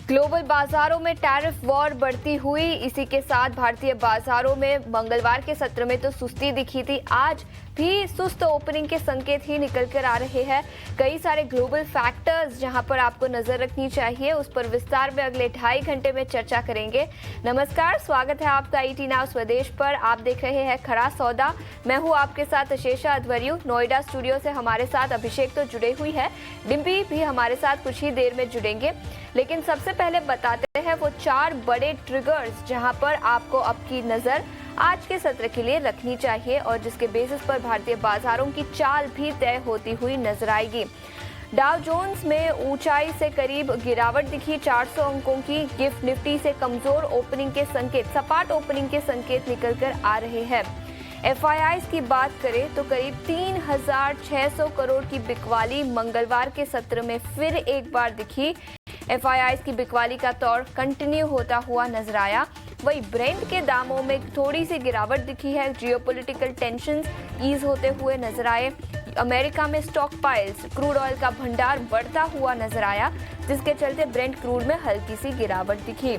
Global बाजारों में tariff war बढ़ती हुई, इसी के साथ भारतीय बाजारों में मंगलवार के सत्र में तो सुस्ती दिखी थी। आज भी सुस्त ओपनिंग के संकेत ही निकल कर आ रहे हैं। कई सारे ग्लोबल फैक्टर्स जहां पर आपको नजर रखनी चाहिए, उस पर विस्तार में अगले 2.5 घंटे में चर्चा करेंगे। नमस्कार, स्वागत है आपका ईटी नाउ स्वदेश पर। आप देख रहे हैं खड़ा सौदा। मैं हूं आपके साथ अशेषा अध्वर्यु। नोएडा स्टूडियो से हमारे साथ अभिषेक तो जुड़े हुई है, डिम्पी भी हमारे साथ कुछ ही देर में जुड़ेंगे। लेकिन सबसे पहले बताते हैं वो 4 बड़े ट्रिगर्स जहां पर आपको आपकी नजर आज के सत्र के लिए रखनी चाहिए और जिसके बेसिस पर भारतीय बाजारों की चाल भी तय होती हुई नजर आएगी। डाउ जोन्स में ऊंचाई से करीब गिरावट दिखी, 400 अंकों की। गिफ्ट निफ्टी से कमजोर ओपनिंग के संकेत, सपाट ओपनिंग के संकेत निकल कर आ रहे हैं। एफआईआईज की बात करें तो करीब 3,600 करोड़ की बिकवाली मंगलवार के सत्र में फिर एक बार दिखी। एफआईआईज की बिकवाली का दौर कंटिन्यू होता हुआ नजर आया। वही ब्रेंट के दामों में थोड़ी सी गिरावट दिखी है। जियोपॉलिटिकल टेंशंस ईज होते हुए नजर आए। अमेरिका में स्टॉक पाइल्स, क्रूड ऑयल का भंडार बढ़ता हुआ नजर आया, जिसके चलते ब्रेंट क्रूड में हल्की सी गिरावट दिखी।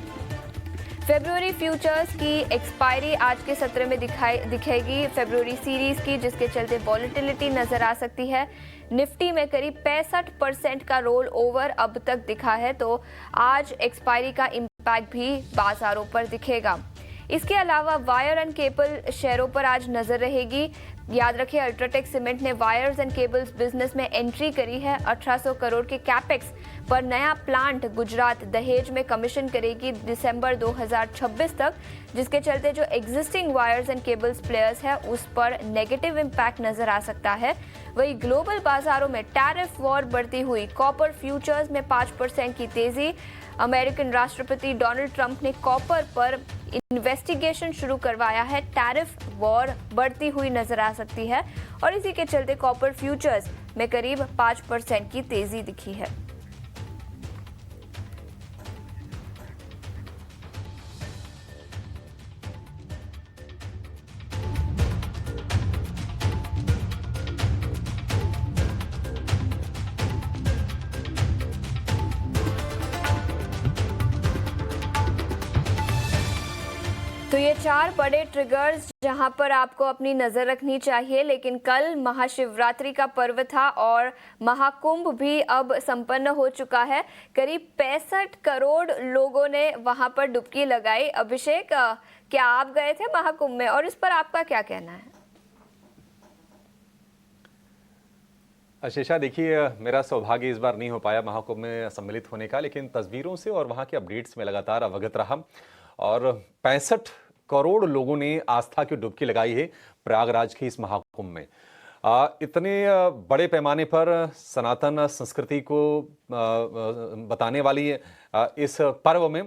फरवरी फ्यूचर्स की एक्सपायरी आज के सत्र में दिखेगी, फरवरी सीरीज की, जिसके चलते वॉलेटिलिटी नजर आ सकती है। निफ्टी में करीब 65% का रोल ओवर अब तक दिखा है, तो आज एक्सपायरी का इम्पैक्ट भी बाजारों पर दिखेगा। इसके अलावा वायर एंड केबल शेयरों पर आज नजर रहेगी। याद रखिए, अल्ट्राटेक सीमेंट ने वायर्स एंड केबल्स बिजनेस में एंट्री करी है। 1800 करोड़ के कैपेक्स पर नया प्लांट गुजरात दहेज में कमीशन करेगी दिसंबर 2026 तक, जिसके चलते जो existing wires and cables players है उस पर नेगेटिव इम्पैक्ट नजर आ सकता है। वही ग्लोबल बाजारों में टैरिफ वॉर बढ़ती हुई, कॉपर फ्यूचर्स में 5% की तेजी। अमेरिकन राष्ट्रपति डोनाल्ड ट्रंप ने कॉपर पर इन्वेस्टिगेशन शुरू करवाया है। टैरिफ वॉर बढ़ती हुई नजर आ सकती है और इसी के चलते कॉपर फ्यूचर्स में करीब 5% की तेजी दिखी है। तो ये 4 बड़े ट्रिगर्स जहां पर आपको अपनी नजर रखनी चाहिए। लेकिन कल महाशिवरात्रि का पर्व था और महाकुंभ भी अब संपन्न हो चुका है। करीब 65 करोड़ लोगों ने वहां पर डुबकी लगाई। अभिषेक, क्या आप गए थे महाकुंभ में और इस पर आपका क्या कहना है? अशेषा, देखिए, मेरा सौभाग्य इस बार नहीं हो पाया महाकुंभ में सम्मिलित होने का, लेकिन तस्वीरों से और वहां के अपडेट्स में लगातार अवगत रहा और 65 करोड़ लोगों ने आस्था की डुबकी लगाई है प्रयागराज के इस महाकुंभ में। इतने बड़े पैमाने पर सनातन संस्कृति को बताने वाली इस पर्व में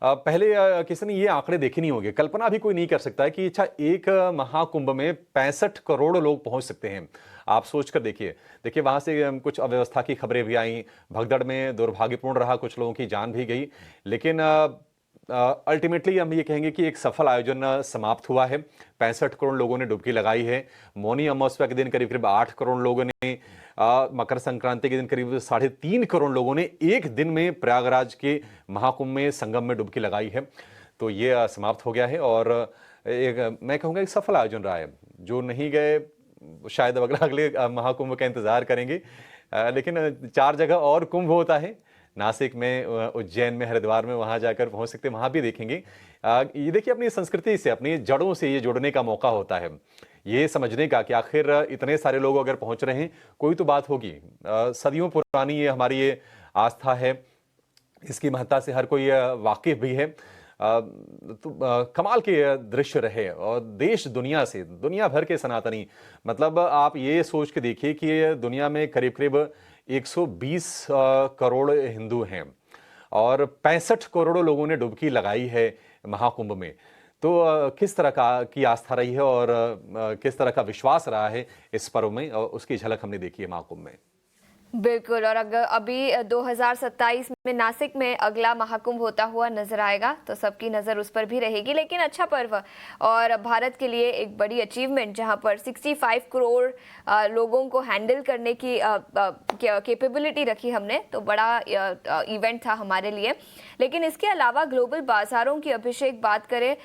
पहले किसी ने ये आंकड़े देखे नहीं होंगे। कल्पना भी कोई नहीं कर सकता है कि अच्छा, एक महाकुंभ में 65 करोड़ लोग पहुंच सकते हैं। आप सोच कर देखिए वहां से कुछ अव्यवस्था की खबरें भी आई, भगदड़ में दुर्भाग्यपूर्ण रहा, कुछ लोगों की जान भी गई, लेकिन अल्टीमेटली हम ये कहेंगे कि एक सफल आयोजन समाप्त हुआ है। 65 करोड़ लोगों ने डुबकी लगाई है। मौनी अमावस्या के दिन करीब करीब 8 करोड़ लोगों ने, मकर संक्रांति के दिन करीब 3.5 करोड़ लोगों ने एक दिन में प्रयागराज के महाकुंभ में, संगम में डुबकी लगाई है। तो ये समाप्त हो गया है और मैं कहूँगा एक सफल आयोजन रहा है। जो नहीं गए शायद अगले महाकुंभ का इंतजार करेंगे, लेकिन 4 जगह और कुंभ होता है, नासिक में, उज्जैन में, हरिद्वार में, वहां जाकर पहुंच सकते हैं, वहां भी देखेंगे। ये देखिए, अपनी संस्कृति से, अपनी जड़ों से ये जुड़ने का मौका होता है, ये समझने का कि आखिर इतने सारे लोग अगर पहुंच रहे हैं, कोई तो बात होगी। सदियों पुरानी ये हमारी ये आस्था है, इसकी महत्ता से हर कोई वाकिफ भी है। तो कमाल के दृश्य रहे और देश दुनिया से, दुनिया भर के सनातनी, मतलब आप ये सोच के देखिए कि दुनिया में करीब करीब 120 करोड़ हिंदू हैं और 65 करोड़ लोगों ने डुबकी लगाई है महाकुंभ में। तो किस तरह की आस्था रही है और किस तरह का विश्वास रहा है इस पर्व में, उसकी झलक हमने देखी है महाकुंभ में। बिल्कुल, और अगर अभी 2027 में नासिक में अगला महाकुंभ होता हुआ नजर आएगा, तो सबकी नज़र उस पर भी रहेगी। लेकिन अच्छा पर्व और भारत के लिए एक बड़ी अचीवमेंट, जहां पर 65 करोड़ लोगों को हैंडल करने की कैपेबिलिटी रखी हमने, तो बड़ा इवेंट था हमारे लिए। लेकिन इसके अलावा ग्लोबल बाजारों की अभिषेक बात करें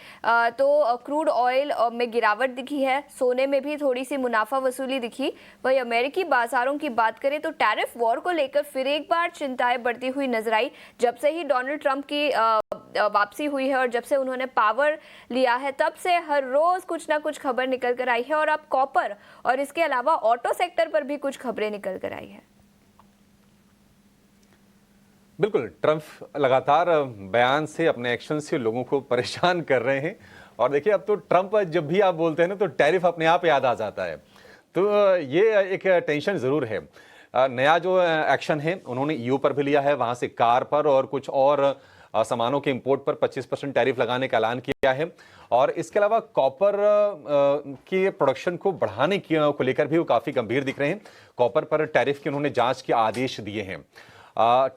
तो क्रूड ऑयल में गिरावट दिखी है, सोने में भी थोड़ी सी मुनाफा वसूली दिखी। वही अमेरिकी बाजारों की बात करें तो टैरिफ वॉर को लेकर फिर एक बार चिंताएं बढ़ती हुई नजर आई। जब से ही डोनाल्ड ट्रंप की वापसी हुई है और जब से उन्होंने पावर लिया है, तब से हर रोज कुछ ना कुछ खबर निकल कर आई है। और अब कॉपर और इसके अलावा ऑटो सेक्टर पर भी कुछ खबरें निकल कर आई है। बिल्कुल, ट्रंप लगातार बयान से, अपने एक्शन से लोगों को परेशान कर रहे हैं। और देखिए, अब तो ट्रंप जब भी आप बोलते हैं ना, तो टैरिफ अपने आप याद आ जाता है। तो ये एक टेंशन जरूर है। नया जो एक्शन है उन्होंने ईयू पर भी लिया है, वहां से कार पर और कुछ और सामानों के इंपोर्ट पर 25% टैरिफ लगाने का ऐलान किया है। और इसके अलावा कॉपर के प्रोडक्शन को बढ़ाने को लेकर भी वो काफी गंभीर दिख रहे हैं। कॉपर पर टैरिफ के उन्होंने जांच के आदेश दिए हैं।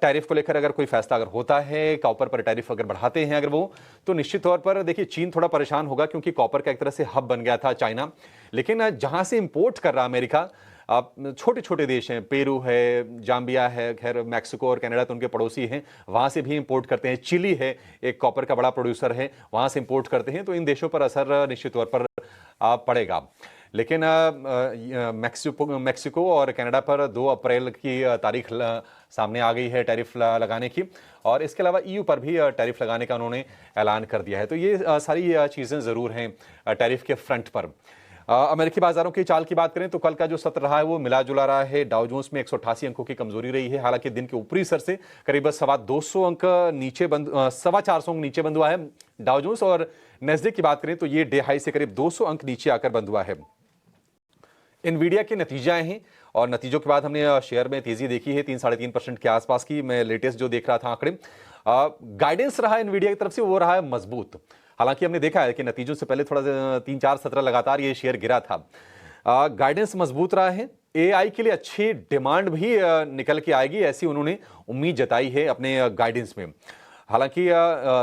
टैरिफ को लेकर अगर कोई फैसला अगर होता है, कॉपर पर टैरिफ अगर बढ़ाते हैं अगर वो, तो निश्चित तौर पर देखिए चीन थोड़ा परेशान होगा, क्योंकि कॉपर का एक तरह से हब बन गया था चाइना। लेकिन जहां से इंपोर्ट कर रहा अमेरिका, छोटे छोटे देश हैं, पेरू है, जाम्बिया है, खैर मैक्सिको और कनाडा तो उनके पड़ोसी हैं, वहां से भी इंपोर्ट करते हैं। चिली है, एक कॉपर का बड़ा प्रोड्यूसर है, वहां से इंपोर्ट करते हैं। तो इन देशों पर असर निश्चित तौर पर पड़ेगा। लेकिन मैक्सिको और कनाडा पर 2 अप्रैल की तारीख सामने आ गई है टैरिफ लगाने की। और इसके अलावा ईयू पर भी टैरिफ लगाने का उन्होंने ऐलान कर दिया है। तो ये सारी चीज़ें ज़रूर हैं टैरिफ के फ्रंट पर। अमेरिकी बाजारों की चाल की बात करें तो कल का जो सत्र रहा है वो मिला जुला रहा है। डाउ जोन्स में 188 अंकों की कमजोरी रही है। हालांकि दिन के ऊपरी स्तर से करीब 225 अंक नीचे बंद 425 अंक नीचे बंद हुआ है डाउ जोन्स। और नेस्डेक की बात करें तो ये डे हाई से करीब 200 अंक नीचे आकर बंद हुआ है। इनवीडिया के नतीजे आए हैं और नतीजों के बाद हमने शेयर में तेजी देखी है 3-3.5% के आसपास की। मैं लेटेस्ट जो देख रहा था आंकड़े, गाइडेंस रहा इनवीडिया की तरफ से वो रहा है मजबूत। हालांकि हमने देखा है कि नतीजों से पहले थोड़ा 3-4 सत्र लगातार ये शेयर गिरा था। गाइडेंस मजबूत रहा है। एआई के लिए अच्छी डिमांड भी निकल के आएगी, ऐसी उन्होंने उम्मीद जताई है अपने गाइडेंस में। हालांकि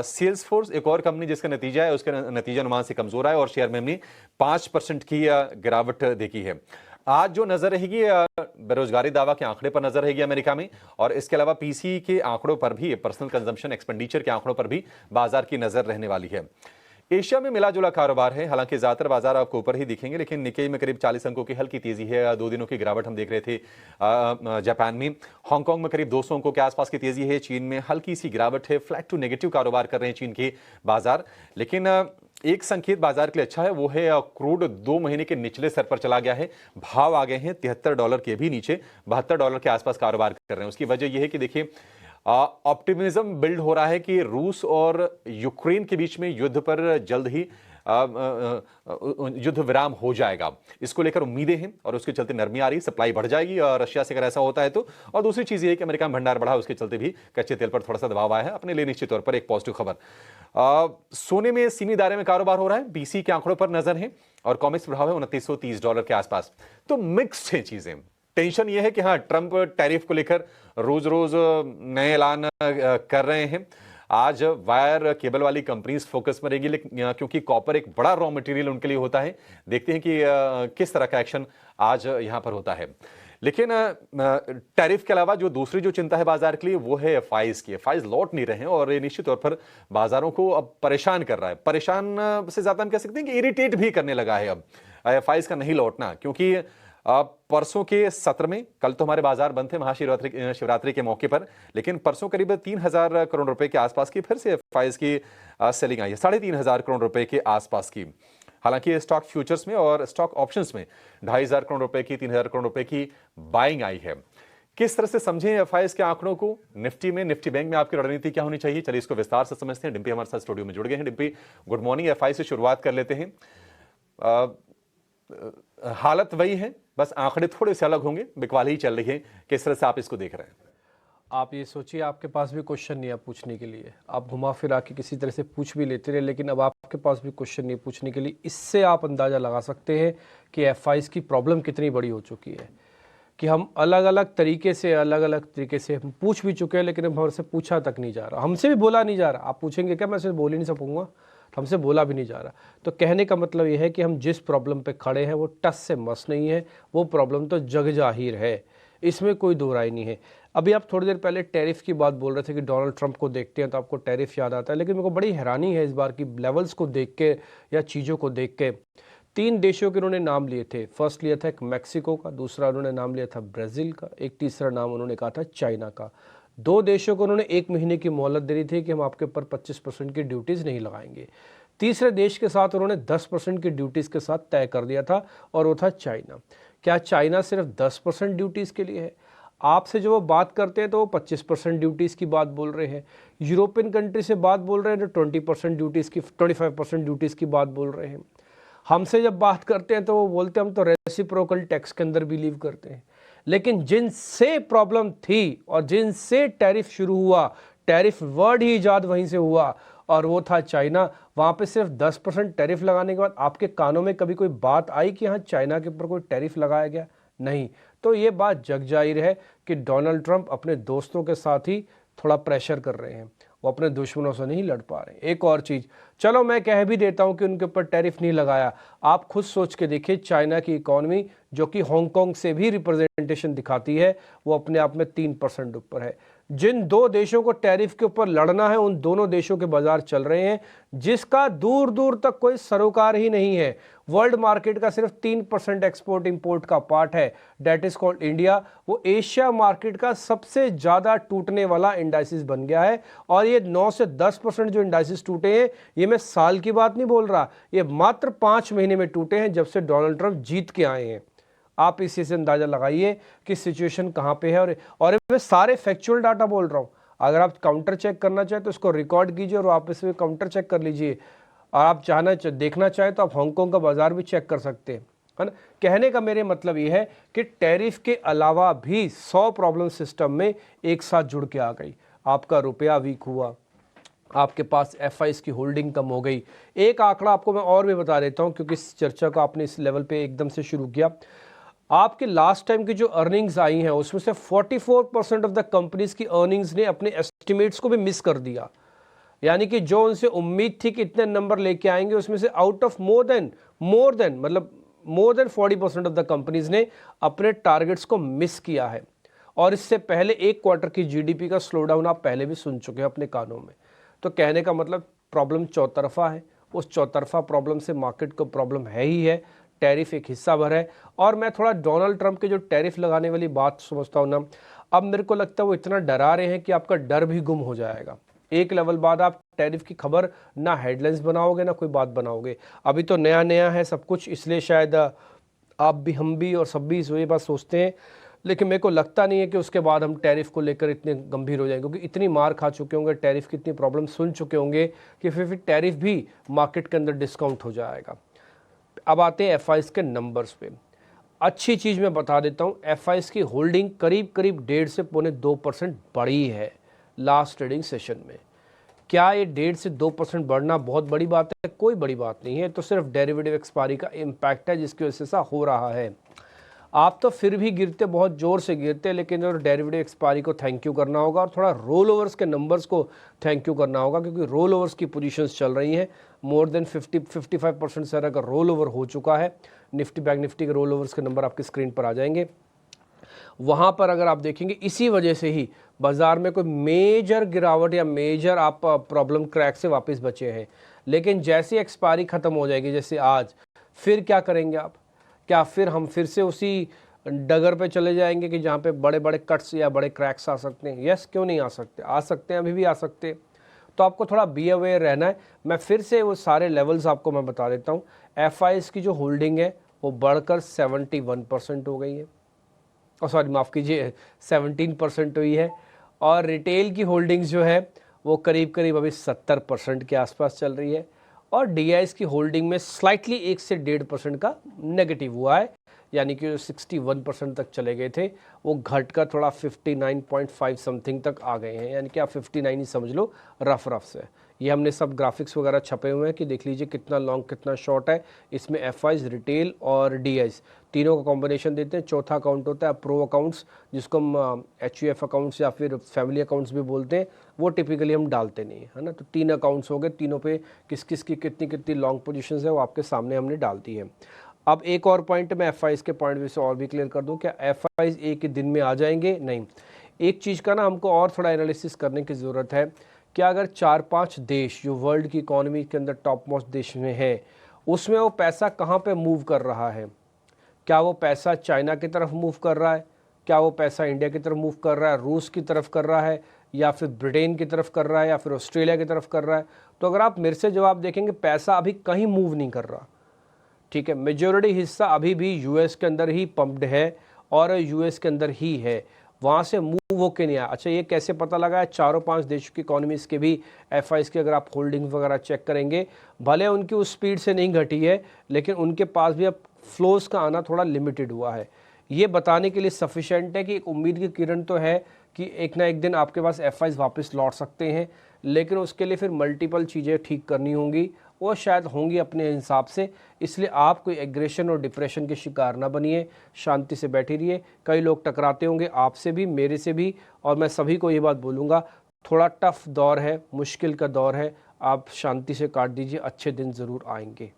सेल्स फोर्स एक और कंपनी जिसका नतीजा है, उसका नतीजा अनुमान से कमजोर है और शेयर में हमने 5% की गिरावट देखी है। आज जो नजर रहेगी बेरोजगारी दावा के आंकड़े पर नजर रहेगी अमेरिका में, और इसके अलावा पीसी के आंकड़ों पर भी, पर्सनल कंजम्पशन एक्सपेंडिचर के आंकड़ों पर भी बाजार की नजर रहने वाली है। एशिया में मिला जुला कारोबार है। हालांकि ज्यादातर बाजार आपको ऊपर ही दिखेंगे, लेकिन निक्केई में करीब 40 अंकों की हल्की तेजी है। 2 दिनों की गिरावट हम देख रहे थे जापान में। हांगकांग में करीब 200 अंकों के आसपास की तेजी है। चीन में हल्की सी गिरावट है। फ्लैट टू नेगेटिव कारोबार कर रहे हैं चीन के बाजार। लेकिन एक संकेत बाजार के लिए अच्छा है, वो है क्रूड 2 महीने के निचले स्तर पर चला गया है। भाव आ गए हैं $73 के भी नीचे, $72 के आसपास कारोबार कर रहे हैं। उसकी वजह यह है कि देखिए ऑप्टिमिज्म बिल्ड हो रहा है कि रूस और यूक्रेन के बीच में युद्ध पर जल्द ही युद्ध विराम हो जाएगा। इसको लेकर उम्मीदें हैं और उसके चलते नरमी आ रही, सप्लाई बढ़ जाएगी और रशिया से अगर ऐसा होता है तो। और दूसरी चीज ये है कि अमेरिका में भंडार बढ़ा, उसके चलते भी कच्चे तेल पर थोड़ा सा दबाव आया है। अपने लिए निश्चित तौर पर एक पॉजिटिव खबर। सोने में सीमित दायरे में कारोबार हो रहा है। बीसी के आंकड़ों पर नजर है और कॉमिक्स प्रभाव है $2930 के आसपास। तो मिक्स्ड है चीजें। टेंशन यह है कि हाँ, ट्रंप टैरिफ को लेकर रोज रोज नए ऐलान कर रहे हैं। आज वायर केबल वाली कंपनीज फोकस में रहेगी, लेकिन क्योंकि कॉपर एक बड़ा रॉ मटेरियल उनके लिए होता है। देखते हैं कि किस तरह का एक्शन आज यहां पर होता है। लेकिन टैरिफ के अलावा जो दूसरी जो चिंता है बाजार के लिए, वो है एफआईज की। एफआईज लौट नहीं रहे हैं और ये निश्चित तौर पर बाजारों को अब परेशान कर रहा है। परेशान से ज्यादा हम कह सकते हैं कि इरिटेट भी करने लगा है अब एफआईज का नहीं लौटना। क्योंकि परसों के सत्र में, कल तो हमारे बाजार बंद थे महाशिवरात्रि के मौके पर, लेकिन परसों करीब 3000 करोड़ रुपए के आसपास की फिर से एफआईज की सेलिंग आई है, 3500 करोड़ रुपए के आसपास की। हालांकि स्टॉक फ्यूचर्स में और स्टॉक ऑप्शंस में 2500 करोड़ रुपए की, 3000 करोड़ रुपए की बाइंग आई है। किस तरह से समझें एफआईज के आंकड़ों को? निफ्टी में, निफ्टी बैंक में आपकी रणनीति क्या होनी चाहिए? चलिए इसको विस्तार से समझते हैं। डिम्पी हमारे साथ स्टूडियो में जुड़ गए हैं। Dimpy, good morning. एफआई से शुरुआत कर लेते हैं। हालत वही है, बस आंकड़े थोड़े से अलग होंगे, बिकवाली ही चल रही है। किस तरह से आप इसको देख रहे हैं? आप ये सोचिए, आपके पास भी क्वेश्चन नहीं है पूछने के लिए। आप घुमा फिरा के किसी तरह से पूछ भी लेते रहे, लेकिन अब आपके पास भी क्वेश्चन नहीं पूछने के लिए। इससे आप अंदाज़ा लगा सकते हैं कि एफआईज की प्रॉब्लम कितनी बड़ी हो चुकी है। कि हम अलग अलग तरीके से हम पूछ भी चुके हैं, लेकिन अब हमसे पूछा तक नहीं जा रहा, हमसे भी बोला नहीं जा रहा। आप पूछेंगे क्या, मैं सिर्फ बोल ही नहीं सकूँगा, हमसे बोला भी नहीं जा रहा। तो कहने का मतलब ये है कि हम जिस प्रॉब्लम पे खड़े हैं वो टस से मस नहीं है, वो प्रॉब्लम तो जग जाहिर है, इसमें कोई दो राय नहीं है। अभी आप थोड़ी देर पहले टैरिफ की बात बोल रहे थे कि डोनाल्ड ट्रंप को देखते हैं तो आपको टैरिफ याद आता है, लेकिन मेरे को बड़ी हैरानी है इस बार की लेवल्स को देख के या चीज़ों को देख के। 3 देशों के उन्होंने नाम लिए थे। फर्स्ट लिया था एक मैक्सिको का, दूसरा उन्होंने नाम लिया था ब्राज़ील का, एक तीसरा नाम उन्होंने कहा था चाइना का। 2 देशों को उन्होंने 1 महीने की मोहलत दे दी थी कि हम आपके ऊपर 25% की ड्यूटीज़ नहीं लगाएंगे। तीसरे देश के साथ उन्होंने 10% की ड्यूटीज़ के साथ तय कर दिया था, और वो था चाइना। क्या चाइना सिर्फ 10% ड्यूटीज़ के लिए है? आपसे जो वो बात करते हैं तो वो 25% ड्यूटीज़ की बात बोल रहे हैं। यूरोपियन कंट्री से बात बोल रहे हैं तो 20% ड्यूटीज़ की 25% ड्यूटीज़ की बात बोल रहे हैं। हमसे जब बात करते हैं तो वो बोलते हैं हम तो रेसिप्रोकल टैक्स के अंदर बिलीव करते हैं। लेकिन जिनसे प्रॉब्लम थी और जिनसे टैरिफ शुरू हुआ, टैरिफ वर्ड ही ईजाद वहीं से हुआ, और वो था चाइना। वहाँ पे सिर्फ 10% टैरिफ लगाने के बाद आपके कानों में कभी कोई बात आई कि हाँ चाइना के ऊपर कोई टैरिफ लगाया गया? नहीं। तो ये बात जग जाहिर है कि डोनाल्ड ट्रंप अपने दोस्तों के साथ ही थोड़ा प्रेशर कर रहे हैं, वो अपने दुश्मनों से नहीं लड़ पा रहे। एक और चीज़, चलो मैं कह भी देता हूं कि उनके ऊपर टैरिफ नहीं लगाया, आप खुद सोच के देखिए चाइना की इकॉनमी जो कि हांगकांग से भी रिप्रेजेंटेशन दिखाती है, वो अपने आप में 3% ऊपर है। जिन 2 देशों को टैरिफ के ऊपर लड़ना है उन दोनों देशों के बाजार चल रहे हैं, जिसका दूर दूर तक कोई सरोकार ही नहीं है। वर्ल्ड मार्केट का सिर्फ 3% एक्सपोर्ट इंपोर्ट का पार्ट है, डेट इज कॉल्ड इंडिया। वो एशिया मार्केट का सबसे ज़्यादा टूटने वाला इंडाइसिस बन गया है, और ये 9 से 10% जो इंडाइसिस टूटे हैं, ये मैं साल की बात नहीं बोल रहा, ये मात्र 5 महीने में टूटे हैं जब से डोनाल्ड ट्रंप जीत के आए हैं। आप इसी से अंदाजा लगाइए कि सिचुएशन कहाँ पे है। और मैं सारे फैक्चुअल डाटा बोल रहा हूँ, अगर आप काउंटर चेक करना चाहें तो इसको रिकॉर्ड कीजिए और आप इसमें काउंटर चेक कर लीजिए, और आप देखना चाहें तो आप हांगकांग का बाजार भी चेक कर सकते हैं, है ना। कहने का मेरे मतलब ये है कि टैरिफ के अलावा भी 100 प्रॉब्लम सिस्टम में एक साथ जुड़ के आ गई। आपका रुपया वीक हुआ, आपके पास FIs की होल्डिंग कम हो गई। एक आंकड़ा आपको मैं और भी बता देता हूँ, क्योंकि इस चर्चा को आपने इस लेवल पे एकदम से शुरू किया। आपके लास्ट टाइम की जो अर्निंग्स आई हैं उसमें से 44% ऑफ द कंपनीज की अर्निंग्स ने अपने एस्टिमेट्स को भी मिस कर दिया। यानी कि जो उनसे उम्मीद थी कि इतने नंबर लेके आएंगे, उसमें से out of more than 40% of the companies ने अपने टारगेट्स को मिस किया है। और इससे पहले 1 क्वार्टर की GDP का स्लो डाउन आप पहले भी सुन चुके हैं अपने कानों में। तो कहने का मतलब प्रॉब्लम चौतरफा है, उस चौतरफा प्रॉब्लम से मार्केट को प्रॉब्लम है ही है, टैरिफ एक हिस्सा भर है। और मैं थोड़ा डोनाल्ड ट्रंप के जो टैरिफ लगाने वाली बात समझता हूँ ना, अब मेरे को लगता है वो इतना डरा रहे हैं कि आपका डर भी गुम हो जाएगा। एक लेवल बाद आप टैरिफ की खबर ना हेडलाइंस बनाओगे ना कोई बात बनाओगे। अभी तो नया नया है सब कुछ, इसलिए शायद आप भी, हम भी और सब भी ये बात सोचते हैं, लेकिन मेरे को लगता नहीं है कि उसके बाद हम टैरिफ को लेकर इतने गंभीर हो जाएंगे, क्योंकि इतनी मार खा चुके होंगे, टैरिफ की इतनी प्रॉब्लम सुन चुके होंगे कि फिर टैरिफ भी मार्केट के अंदर डिस्काउंट हो जाएगा। अब आते हैं FIs के नंबर्स पे। अच्छी चीज़ मैं बता देता हूँ, FIs की होल्डिंग करीब 1.5 से 2% बढ़ी है लास्ट ट्रेडिंग सेशन में। क्या ये 1.5 से 2% बढ़ना बहुत बड़ी बात है? कोई बड़ी बात नहीं है, तो सिर्फ डेरिवेटिव एक्सपायरी का इम्पैक्ट है जिसकी वजह से ऐसा हो रहा है। आप तो फिर भी गिरते, बहुत ज़ोर से गिरते, लेकिन जो डेरिवेटिव एक्सपायरी को थैंक यू करना होगा, और थोड़ा रोल ओवर्स के नंबर्स को थैंक यू करना होगा, क्योंकि रोल ओवर्स की पोजीशंस चल रही हैं। मोर देन 55% से का रोल ओवर हो चुका है। निफ्टी, बैंक निफ्टी के रोल ओवर्स के नंबर आपकी स्क्रीन पर आ जाएंगे। वहाँ पर अगर आप देखेंगे, इसी वजह से ही बाज़ार में कोई मेजर गिरावट या मेजर आप प्रॉब्लम क्रैक से वापस बचे हैं। लेकिन जैसे एक्सपायरी ख़त्म हो जाएगी, जैसे आज, फिर क्या करेंगे आप? क्या फिर हम फिर से उसी डगर पे चले जाएंगे कि जहाँ पे बड़े बड़े कट्स या बड़े क्रैक्स आ सकते हैं? यस, क्यों नहीं आ सकते? आ सकते हैं, अभी भी आ सकते हैं। तो आपको थोड़ा बी अवेयर रहना है। मैं फिर से वो सारे लेवल्स आपको मैं बता देता हूँ। FIs की जो होल्डिंग है वो बढ़कर 71% हो गई है, और सॉरी माफ़ कीजिए 17% हुई है। और रिटेल की होल्डिंग्स जो है वो करीब करीब अभी 70% के आसपास चल रही है। और DIs की होल्डिंग में स्लाइटली 1 से 1.5% का नेगेटिव हुआ है। यानी कि जो 61% तक चले गए थे वो घट कर थोड़ा 59.5 समथिंग तक आ गए हैं, यानी कि आप 59 ही समझ लो रफ से। ये हमने सब ग्राफिक्स वगैरह छपे हुए हैं कि देख लीजिए कितना लॉन्ग कितना शॉर्ट है। इसमें एफआईज, रिटेल और डीआईज तीनों का कॉम्बिनेशन देते हैं। चौथा अकाउंट होता है प्रो अकाउंट्स, जिसको हम एचयूएफ अकाउंट्स या फिर फैमिली अकाउंट्स भी बोलते हैं, वो टिपिकली हम डालते नहीं है ना। तो 3 अकाउंट्स हो गए, तीनों पे किस किस की कितनी कितनी लॉन्ग पोजीशंस है वो आपके सामने हमने डालती है। अब एक और पॉइंट मैं एफआईज के पॉइंट से और भी क्लियर कर दूं, क्या एफआईज एक ही दिन में आ जाएंगे? नहीं, एक चीज़ का ना हमको और थोड़ा एनालिसिस करने की ज़रूरत है। क्या अगर 4-5 देश जो वर्ल्ड की इकोनॉमी के अंदर टॉप मोस्ट देश में है, उसमें वो पैसा कहाँ पे मूव कर रहा है? क्या वो पैसा चाइना की तरफ मूव कर रहा है? क्या वो पैसा इंडिया की तरफ मूव कर रहा है, रूस की तरफ कर रहा है, या फिर ब्रिटेन की तरफ कर रहा है, या फिर ऑस्ट्रेलिया की तरफ कर रहा है? तो अगर आप मेरे से जवाब देखेंगे, पैसा अभी कहीं मूव नहीं कर रहा, ठीक है। मेजॉरिटी हिस्सा अभी भी यूएस के अंदर ही पंप्ड है और यूएस के अंदर ही है, वहाँ से मूव होके नहीं आया। अच्छा, ये कैसे पता लगा है? 4-5 देशों की इकोनॉमीज़ के भी एफआईज के अगर आप होल्डिंग्स वगैरह चेक करेंगे, भले उनकी उस स्पीड से नहीं घटी है, लेकिन उनके पास भी अब फ्लोज का आना थोड़ा लिमिटेड हुआ है। ये बताने के लिए सफिशेंट है कि एक उम्मीद की किरण तो है कि एक ना एक दिन आपके पास एफआईज वापस लौट सकते हैं, लेकिन उसके लिए फिर मल्टीपल चीज़ें ठीक करनी होंगी, वो शायद होंगी अपने हिसाब से। इसलिए आप कोई एग्रेशन और डिप्रेशन के शिकार ना बनिए, शांति से बैठे रहिए। कई लोग टकराते होंगे आपसे भी, मेरे से भी, और मैं सभी को ये बात बोलूँगा, थोड़ा टफ दौर है, मुश्किल का दौर है, आप शांति से काट दीजिए, अच्छे दिन ज़रूर आएंगे।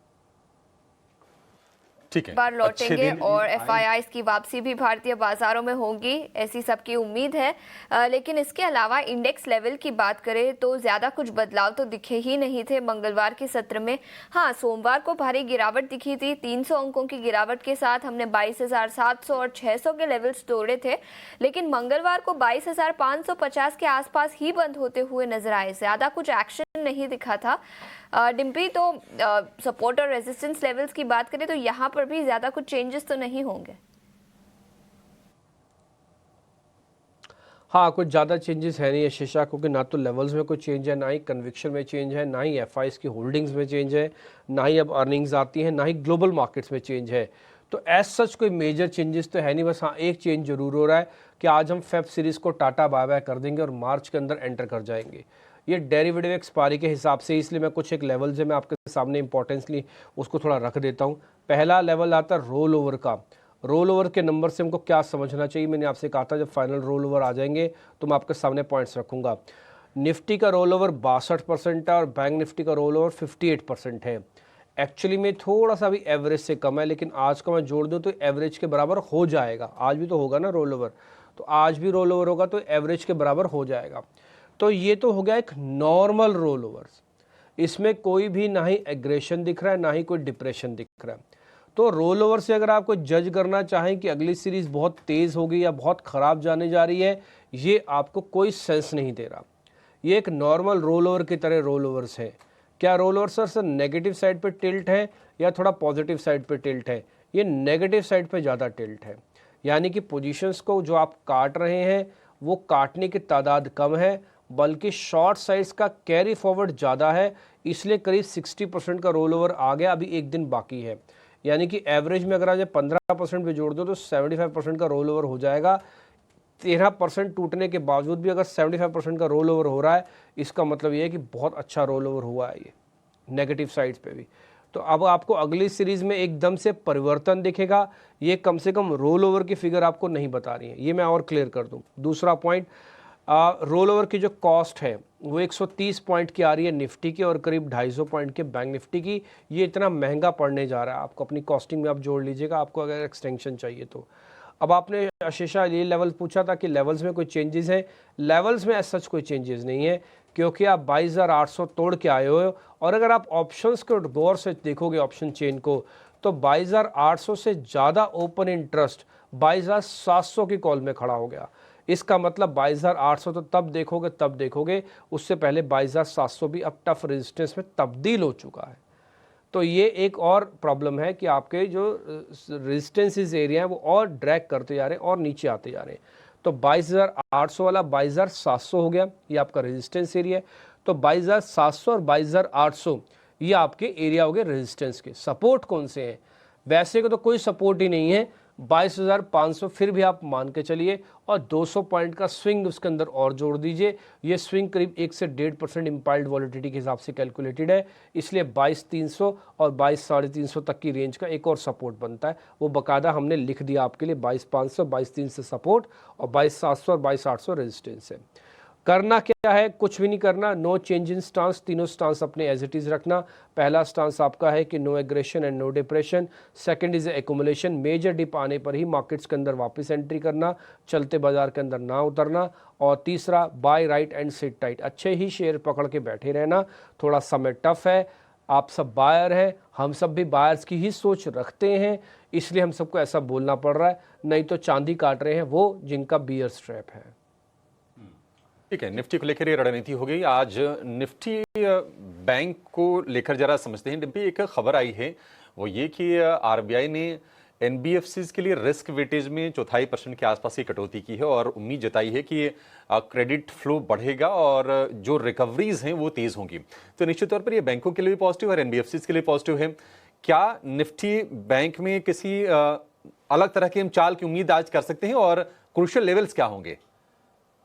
ठीक है, बार लौटेंगे और एफआईआईज की वापसी भी भारतीय बाजारों में होगी, ऐसी सबकी उम्मीद है। लेकिन इसके अलावा इंडेक्स लेवल की बात करें तो ज़्यादा कुछ बदलाव तो दिखे ही नहीं थे मंगलवार के सत्र में। हाँ, सोमवार को भारी गिरावट दिखी थी, 300 अंकों की गिरावट के साथ हमने 22,700 और 600 के लेवल्स तोड़े थे, लेकिन मंगलवार को 22,550 के आसपास ही बंद होते हुए नजर आए। ज़्यादा कुछ एक्शन नहीं दिखा था। डिम्पी, तो सपोर्ट और रेजिस्टेंस लेवल्स की बात करें तो यहाँ पर भी ज्यादा कुछ चेंजेस तो नहीं होंगे। हाँ, कुछ ज़्यादा चेंजेस है नहीं यशिशा, क्योंकि ना तो लेवल्स में कोई चेंज है, ना ही कन्विक्शन में चेंज है, ना ही एफआईज की होल्डिंग्स में चेंज है, ना ही अब अर्निंग्स आती हैं, ना ही ग्लोबल मार्केट्स में चेंज है। तो एज सच कोई मेजर चेंजेस तो है नहीं। बस हाँ, एक चेंज जरूर हो रहा है कि आज हम फेब सीरीज़ को टाटा बाय बाय कर देंगे और मार्च के अंदर एंटर कर जाएंगे। ये डेरिवेटिव एक्सपायरी के हिसाब से, इसलिए मैं कुछ एक लेवल से मैं आपके सामने इंपॉर्टेंसली उसको थोड़ा रख देता हूँ। पहला लेवल आता है रोल ओवर का। रोल ओवर के नंबर से हमको क्या समझना चाहिए, मैंने आपसे कहा था जब फाइनल रोल ओवर आ जाएंगे तो मैं आपके सामने पॉइंट्स रखूँगा। निफ्टी का रोल ओवर 62% है और बैंक निफ्टी का रोल ओवर 58% है। एक्चुअली में थोड़ा सा भी एवरेज से कम है, लेकिन आज का मैं जोड़ दूँ तो एवरेज के बराबर हो जाएगा। आज भी तो होगा ना रोल ओवर, तो आज भी रोल ओवर होगा तो एवरेज के बराबर हो जाएगा। तो ये तो हो गया एक नॉर्मल रोल ओवर्स, इसमें कोई भी ना ही एग्रेशन दिख रहा है, ना ही कोई डिप्रेशन दिख रहा है। तो रोल ओवर से अगर आपको जज करना चाहें कि अगली सीरीज़ बहुत तेज़ होगी या बहुत ख़राब जाने जा रही है, ये आपको कोई सेंस नहीं दे रहा। ये एक नॉर्मल रोल ओवर की तरह रोल ओवर्स है। क्या roll over sir negative side पे टिल्ट है या थोड़ा पॉजिटिव साइड पे टिल्ट है? ये नेगेटिव साइड पे ज़्यादा टिल्ट है, यानी कि पोजीशंस को जो आप काट रहे हैं वो काटने की तादाद कम है, बल्कि शॉर्ट साइज का कैरी फॉरवर्ड ज़्यादा है। इसलिए करीब 60% का रोल ओवर आ गया, अभी एक दिन बाकी है। यानी कि एवरेज में अगर आज 15% पे जोड़ दो तो 75% का रोल ओवर हो जाएगा। 13% टूटने के बावजूद भी अगर 75% का रोल ओवर हो रहा है, इसका मतलब ये है कि बहुत अच्छा रोल ओवर हुआ है ये नेगेटिव साइड्स पे भी। तो अब आपको अगली सीरीज़ में एकदम से परिवर्तन दिखेगा, ये कम से कम रोल ओवर की फिगर आपको नहीं बता रही है, ये मैं और क्लियर कर दूँ। दूसरा पॉइंट, रोल ओवर की जो कॉस्ट है वो 130 पॉइंट की आ रही है निफ्टी की और करीब 250 पॉइंट के बैंक निफ्टी की। ये इतना महंगा पड़ने जा रहा है आपको, अपनी कॉस्टिंग में आप जोड़ लीजिएगा आपको अगर एक्सटेंशन चाहिए तो। अब आपने आशीषा ये लेवल पूछा था कि लेवल्स में कोई चेंजेस हैं। लेवल्स में सच कोई चेंजेस नहीं है, क्योंकि आप 22,800 तोड़ के आए हो। और अगर आप ऑप्शंस को गौर से देखोगे ऑप्शन चेन को, तो 22,800 से ज़्यादा ओपन इंटरेस्ट 22,700 की कॉल में खड़ा हो गया। इसका मतलब 22,800 तो तब देखोगे, उससे पहले 22,700 भी अब टफ रेजिस्टेंस में तब्दील हो चुका है। तो ये एक और प्रॉब्लम है कि आपके जो रेजिस्टेंस एरिया है वो और ड्रैग करते जा रहे हैं और नीचे आते जा रहे हैं। तो 22,800 वाला 22,700 हो गया, ये आपका रेजिस्टेंस एरिया है। तो 22,700 और 22,800 ये आपके एरिया हो गए रेजिस्टेंस के। सपोर्ट कौन से हैं? वैसे को तो कोई सपोर्ट ही नहीं है, 22,500 फिर भी आप मान के चलिए, और 200 पॉइंट का स्विंग उसके अंदर और जोड़ दीजिए। ये स्विंग करीब 1 से 1.5% इम्पाइल्ड वॉलिटिलिटी के हिसाब से कैलकुलेटेड है, इसलिए 22,300 और 22,350 तक की रेंज का एक और सपोर्ट बनता है। वो बकायदा हमने लिख दिया आपके लिए, 22,500, 22,300 सपोर्ट और 22,700 और 22,800 रेजिस्टेंस है। करना क्या है, कुछ भी नहीं करना, नो चेंज इन स्टांस, तीनों स्टांस अपने एज इट इज़ रखना। पहला स्टांस आपका है कि no aggression and no depression. Second is accumulation, major dip आने पर ही मार्केट्स के अंदर वापस एंट्री करना, चलते बाजार के अंदर ना उतरना। और तीसरा buy right and sit tight, अच्छे ही शेयर पकड़ के बैठे रहना। थोड़ा समय टफ है, आप सब बायर हैं, हम सब भी बायर्स की ही सोच रखते हैं, इसलिए हम सबको ऐसा बोलना पड़ रहा है, नहीं तो चांदी काट रहे हैं वो जिनका बियर स्ट्रैप है। ठीक है, निफ्टी को लेकर ये रणनीति हो गई। आज निफ्टी बैंक को लेकर जरा समझते हैं। डिम्पी, एक खबर आई है वो ये कि आरबीआई ने एनबीएफसीज के लिए रिस्क वेटेज में 0.25% के आसपास की कटौती की है और उम्मीद जताई है कि क्रेडिट फ्लो बढ़ेगा और जो रिकवरीज हैं वो तेज होंगी। तो निश्चित तौर पर ये बैंकों के लिए भी पॉजिटिव और एनबीएफसीज के लिए पॉजिटिव है। क्या निफ्टी बैंक में किसी अलग तरह की हम चाल की उम्मीद आज कर सकते हैं और क्रूशियल लेवल्स क्या होंगे?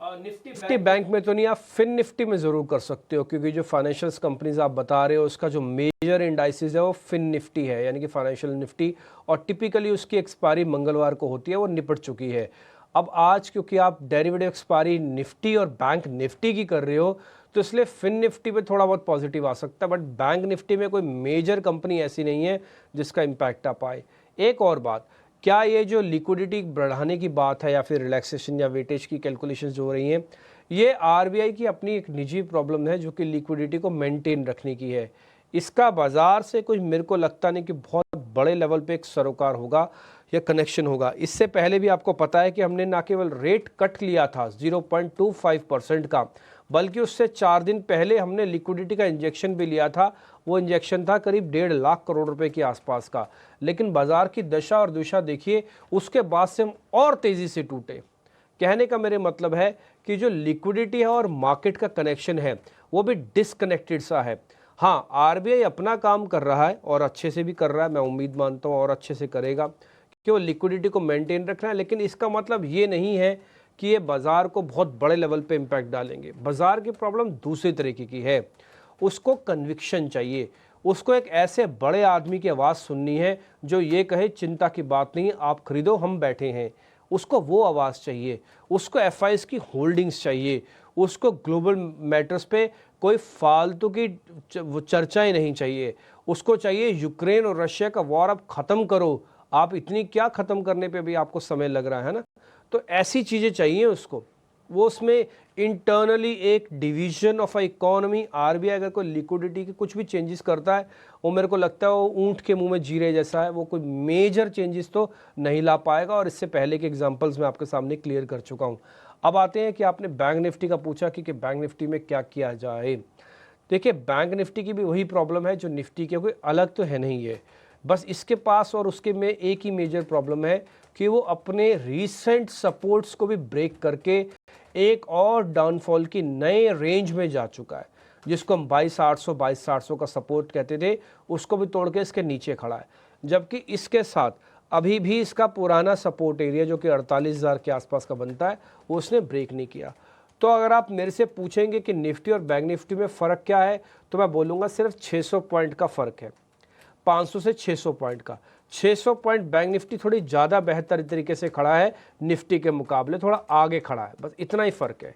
निफ्टी बैंक में तो नहीं, आप फिन निफ्टी में ज़रूर कर सकते हो, क्योंकि जो फाइनेंशियल कंपनीज आप बता रहे हो उसका जो मेजर इंडाइसिस है वो फिन निफ्टी है, यानी कि फाइनेंशियल निफ्टी, और टिपिकली उसकी एक्सपायरी मंगलवार को होती है, वो निपट चुकी है। अब आज क्योंकि आप डेरिवेटिव एक्सपायरी निफ्टी और बैंक निफ्टी की कर रहे हो, तो इसलिए फिन निफ्टी पे थोड़ा बहुत पॉजिटिव आ सकता है, बट बैंक निफ्टी में कोई मेजर कंपनी ऐसी नहीं है जिसका इम्पैक्ट आ पाए। एक और बात, क्या ये जो लिक्विडिटी बढ़ाने की बात है या फिर रिलैक्सेशन या वेटेज की कैलकुलेशंस जो हो रही हैं, ये आरबीआई की अपनी एक निजी प्रॉब्लम है जो कि लिक्विडिटी को मेंटेन रखने की है। इसका बाजार से कुछ मेरे को लगता नहीं कि बहुत बड़े लेवल पे एक सरोकार होगा या कनेक्शन होगा। इससे पहले भी आपको पता है कि हमने ना केवल रेट कट लिया था 0.25% का, बल्कि उससे 4 दिन पहले हमने लिक्विडिटी का इंजेक्शन भी लिया था। वो इंजेक्शन था करीब 1.5 लाख करोड़ रुपए के आसपास का, लेकिन बाजार की दशा और दिशा देखिए, उसके बाद से हम और तेज़ी से टूटे। कहने का मेरे मतलब है कि जो लिक्विडिटी है और मार्केट का कनेक्शन है वो भी डिसकनेक्टेड सा है। हाँ, आरबीआई अपना काम कर रहा है और अच्छे से भी कर रहा है, मैं उम्मीद मानता हूँ और अच्छे से करेगा कि वो लिक्विडिटी को मेंटेन रखना है, लेकिन इसका मतलब ये नहीं है कि ये बाज़ार को बहुत बड़े लेवल पे इम्पैक्ट डालेंगे। बाज़ार की प्रॉब्लम दूसरी तरीके की है, उसको कन्विक्शन चाहिए, उसको एक ऐसे बड़े आदमी की आवाज़ सुननी है जो ये कहे चिंता की बात नहीं, आप खरीदो, हम बैठे हैं। उसको वो आवाज़ चाहिए, उसको एफआईएस की होल्डिंग्स चाहिए, उसको ग्लोबल मैटर्स पे कोई फालतू की चर्चाएं नहीं चाहिए। उसको चाहिए यूक्रेन और रशिया का वॉर अब ख़त्म करो। आप इतनी क्या ख़त्म करने पे भी आपको समय लग रहा है ना, तो ऐसी चीज़ें चाहिए उसको। वो उसमें इंटरनली एक डिवीजन ऑफ इकोनॉमी, आरबीआई अगर कोई लिक्विडिटी के कुछ भी चेंजेस करता है, वो मेरे को लगता है वो ऊंट के मुंह में जीरे जैसा है, वो कोई मेजर चेंजेस तो नहीं ला पाएगा। और इससे पहले के एग्जांपल्स मैं आपके सामने क्लियर कर चुका हूँ। अब आते हैं कि आपने बैंक निफ्टी का पूछा कि बैंक निफ्टी में क्या किया जाए। देखिए, बैंक निफ्टी की भी वही प्रॉब्लम है जो निफ्टी की, कोई अलग तो है नहीं है, बस इसके पास और उसके में एक ही मेजर प्रॉब्लम है कि वो अपने रीसेंट सपोर्ट्स को भी ब्रेक करके एक और डाउनफॉल की नए रेंज में जा चुका है, जिसको हम 22,800 का सपोर्ट कहते थे, उसको भी तोड़ के इसके नीचे खड़ा है। जबकि इसके साथ अभी भी इसका पुराना सपोर्ट एरिया जो कि 48,000 के आसपास का बनता है, वो उसने ब्रेक नहीं किया। तो अगर आप मेरे से पूछेंगे कि निफ्टी और बैंक निफ्टी में फ़र्क क्या है, तो मैं बोलूँगा सिर्फ 600 पॉइंट का फ़र्क है, 500 से 600 पॉइंट का। 600 पॉइंट बैंक निफ्टी थोड़ी ज़्यादा बेहतर तरीके से खड़ा है, निफ्टी के मुकाबले थोड़ा आगे खड़ा है, बस इतना ही फ़र्क है।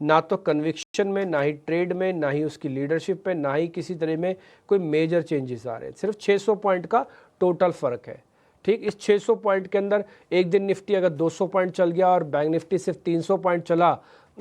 ना तो कन्विक्शन में, ना ही ट्रेड में, ना ही उसकी लीडरशिप में, ना ही किसी तरह में कोई मेजर चेंजेस आ रहे हैं। सिर्फ 600 पॉइंट का टोटल फ़र्क है। ठीक, इस 600 पॉइंट के अंदर एक दिन निफ्टी अगर 200 पॉइंट चल गया और बैंक निफ्टी सिर्फ 300 पॉइंट चला,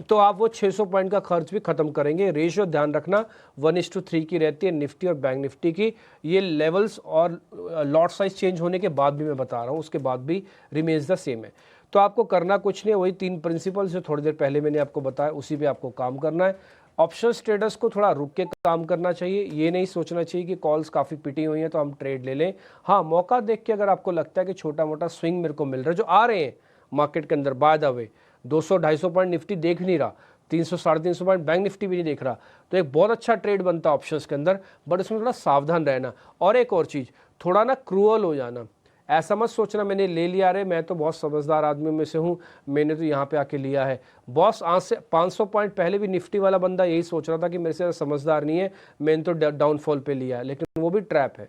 तो आप वो 600 पॉइंट का खर्च भी खत्म करेंगे। रेशियो ध्यान रखना 1:3 की रहती है निफ्टी और बैंक निफ्टी की। ये लेवल्स और लॉट साइज चेंज होने के बाद भी मैं बता रहा हूँ, उसके बाद भी रिमेन्स द सेम है। तो आपको करना कुछ नहीं, वही 3 प्रिंसिपल जो थोड़ी देर पहले मैंने आपको बताया, उसी पे आपको काम करना है। ऑप्शंस ट्रेडर्स को थोड़ा रुक के काम करना चाहिए, ये नहीं सोचना चाहिए कि कॉल्स काफ़ी पिटी हुई हैं तो हम ट्रेड ले लें। हाँ, मौका देख के अगर आपको लगता है कि छोटा मोटा स्विंग मेरे को मिल रहा है, जो आ रहे हैं मार्केट के अंदर, by the way 200-250 point Nifty देख नहीं रहा, 300-350 पॉइंट बैंक निफ्टी भी नहीं देख रहा, तो एक बहुत अच्छा ट्रेड बनता है ऑप्शंस के अंदर, बट उसमें थोड़ा सावधान रहना। और एक और चीज़, थोड़ा ना क्रूअल हो जाना। ऐसा मत सोचना मैंने ले लिया, रे मैं तो बहुत समझदार आदमियों में से हूँ, मैंने तो यहाँ पे आके लिया है। बॉस आज से 500 पॉइंट पहले भी निफ्टी वाला बंदा यही सोच रहा था कि मेरे से समझदार नहीं है, मैंने तो डाउनफॉल पे लिया है, लेकिन वो भी ट्रैप है।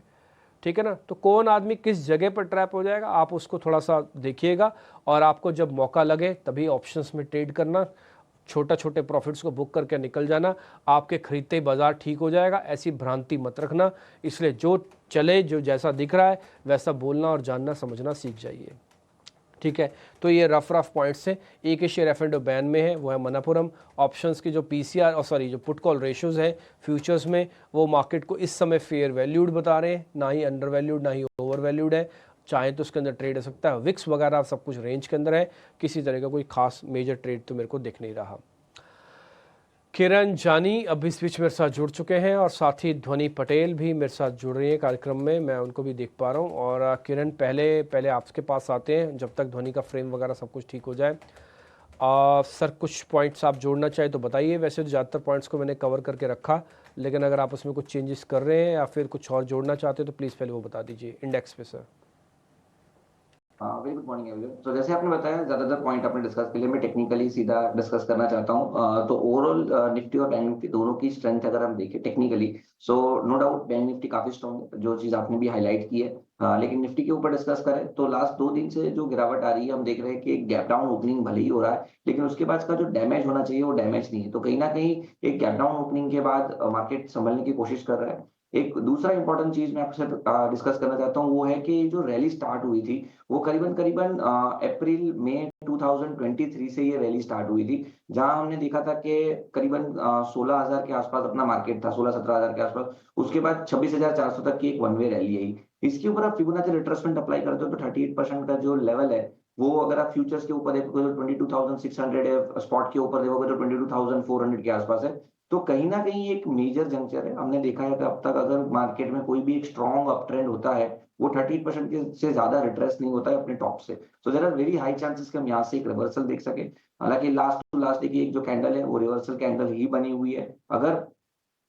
ठीक है ना। तो कौन आदमी किस जगह पर ट्रैप हो जाएगा, आप उसको थोड़ा सा देखिएगा, और आपको जब मौका लगे तभी ऑप्शंस में ट्रेड करना, छोटा छोटे प्रॉफिट्स को बुक करके निकल जाना, आपके खरीदते ही बाजार ठीक हो जाएगा, ऐसी भ्रांति मत रखना। इसलिए जो चले, जो जैसा दिख रहा है वैसा बोलना और जानना समझना सीख जाइए। ठीक है, तो ये रफ पॉइंट्स हैं। एक ही शेयर F&O बैन में है, वो है मनापुरम। ऑप्शंस की जो पीसीआर और सॉरी जो पुट कॉल रेशियोज है फ्यूचर्स में, वो मार्केट को इस समय फेयर वैल्यूड बता रहे हैं, ना ही अंडर वैल्यूड ना ही ओवर वैल्यूड है। चाहे तो उसके अंदर ट्रेड हो सकता है, विक्स वगैरह सब कुछ रेंज के अंदर है, किसी तरह का कोई खास मेजर ट्रेड तो मेरे को दिख नहीं रहा। किरण जानी अभी इस बीच मेरे साथ जुड़ चुके हैं, और साथ ही ध्वनि पटेल भी मेरे साथ जुड़ रही हैं कार्यक्रम में, मैं उनको भी देख पा रहा हूँ। और किरण पहले आपके पास आते हैं जब तक ध्वनि का फ्रेम वगैरह सब कुछ ठीक हो जाए। सर कुछ पॉइंट्स आप जोड़ना चाहें तो बताइए। वैसे तो ज़्यादातर पॉइंट्स को मैंने कवर करके रखा, लेकिन अगर आप उसमें कुछ चेंजेस कर रहे हैं या फिर कुछ और जोड़ना चाहते हैं तो प्लीज़ पहले वो बता दीजिए इंडेक्स पे sir. Very good morning everyone. तो जैसे आपने बताया ज्यादातर पॉइंट आपने डिस्कस के लिए, मैं टेक्निकली सीधा डिस्कस करना चाहता हूँ। तो ओवरऑल निफ्टी और बैंक निफ्टी दोनों की स्ट्रेंथ अगर हम देखें technically, so no doubt bank Nifty काफी स्ट्रॉन्ग है, जो चीज आपने भी हाईलाइट की है। लेकिन निफ्टी के ऊपर डिस्कस करें तो लास्ट 2 दिन से जो गिरावट आ रही है, हम देख रहे हैं कि एक गैप डाउन ओपनिंग भले ही हो रहा है, लेकिन उसके बाद का जो डैमेज होना चाहिए वो डैमेज नहीं है। तो कहीं ना कहीं एक गैप डाउन ओपनिंग के बाद मार्केट संभलने की कोशिश कर रहा है। एक दूसरा इंपॉर्टेंट चीज मैं आपसे डिस्कस करना चाहता हूँ, वो है कि जो रैली स्टार्ट हुई थी वो करीबन अप्रैल मई 2023 से ये रैली स्टार्ट हुई थी, जहां हमने देखा था कि करीबन 16,000 के आसपास अपना मार्केट था, 16-17,000 के आसपास। उसके बाद 26,400 तक की एक वन वे रैली आई। इसके ऊपर आप फिबोनाची रिट्रेसमेंट अप्लाई करते हो तो 38% का जो लेवल है, वो अगर आप फ्यूचर्स के ऊपर देखोगे तो 22,600 है, स्पॉट के ऊपर देखोगे तो 22,400 के आसपास है। तो कहीं ना कहीं एक मेजर जंक्चर है। हमने देखा है कि अब तक अगर मार्केट में कोई भी एक स्ट्रॉन्ग अप ट्रेंड होता है, वो 30% के से ज्यादा रिट्रेस नहीं होता है अपने टॉप से। So there are very high chances कि हम यहाँ से एक रिवर्सल देख सके। हालांकि लास्ट टू लास्ट देखिए, एक जो कैंडल है वो रिवर्सल कैंडल ही बनी हुई है। अगर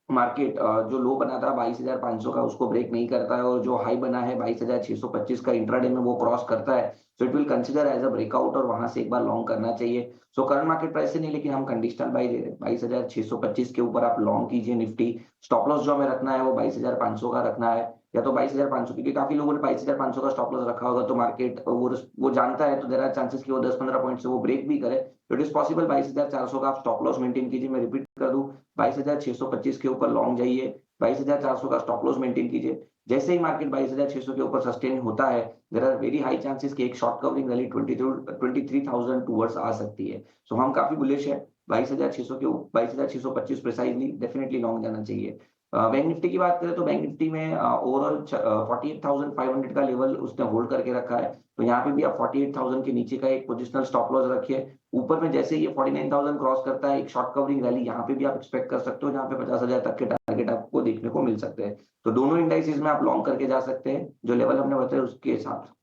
मार्केट जो लो बना था 22,500 का, उसको ब्रेक नहीं करता है, और जो हाई बना है 22,625 का इंट्राडे में, वो क्रॉस करता है, so it will consider as a breakout, और वहां से एक बार लॉन्ग करना चाहिए। सो करंट मार्केट प्राइस से नहीं, लेकिन हम कंडीशनल बाई दे रहे हैं, 22,625 के ऊपर आप लॉन्ग कीजिए निफ्टी। स्टॉप लॉस जो हमें रखना है वो 22,500 का रखना है, या तो 22,500, क्योंकि काफी लोगों ने 22,500 का स्टॉप लॉस रखा होगा, तो मार्केट वो जानता है, तो देयर आर चांसेस कि वो 10-15 पॉइंट से वो ब्रेक भी करे। तो इट इज पॉसिबल 22,400 का आप स्टॉप लॉस मेंटेन कीजिए। मैं रिपीट कर दूं, 22,625 के ऊपर लॉन्ग जाइए, 22,400 का स्टॉप लॉस मेंटेन कीजिए। जैसे ही मार्केट 22,600 के ऊपर सस्टेन होता है, there are very high chances कि एक शॉर्ट कवरिंग रैली 23,000 टुवर्ड्स आ सकती है। सो हम काफी बुलिश है। 22,600 के 22,625 प्रिसाइजली डेफिनेटली लॉन्ग जाना चाहिए। बैंक निफ्टी की बात करें तो बैंक निफ्टी में ओवरऑल 48,500 का लेवल उसने होल्ड करके रखा है। तो यहाँ पे भी आप 48,000 के नीचे का एक पोजिशनल स्टॉप लॉस रखिए। ऊपर में जैसे ये 49,000 क्रॉस करता है, एक शॉर्ट कवरिंग रैली यहाँ पे भी आप एक्सपेक्ट कर सकते हो, जहाँ पे 50,000 तक के टारगेट आपको देखने को मिल सकते हैं। तो दोनों इंडाइसेस में आप लॉन्ग करके जा सकते हैं, जो लेवल हमने बताया उसके हिसाब से।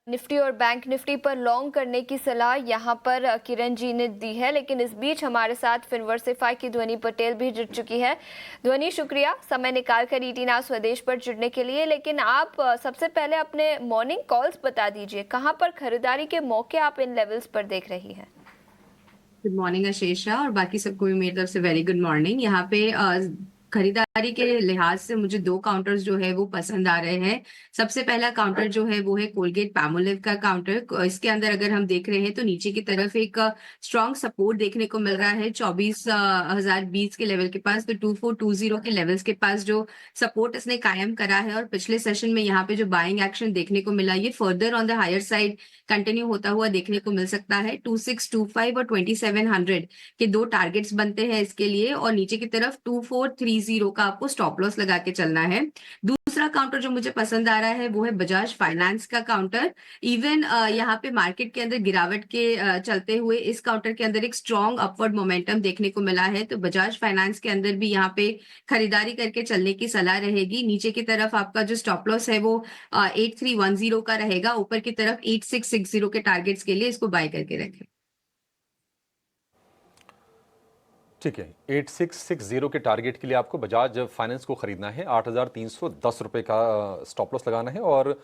निफ्टी और बैंक निफ्टी पर लॉन्ग करने की सलाह यहाँ पर किरण जी ने दी है, लेकिन इस बीच हमारे साथ फिनवर्सिफाई की ध्वनि पटेल भी जुड़ चुकी है। ध्वनि, शुक्रिया समय निकाल कर ईटी नाउ स्वदेश पर जुड़ने के लिए। लेकिन आप सबसे पहले अपने मॉर्निंग कॉल्स बता दीजिए, कहाँ पर खरीदारी के मौके आप इन लेवल्स पर देख रही हैं? गुड मॉर्निंग आशीषा, और बाकी सबको भी मेरी तरफ से वेरी गुड मॉर्निंग। यहाँ पे खरीदारी के लिहाज से मुझे 2 काउंटर्स जो है वो पसंद आ रहे हैं। सबसे पहला काउंटर जो है वो है कोलगेट पैमोलिव का काउंटर। इसके अंदर अगर हम देख रहे हैं तो नीचे की तरफ एक स्ट्रॉन्ग सपोर्ट देखने को मिल रहा है 24,020 के लेवल के पास। तो 2420 के लेवल्स के पास जो सपोर्ट इसने कायम करा है, और पिछले सेशन में यहाँ पे जो बाइंग एक्शन देखने को मिला, ये further on the higher side continue होता हुआ देखने को मिल सकता है। 2625 और 2700 के 2 टारगेट्स बनते हैं इसके लिए, और नीचे की तरफ 2430 का आपको स्टॉप लॉस लगा के चलना है। दूसरा काउंटर जो मुझे पसंद आ रहा है वो है बजाज फाइनेंस का काउंटर। इवन यहाँ पे मार्केट के अंदर गिरावट के चलते हुए इस काउंटर के अंदर एक स्ट्रॉन्ग अपवर्ड मोमेंटम देखने को मिला है। तो बजाज फाइनेंस के अंदर भी यहाँ पे खरीदारी करके चलने की सलाह रहेगी। नीचे की तरफ आपका जो स्टॉप लॉस है वो 8310 का रहेगा, ऊपर की तरफ 8660 के टारगेट्स के लिए इसको बाय करके रखें। ठीक है, 8660 के टारगेट के लिए आपको बजाज फाइनेंस को खरीदना है, 8,310 रुपये का स्टॉप लॉस लगाना है। और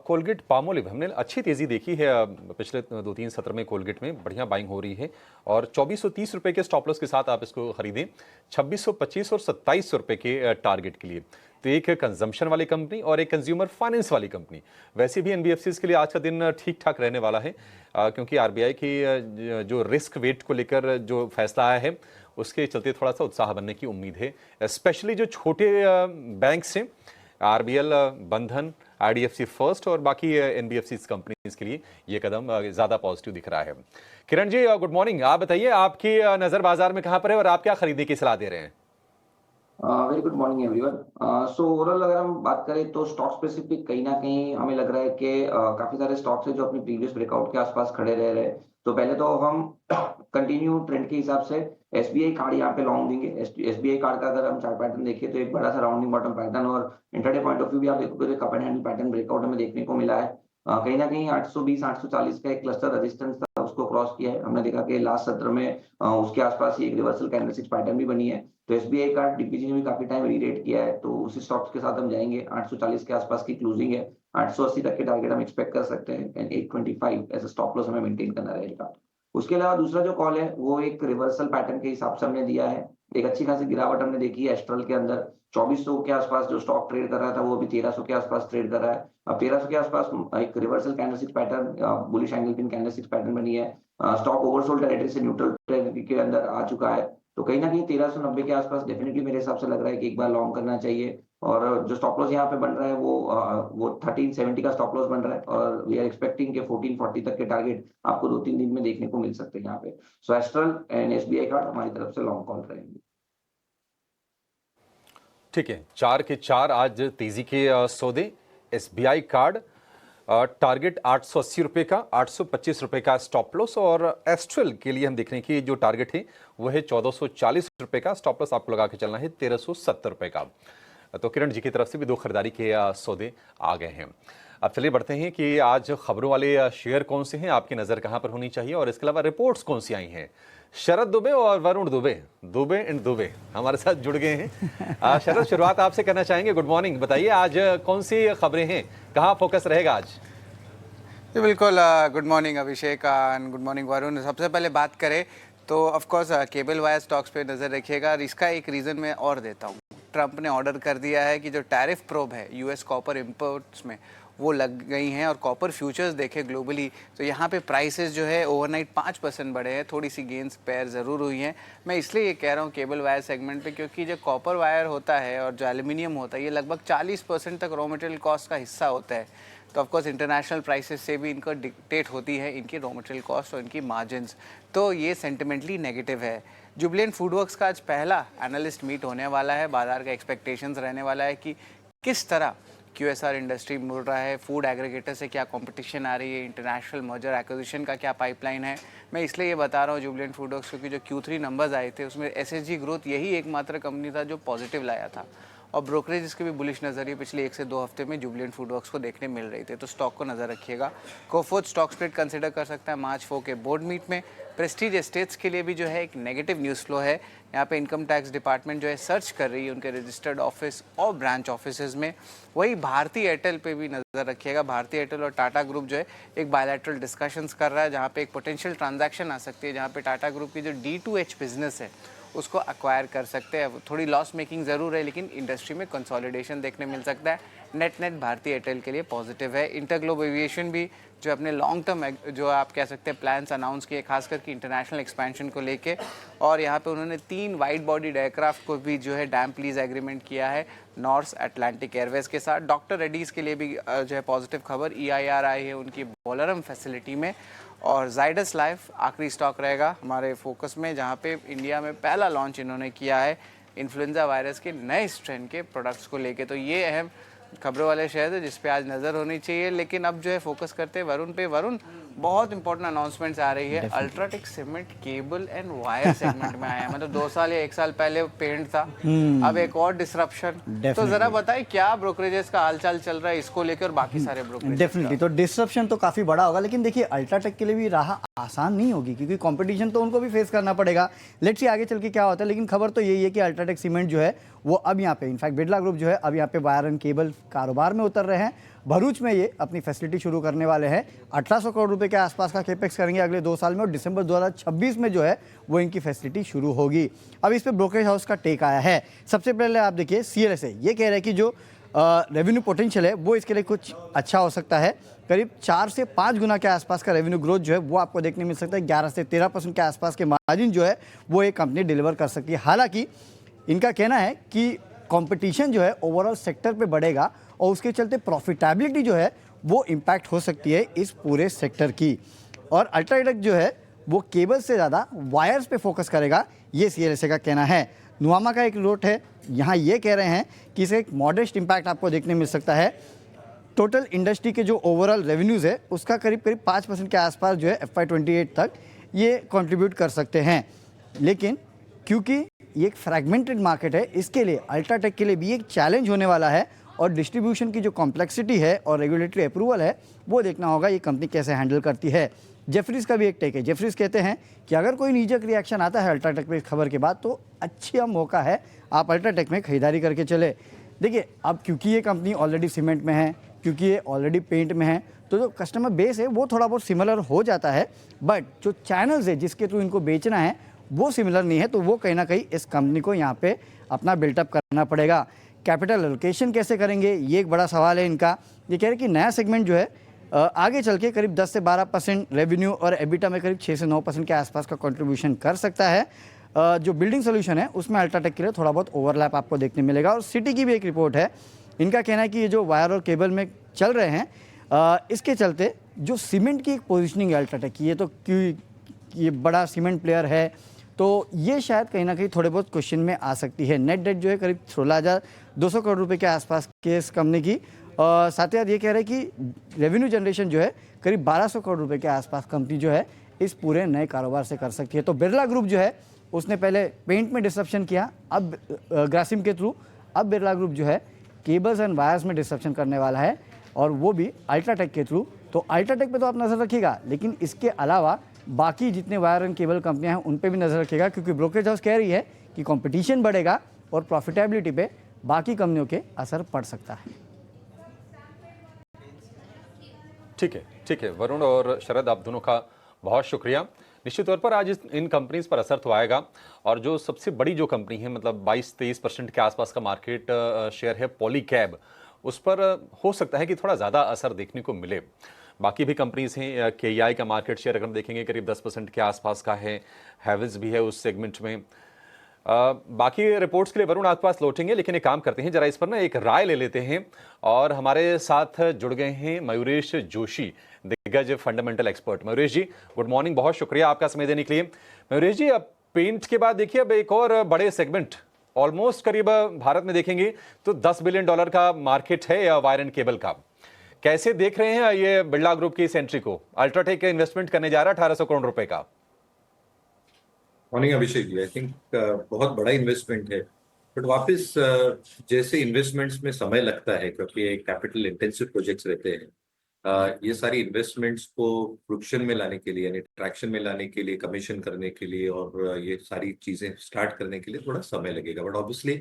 कोलगेट पामोलिव हमने अच्छी तेज़ी देखी है पिछले 2-3 सत्र में, कोलगेट में बढ़िया बाइंग हो रही है और 2430 रुपये के स्टॉप लॉस के साथ आप इसको खरीदें 2625 और 2700 रुपये के टारगेट के लिए। तो एक कंजम्पशन वाली कंपनी और एक कंज्यूमर फाइनेंस वाली कंपनी। वैसे भी एनबीएफसीज के लिए आज का दिन ठीक ठाक रहने वाला है क्योंकि आरबीआई की जो रिस्क वेट को लेकर जो फैसला आया है उसके चलते थोड़ा सा उत्साह बनने की उम्मीद है। स्पेशली जो छोटे बैंक्स हैं, आरबीएल, बंधन, आईडीएफसी फर्स्ट और बाकी एनबीएफसी कंपनीज के लिए ये कदम ज़्यादा पॉजिटिव दिख रहा है। Kiran ji, good morning. आप बताइए, आपकी नज़र बाजार में कहाँ पर है और आप क्या खरीदने की सलाह दे रहे हैं? Very good morning everyone. So overall अगर हम बात करें तो स्टॉक स्पेसिफिक कहीं ना कहीं हमें लग रहा है कि काफी सारे स्टॉक्स है जो अपनी प्रीवियस ब्रेकआउट के आसपास खड़े रह रहे हैं। तो पहले तो हम कंटिन्यू ट्रेंड के हिसाब से एसबीआई कार्ड यहाँ पे लॉन्ग देंगे। एसबीआई कार्ड का अगर हम चार्ट पैटर्न देखें तो एक बड़ा सा राउंडिंग बॉटम पैटर्न और इंटरडे पॉइंट ऑफ व्यू भी आप देखोगे तो cup and handle pattern breakout हमें देखने को मिला है। कहीं ना कहीं 820 840 का एक क्लस्टर रेजिस्टेंस था, उसको क्रॉस किया है। हमने देखा कि लास्ट सत्र में उसके आसपास ही एक रिवर्सल कैंडलस्टिक पैटर्न भी बनी है। तो एसबीआई का डीपीजी ने भी काफी टाइम रीरेट किया है, तो उसी स्टॉक्स के साथ हम जाएंगे। 840 के आसपास की क्लोजिंग है, 880 तक के टारगेट हम एक्सपेक्ट कर सकते हैं and 825 as a stop loss हमें मेंटेन करना रहेगा। उसके अलावा दूसरा जो कॉल है वो एक रिवर्सल पैटर्न के हिसाब से हमने दिया है। एक अच्छी खासी गिरावट हमने देखी है एस्ट्रल के अंदर। 2400 के आसपास जो स्टॉक ट्रेड कर रहा था वो अभी 1300 के आसपास ट्रेड कर रहा है। अब 1300 के आसपास एक reversal candlestick pattern, bullish angle pin candlestick pattern बनी है। स्टॉक ओवरसोल्ड टेरिटरी से न्यूट्रल टेरिटरी के अंदर आ चुका है। तो कहीं ना कहीं 1390 के आसपास डेफिनेटली मेरे हिसाब से लग रहा है कि एक बार लॉन्ग करना चाहिए। और जो स्टॉप लॉस यहाँ पे बन रहा है वो 1370 का स्टॉप लॉस बन रहा है और वी आर एक्सपेक्टिंग के 1440 तक के टारगेट आपको 2-3 दिन में देखने को मिल सकते हैं यहाँ पे। सो एस्ट्रल एंड एसबीआई कार्ड हमारी तरफ से लॉन्ग कॉल रहेंगे। ठीक है, 4 के 4 आज तेजी के सौदे। एसबीआई कार्ड टारगेट 880 रुपये का, 825 रुपये का स्टॉप लॉस। और एस्ट्रल के लिए हम देख रहे हैं कि जो टारगेट है वो है 1440 रुपये का, स्टॉप लॉस आपको लगा के चलना है 1370 रुपये का। तो किरण जी की तरफ से भी 2 खरीदारी के सौदे आ गए हैं। अब चलिए बढ़ते हैं कि आज खबरों वाले शेयर कौन से हैं, आपकी नज़र कहाँ पर होनी चाहिए और इसके अलावा रिपोर्ट्स कौन सी आई हैं। शरद दुबे और वरुण दुबे, दुबे एंड दुबे हमारे साथ जुड़ गए हैं। शरद, शुरुआत आपसे करना चाहेंगे। गुड मॉर्निंग, बताइए आज कौन सी खबरें हैं, कहाँ फोकस रहेगा आज? जी बिल्कुल, good morning Abhishek and good morning Varun. सबसे पहले बात करें तो of course cable wire stocks पे नज़र रखिएगा। इसका एक रीज़न मैं और देता हूँ। ट्रंप ने ऑर्डर कर दिया है कि जो टैरिफ प्रोब है यूएस कॉपर इंपोर्ट्स में वो लग गई हैं और कॉपर फ्यूचर्स देखें ग्लोबली तो यहाँ पे प्राइसेस जो है ओवरनाइट 5% बढ़े हैं। थोड़ी सी गेंस पैर ज़रूर हुई हैं। मैं इसलिए ये कह रहा हूँ केबल वायर सेगमेंट पे क्योंकि जो कॉपर वायर होता है और जो एल्यूमिनियम होता है ये लगभग 40% तक रॉ मटेरियल कॉस्ट का हिस्सा होता है। तो ऑफकोर्स इंटरनेशनल प्राइसेस से भी इनका डिक्टेट होती है इनकी रॉ मटेरियल कॉस्ट और इनकी मार्जिन्स। तो ये सेंटिमेंटली नेगेटिव है। जुबिलेंट फूडवर्क्स का आज पहला एनालिस्ट मीट होने वाला है। बाजार का एक्सपेक्टेशंस रहने वाला है कि किस तरह QSR इंडस्ट्री मुड़ रहा है, फूड एग्रीगेटर से क्या कंपटीशन आ रही है, इंटरनेशनल मर्जर एक्विजिशन का क्या पाइपलाइन है। मैं इसलिए ये बता रहा हूँ जुबिलेंट फूडवर्क्स क्योंकि जो Q3 नंबर्स आए थे उसमें SSG ग्रोथ यही एकमात्र कंपनी था जो पॉजिटिव लाया था और ब्रोकरेज इसके भी बुलिश नज़रिए पिछले 1 से 2 हफ्ते में जुबिलेंट फूडवर्क्स को देखने मिल रही थी। तो स्टॉक को नज़र रखिएगा। कोफोर्ज स्टॉक स्प्लिट कंसिडर कर सकता है मार्च 4 के बोर्ड मीट में। प्रेस्टीज एस्टेट्स के लिए भी जो है एक नेगेटिव न्यूज़ फ्लो है। यहाँ पे इनकम टैक्स डिपार्टमेंट जो है सर्च कर रही है उनके रजिस्टर्ड ऑफिस और ब्रांच ऑफिसेज में। वही भारती एयरटेल पे भी नज़र रखिएगा। भारती एयरटेल और टाटा ग्रुप जो है एक बायलैटरल डिस्कशंस कर रहा है जहाँ पे एक पोटेंशियल ट्रांजैक्शन आ सकती है जहाँ पे टाटा ग्रुप की जो D2H बिजनेस है उसको अक्वायर कर सकते हैं। थोड़ी लॉस मेकिंग ज़रूर है लेकिन इंडस्ट्री में कंसोलिडेशन देखने मिल सकता है। नेट भारतीय एयरटेल के लिए पॉजिटिव है। इंटरग्लोब एविएशन भी जो अपने लॉन्ग टर्म जो आप कह सकते हैं प्लान्स अनाउंस किए खासकर कि इंटरनेशनल एक्सपेंशन को लेके और यहाँ पे उन्होंने 3 वाइड बॉडी एयरक्राफ्ट को भी जो है डैम्प लीज एग्रीमेंट किया है नॉर्थ अटलांटिक एयरवेज के साथ। डॉक्टर रेड्डीज़ के लिए भी जो है पॉजिटिव खबर EIR आई है उनकी बोलरम फैसिलिटी में। और जाइडस लाइफ आखिरी स्टॉक रहेगा हमारे फोकस में जहाँ पे इंडिया में पहला लॉन्च इन्होंने किया है इन्फ्लुएंजा वायरस के नए स्ट्रेन के प्रोडक्ट्स को लेके। तो ये अहम खबरों वाले शेयर है जिस पे आज नज़र होनी चाहिए। लेकिन अब जो है फोकस करते हैं वरुण पे। वरुण, बहुत इंपॉर्टेंट अनाउंसमेंट्स आ रही है। UltraTech cement cable and wire segment में आया है। मतलब 2 साल या 1 साल पहले पेंट था, अब एक और डिसरप्शन। तो जरा बताइए क्या ब्रोकरेजेस का हालचाल चल रहा है इसको लेकर और बाकी सारे ब्रोकरेजेस डेफिनेटली तो डिसरप्शन तो काफ़ी बड़ा होगा, लेकिन देखिए अल्ट्राटेक के लिए भी राह आसान नहीं होगी क्योंकि कंपटीशन तो उनको भी फेस करना पड़ेगा। लेट्स सी आगे चल के क्या होता है, लेकिन खबर तो यही है कि अल्ट्राटेक सीमेंट जो है वो अब यहाँ पे इनफैक्ट बिरला ग्रुप जो है अब यहाँ पे वायर एंड केबल कारोबार में उतर रहे हैं। भरूच में ये अपनी फैसिलिटी शुरू करने वाले हैं। 1800 करोड़ रुपए के आसपास का केपेक्स करेंगे अगले 2 साल में और दिसंबर 2026 में जो है वो इनकी फैसिलिटी शुरू होगी। अब इस पे ब्रोकरेज हाउस का टेक आया है। सबसे पहले आप देखिए CLSA ये कह रहे हैं कि जो रेवेन्यू पोटेंशियल है वो इसके लिए कुछ अच्छा हो सकता है। करीब 4 से 5 गुना के आसपास का रेवेन्यू ग्रोथ जो है वो आपको देखने मिल सकता है। 11 से 13% के आसपास के मार्जिन जो है वो एक कंपनी डिलीवर कर सकती है। हालांकि इनका कहना है कि कंपटीशन जो है ओवरऑल सेक्टर पे बढ़ेगा और उसके चलते प्रॉफिटेबिलिटी जो है वो इम्पैक्ट हो सकती है इस पूरे सेक्टर की। और अल्ट्राटेक जो है वो केबल से ज़्यादा वायर्स पे फोकस करेगा, ये CLSA का कहना है। नुआमा का एक नोट है, यहाँ ये कह रहे हैं कि इसे एक मॉडेस्ट इम्पैक्ट आपको देखने मिल सकता है। टोटल इंडस्ट्री के जो ओवरऑल रेवेन्यूज़ है उसका करीब 5% के आसपास जो है FY28 तक ये कंट्रीब्यूट कर सकते हैं। लेकिन क्योंकि ये एक फ्रैगमेंटेड मार्केट है, इसके लिए अल्ट्राटेक के लिए भी एक चैलेंज होने वाला है और डिस्ट्रीब्यूशन की जो कॉम्प्लेक्सिटी है और रेगुलेटरी अप्रूवल है वो देखना होगा ये कंपनी कैसे हैंडल करती है। जेफरीज का भी एक टेक है। जेफरीज कहते हैं कि अगर कोई नीजक रिएक्शन आता है अल्ट्राटेक में इस खबर के बाद तो अच्छा मौका है आप अल्ट्राटेक में खरीदारी करके चले। देखिए अब क्योंकि ये कंपनी ऑलरेडी सीमेंट में है, क्योंकि ये ऑलरेडी पेंट में है, तो जो कस्टमर बेस है वो थोड़ा बहुत सिमिलर हो जाता है, बट जो चैनल्स है जिसके थ्रू इनको बेचना है वो सिमिलर नहीं है। तो वो कहीं ना कहीं इस कंपनी को यहाँ पे अपना बिल्टअप करना पड़ेगा। कैपिटल एलोकेशन कैसे करेंगे ये एक बड़ा सवाल है इनका। ये कह रहे कि नया सेगमेंट जो है आगे चल के करीब 10 से 12% रेवेन्यू और एबिटा में करीब 6 से 9% के आसपास का कंट्रीब्यूशन कर सकता है। जो बिल्डिंग सोल्यूशन है उसमें अल्ट्राटेक के लिए थोड़ा बहुत ओवरलैप आपको देखने मिलेगा। और सिटी की भी एक रिपोर्ट है, इनका कहना है कि ये जो वायर और केबल में चल रहे हैं इसके चलते जो सीमेंट की एक पोजिशनिंग है अल्ट्राटेक की, ये तो ये बड़ा सीमेंट प्लेयर है तो ये शायद कहीं ना कहीं थोड़े बहुत क्वेश्चन में आ सकती है। नेट डेट जो है करीब 16,200 करोड़ रुपए के आसपास के इस कंपनी की। साथ ही साथ ये कह रहे हैं कि रेवेन्यू जनरेशन जो है करीब 1200 करोड़ रुपए के आसपास कंपनी जो है इस पूरे नए कारोबार से कर सकती है। तो बिरला ग्रुप जो है उसने पहले पेंट में डिसरप्शन किया, अब ग्रासिम के थ्रू, अब बिरला ग्रुप जो है केबल्स एंड वायर्स में डिसरप्शन करने वाला है और वो भी अल्ट्राटेक के थ्रू। तो अल्ट्राटेक पे तो आप नज़र रखिएगा, लेकिन इसके अलावा बाकी जितने वायर एंड केबल कंपनियां हैं उन पे भी नज़र रखिएगा, क्योंकि ब्रोकरेज हाउस कह रही है कि कंपटीशन बढ़ेगा और प्रॉफिटेबिलिटी पे बाकी कंपनियों के असर पड़ सकता है। ठीक है वरुण और शरद, आप दोनों का बहुत शुक्रिया। निश्चित तौर पर आज इन कंपनीज पर असर तो आएगा और जो सबसे बड़ी जो कंपनी है मतलब 22-23% के आसपास का मार्केट शेयर है पॉलीकैब, उस पर हो सकता है कि थोड़ा ज़्यादा असर देखने को मिले। बाकी भी कंपनीज हैं, KEI का मार्केट शेयर अगर हम देखेंगे करीब 10% के आसपास का है, हैवेल्स भी है उस सेगमेंट में। बाकी रिपोर्ट्स के लिए वरुण आपके पास लौटेंगे, लेकिन एक काम करते हैं जरा इस पर ना एक राय ले लेते हैं और हमारे साथ जुड़ गए हैं मयूरेश जोशी, दिग्गज फंडामेंटल एक्सपर्ट। मयूरेश जी गुड मॉर्निंग, बहुत शुक्रिया आपका समय देने के लिए। मयूरेश जी अब पेंट के बाद देखिए अब एक और बड़े सेगमेंट ऑलमोस्ट करीब भारत में देखेंगे तो $10 बिलियन का मार्केट है वायर एंड केबल का। कैसे देख रहे हैं ये बिरला ग्रुप की इस एंट्री को? अल्ट्राटेक इन्वेस्टमेंट करने जा रहा है 1800 करोड़ रुपए का। Morning Abhishek ji, I think बहुत बड़ा इन्वेस्टमेंट है, बट वापस जैसे इन्वेस्टमेंट्स में समय लगता है क्योंकि ये कैपिटल इंटेंसिव प्रोजेक्ट्स रहते हैं, ये सारी इन्वेस्टमेंट्स को फ्रुक्शन में लाने के लिए यानी ट्रैक्शन में लाने के लिए, कमीशन करने के लिए और ये सारी चीजें स्टार्ट करने के लिए थोड़ा समय लगेगा, बट ऑब्वियसली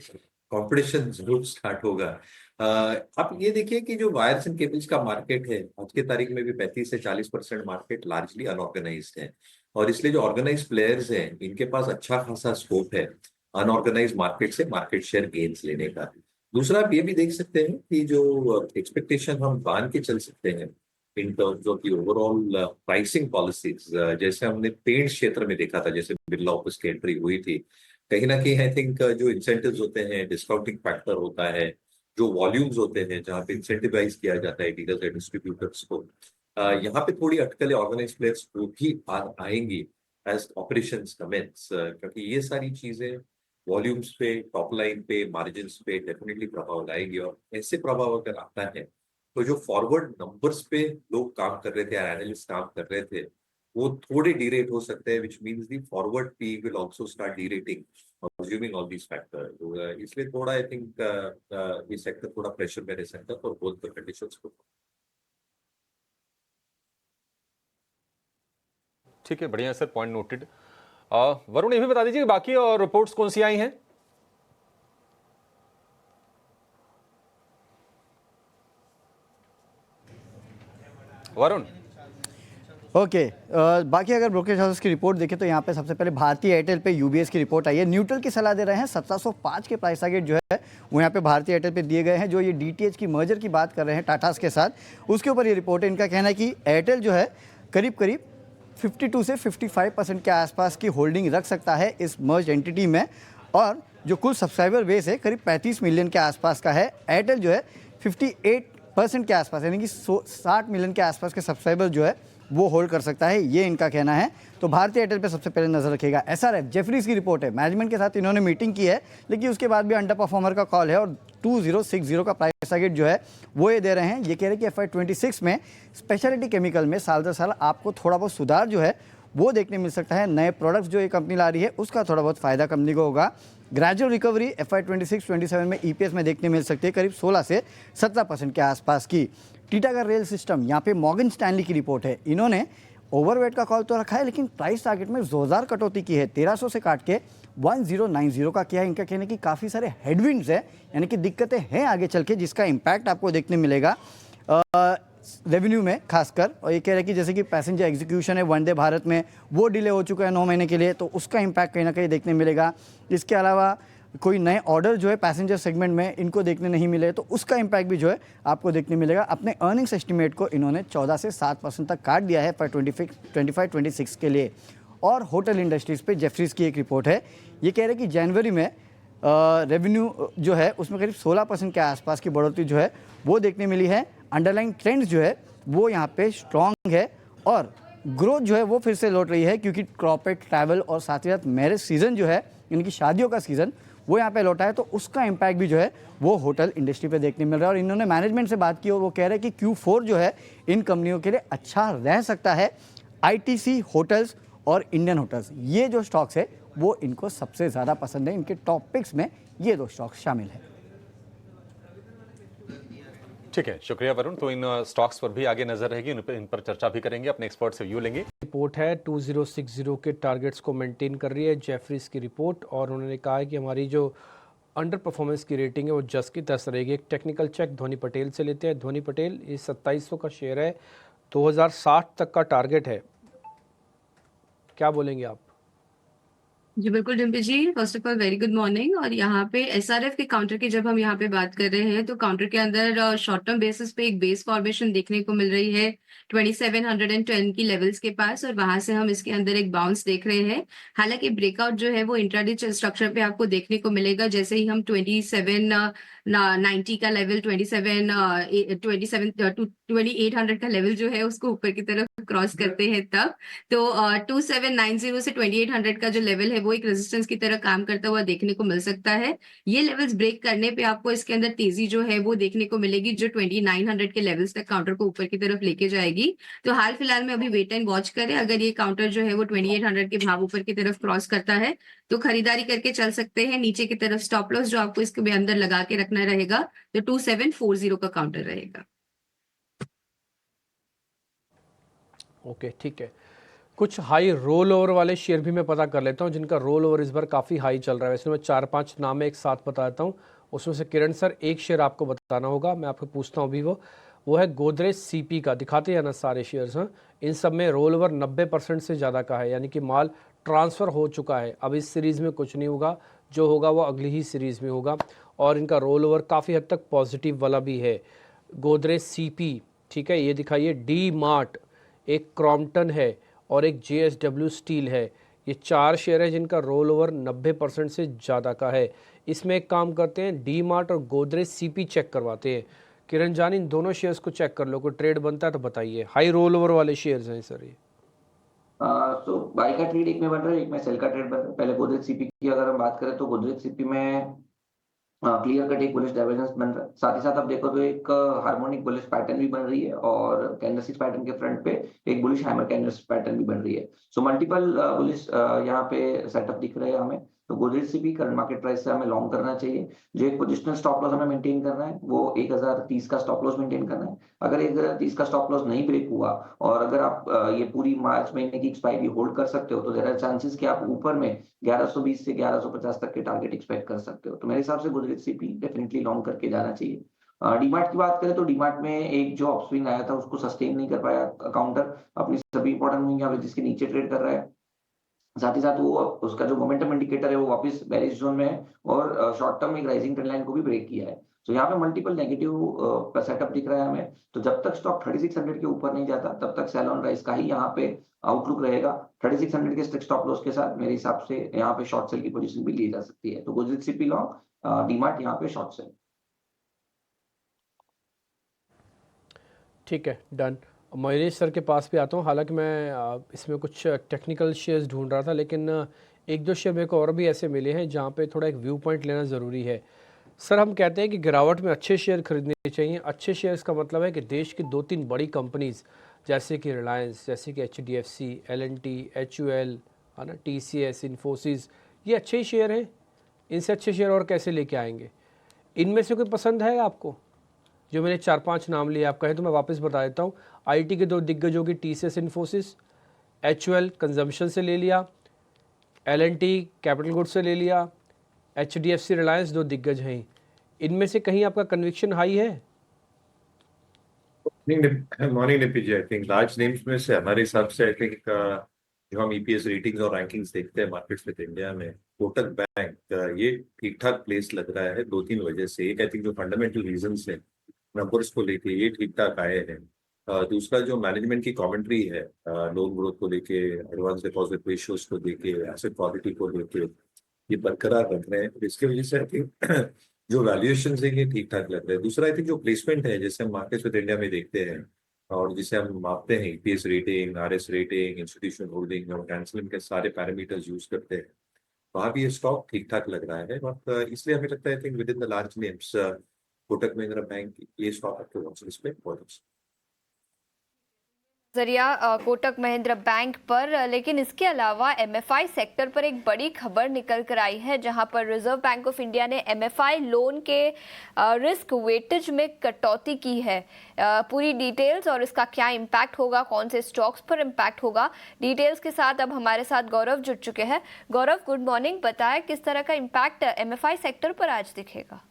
कंपटीशन जरूर स्टार्ट होगा। आप ये देखिए कि जो वायर्स एंड केबल्स का मार्केट है आज के तारीख में भी 35 से 40% मार्केट लार्जली अनऑर्गेनाइज्ड है और इसलिए जो ऑर्गेनाइज्ड प्लेयर्स हैं इनके पास अच्छा खासा स्कोप है अनऑर्गेनाइज्ड मार्केट से मार्केट शेयर गेन्स लेने का। दूसरा आप ये भी देख सकते हैं कि जो एक्सपेक्टेशन हम बांध के चल सकते हैं in terms of the overall pricing policies, जैसे हमने पेंट क्षेत्र में देखा था, जैसे बिरला ऑफिस की एंट्री हुई थी, कहीं ना कहीं आई थिंक जो इंसेंटिव्स होते हैं, डिस्काउंटिंग फैक्टर होता है, जो वॉल्यूम्स होते हैं जहाँ पे इंसेंटिवाइज किया जाता है डीलर्स एंड डिस्ट्रीब्यूटर्स को, यहाँ पे थोड़ी अटकलें ऑर्गेनाइज प्लेयर्स को भी आएंगी एज ऑपरेशंस कमेंस, क्योंकि ये सारी चीजें वॉल्यूम्स पे, टॉप लाइन पे, मार्जिन्स पे डेफिनेटली प्रभाव लाएगी और ऐसे प्रभाव अगर आता है तो जो फॉरवर्ड नंबर्स पे लोग काम कर रहे थे, एनालिस्ट काम कर रहे थे, वो थोड़े डीरेट हो सकते हैं, which means the forward P will also start derating assuming all these factors. तो इसलिए थोड़ा आई थिंक ये सेक्टर थोड़ा प्रेशर में रह सकता है फॉर बोथ द कंडीशंस को। ठीक है, बढ़िया सर, पॉइंट नोटेड। वरुण, ये भी बता दीजिए बाकी और रिपोर्ट्स कौन सी आई हैं? वरुण। ओके बाकी अगर ब्रोकरेज हाउस की रिपोर्ट देखें तो यहाँ पे सबसे पहले भारतीय एयरटेल पे यूबीएस की रिपोर्ट आई है। न्यूट्रल की सलाह दे रहे हैं। 1705 के प्राइस टारगेट जो है वो यहाँ पे भारतीय एयरटेल पे दिए गए हैं। जो ये डीटीएच की मर्जर की बात कर रहे हैं टाटास के साथ, उसके ऊपर ये रिपोर्ट है। इनका कहना है कि एयरटेल जो है करीब करीब 52 से 55% के आसपास की होल्डिंग रख सकता है इस मर्ज एंटिटी में, और जो कुल सब्सक्राइबर बेस है करीब 35 मिलियन के आसपास का है। एयरटेल जो है 58% के आसपास, यानी कि 60 मिलियन के आसपास के सब्सक्राइबर जो है वो होल्ड कर सकता है, ये इनका कहना है। तो भारतीय एयरटेल पे सबसे पहले नजर रखेगा। एसआरएफ जेफरीज की रिपोर्ट है। मैनेजमेंट के साथ इन्होंने मीटिंग की है, लेकिन उसके बाद भी अंडर परफॉर्मर का कॉल है और 2060 का प्राइस टारगेट जो है वो ये दे रहे हैं। ये कह रहे हैं कि FY26 में स्पेशलिटी केमिकल में साल दर साल आपको थोड़ा बहुत सुधार जो है वो देखने मिल सकता है। नए प्रोडक्ट्स जो ये कंपनी ला रही है उसका थोड़ा बहुत फायदा कंपनी को होगा। ग्रेजुअल रिकवरी FY26-27 में EPS में देखने मिल सकती है, करीब 16 से 17% के आसपास की। टीटागढ़ रेल सिस्टम, यहाँ पे मॉर्गन स्टैनली की रिपोर्ट है। इन्होंने ओवरवेट का कॉल तो रखा है, लेकिन प्राइस टारगेट में जोरदार कटौती की है। 1300 से काट के 1090 का किया है। इनका कहने की काफ़ी सारे हेडविंड्स है, यानी कि दिक्कतें हैं आगे चल के, जिसका इम्पैक्ट आपको देखने मिलेगा रेवेन्यू में खासकर। और ये कह रहे हैं कि जैसे कि पैसेंजर एग्जीक्यूशन है वंदे भारत में, वो डिले हो चुका है 9 महीने के लिए, तो उसका इम्पैक्ट कहीं ना कहीं देखने मिलेगा। इसके अलावा कोई नए ऑर्डर जो है पैसेंजर सेगमेंट में इनको देखने नहीं मिले, तो उसका इम्पैक्ट भी जो है आपको देखने मिलेगा। अपने अर्निंग्स एस्टिमेट को इन्होंने 14 से 7% तक काट दिया है पर 25-26 के लिए। और होटल इंडस्ट्रीज पे जेफरीज की एक रिपोर्ट है। ये कह रहे हैं कि जनवरी में रेवेन्यू जो है उसमें करीब 16% के आसपास की बढ़ोतरी जो है वो देखने मिली है। अंडरलाइन ट्रेंड्स जो है वो यहाँ पे स्ट्रॉन्ग है और ग्रोथ जो है वो फिर से लौट रही है, क्योंकि कॉर्पोरेट ट्रैवल और साथ ही साथ मैरिज सीजन जो है, इनकी शादियों का सीजन वो यहाँ पे लौटा है, तो उसका इम्पैक्ट भी जो है वो होटल इंडस्ट्री पे देखने मिल रहा है। और इन्होंने मैनेजमेंट से बात की और वो कह रहे हैं कि Q4 जो है इन कंपनियों के लिए अच्छा रह सकता है। ITC होटल्स और इंडियन होटल्स, ये जो स्टॉक्स है वो इनको सबसे ज़्यादा पसंद है। इनके टॉप पिक्स में ये 2 स्टॉक्स शामिल है। ठीक है, शुक्रिया वरुण। तो इन स्टॉक्स पर भी आगे नजर रहेगी, इन पर चर्चा भी करेंगे, अपने एक्सपर्ट से व्यू लेंगे। रिपोर्ट है 2060 के टारगेट्स को मेंटेन कर रही है जेफरीज की रिपोर्ट, और उन्होंने कहा है कि हमारी जो अंडर परफॉर्मेंस की रेटिंग है वो जस्ट की तरह रहेगी। एक टेक्निकल चेक धोनी पटेल से लेते हैं। धोनी पटेल, ये 2700 का शेयर है, 2060 तक का टारगेट है, क्या बोलेंगे आप? जी बिल्कुल Dimpy ji, first of all very good morning. और यहाँ पे एसआरएफ के काउंटर की जब हम यहाँ पे बात कर रहे हैं तो काउंटर के अंदर शॉर्ट टर्म बेसिस पे एक बेस फॉर्मेशन देखने को मिल रही है 2710 की लेवल्स के पास, और वहां से हम इसके अंदर एक बाउंस देख रहे हैं। हालांकि ब्रेकआउट जो है वो इंट्राडे स्ट्रक्चर पे आपको देखने को मिलेगा। जैसे ही हम 2790 का लेवल 2800 का लेवल जो है उसको ऊपर की तरफ क्रॉस करते हैं तब तो 2790 से 2800 का जो लेवल है वो एक रेजिस्टेंस की तरह काम करता हुआ देखने को मिल सकता है। ये लेवल्स ब्रेक करने पे आपको इसके अंदर तेजी जो है वो देखने को मिलेगी, जो 2900 के लेवल्स तक काउंटर को ऊपर की तरफ लेके जाएगी। तो हाल फिलहाल में अभी वेट एंड वॉच करें। अगर ये काउंटर जो है वो 2800 के भाव ऊपर की तरफ क्रॉस करता है तो खरीदारी करके चल सकते हैं। नीचे की तरफ स्टॉप लॉस जो आपको इसके अंदर लगा के रखना रहेगा तो 2740 का काउंटर रहेगा। ओके, ठीक है। कुछ हाई रोल ओवर वाले शेयर भी मैं पता कर लेता हूं जिनका रोल ओवर इस बार काफ़ी हाई चल रहा है। वैसे मैं 4-5 नाम एक साथ बता देता हूं, उसमें से किरण सर एक शेयर आपको बताना होगा, मैं आपको पूछता हूं अभी वो है गोदरेज CP का। दिखाते हैं ना सारे शेयर्स, हैं इन सब में रोल ओवर 90% से ज़्यादा का है, यानी कि माल ट्रांसफ़र हो चुका है। अब इस सीरीज़ में कुछ नहीं होगा, जो होगा वो अगली ही सीरीज़ में होगा, और इनका रोल ओवर काफ़ी हद तक पॉजिटिव वाला भी है। गोदरेज CP, ठीक है, ये दिखाइए। डी मार्ट, एक क्रॉम्पटन है और एक JSW स्टील है। ये 4 शेयर है जिनका रोल ओवर 90% से ज़्यादा का है। इसमें एक काम करते हैं, डी मार्ट और गोदरेज CP चेक करवाते हैं। किरण जान, इन दोनों शेयर्स को चेक कर लो, कोई ट्रेड बनता है तो बताइए। हाई रोल ओवर वाले शेयर्स हैं सर ये। तो बाई का ट्रेड एक में बन रहा है, एक में सेल का ट्रेड बन रहा है। पहले गोदरेज CP की अगर हम बात करें तो गोदरेज CP में क्लियर कट एक बुलिश डाइवर्जेंस बन रहा है। साथ ही साथ आप देखो तो एक हार्मोनिक बुलिश पैटर्न भी बन रही है और कैंडलस्टिक पैटर्न के फ्रंट पे एक बुलिश हैमर कैंडलस्टिक पैटर्न भी बन रही है। सो मल्टीपल बुलिश यहाँ पे सेटअप दिख रहे हैं हमें। तो गोदरेज से भी करंट मार्केट प्राइस से हमें लॉन्ग करना चाहिए। जो एक पोजिशनल स्टॉप लॉस हमें मेंटेन करना है वो 1030 का स्टॉप लॉस मेंटेन करना है। अगर 1030 का स्टॉप लॉस नहीं ब्रेक हुआ और अगर आप ये पूरी मार्च महीने की एक्सपायरी होल्ड कर सकते हो तो देयर आर चांसेस कि आप ऊपर में 1120 से 1150 तक के टारगेट एक्सपेक्ट कर सकते हो। तो मेरे हिसाब से गोदरेज सीपी डेफिनेटली लॉन्ग करके जाना चाहिए। डीमार्ट की बात करें तो डीमार्ट में एक जो अपस्विंग आया था उसको सस्टेन नहीं कर पाया काउंटर अपनी सभी इंपॉर्टेंट मूविंग एवरेजेस के नीचे ट्रेड कर रहा है। साथ ही साथ वो उसका जो मोमेंटम इंडिकेटर है वो वापस बेरिश जोन में है और शॉर्ट टर्म एक राइजिंग ट्रेंड लाइन को भी ब्रेक किया है। तो यहाँ पे मल्टीपल नेगेटिव सेटअप दिख रहा है हमें। तो जब तक स्टॉक 3600 के ऊपर नहीं जाता तब तक सेल ऑन राइज का ही यहाँ पे आउटलुक रहेगा। 3600 के स्ट्रिक्ट स्टॉप लॉस के साथ मेरे हिसाब से यहाँ पे शॉर्ट सेल की पोजीशन भी ली जा सकती है। तो गोदरेज सीपी लॉन्ग, डीमार्ट यहाँ पे शॉर्ट सेल। ठीक है, डन। महेश सर के पास भी आता हूँ। हालांकि मैं इसमें कुछ टेक्निकल शेयर्स ढूंढ रहा था, लेकिन एक दो शेयर मेरे को और भी ऐसे मिले हैं जहाँ पे थोड़ा एक व्यू पॉइंट लेना ज़रूरी है। सर, हम कहते हैं कि गिरावट में अच्छे शेयर खरीदने चाहिए। अच्छे शेयर्स का मतलब है कि देश की 2-3 बड़ी कंपनीज़ जैसे कि रिलायंस, जैसे कि HDFC, L&T, HUL, है ना, TCS, इन्फोसिस, ये अच्छे ही शेयर हैं। इनसे अच्छे शेयर और कैसे लेके आएंगे? इनमें से कोई पसंद है आपको? जो मैंने 4-5 नाम लिए आप कहें तो मैं वापस बता देता हूँ। IT के 2 दिग्गजों की TCS, इन्फोसिस, HUL कंजम्पशन से ले लिया, L&T कैपिटल गुड्स से ले लिया, HDFC, रिलायंस 2 दिग्गज हैं। इनमें से कहीं आपका कन्विक्शन हाई है? Morning Nipi ji, I think large names में से हमारे हिसाब से आई थिंक जो हम EPS रेटिंग्स और रैंकिंग्स देखते हैं मार्केट्स विद इंडिया में, कोटक बैंक ये ठीक ठाक प्लेस लग रहा है 2-3 वजह से। एक आई थिंक जो फंडामेंटल रीजंस है नंबर्स को लेके ये ठीक ठाक आए हैं। दूसरा जो मैनेजमेंट की कमेंट्री है लोन ग्रोथ को लेके, एडवांस डिपॉजिट रेशियोज को लेके, एसेट क्वालिटी को लेके ये बरकरार रख रहे हैं। इसकी वजह से आई थिंक जो वैल्यूएशन है ये ठीक ठाक लग रहा है। दूसरा आई थिंक जो प्लेसमेंट है जैसे हम मार्केट्स विद इंडिया में देखते हैं और जिसे हम मापते हैं EPS rating, RS rating, institutional holding और कैंसलिंग के सारे पैरामीटर्स यूज करते हैं, वहाँ भी ये स्टॉक ठीक ठाक लग रहा है। और इसलिए हमें लगता है I think with in the large names Kotak Mahindra bank ये स्टॉक आपके वॉच लिस्ट पे बहुत जरिया कोटक महिंद्रा बैंक पर, लेकिन इसके अलावा MFI सेक्टर पर एक बड़ी खबर निकल कर आई है जहां पर रिजर्व बैंक ऑफ इंडिया ने MFI लोन के रिस्क वेटेज में कटौती की है। पूरी डिटेल्स और इसका क्या इम्पैक्ट होगा, कौन से स्टॉक्स पर इम्पैक्ट होगा, डिटेल्स के साथ अब हमारे साथ गौरव जुड़ चुके हैं। गौरव, गुड मॉर्निंग। बताएं किस तरह का इम्पैक्ट MFI सेक्टर पर आज दिखेगा?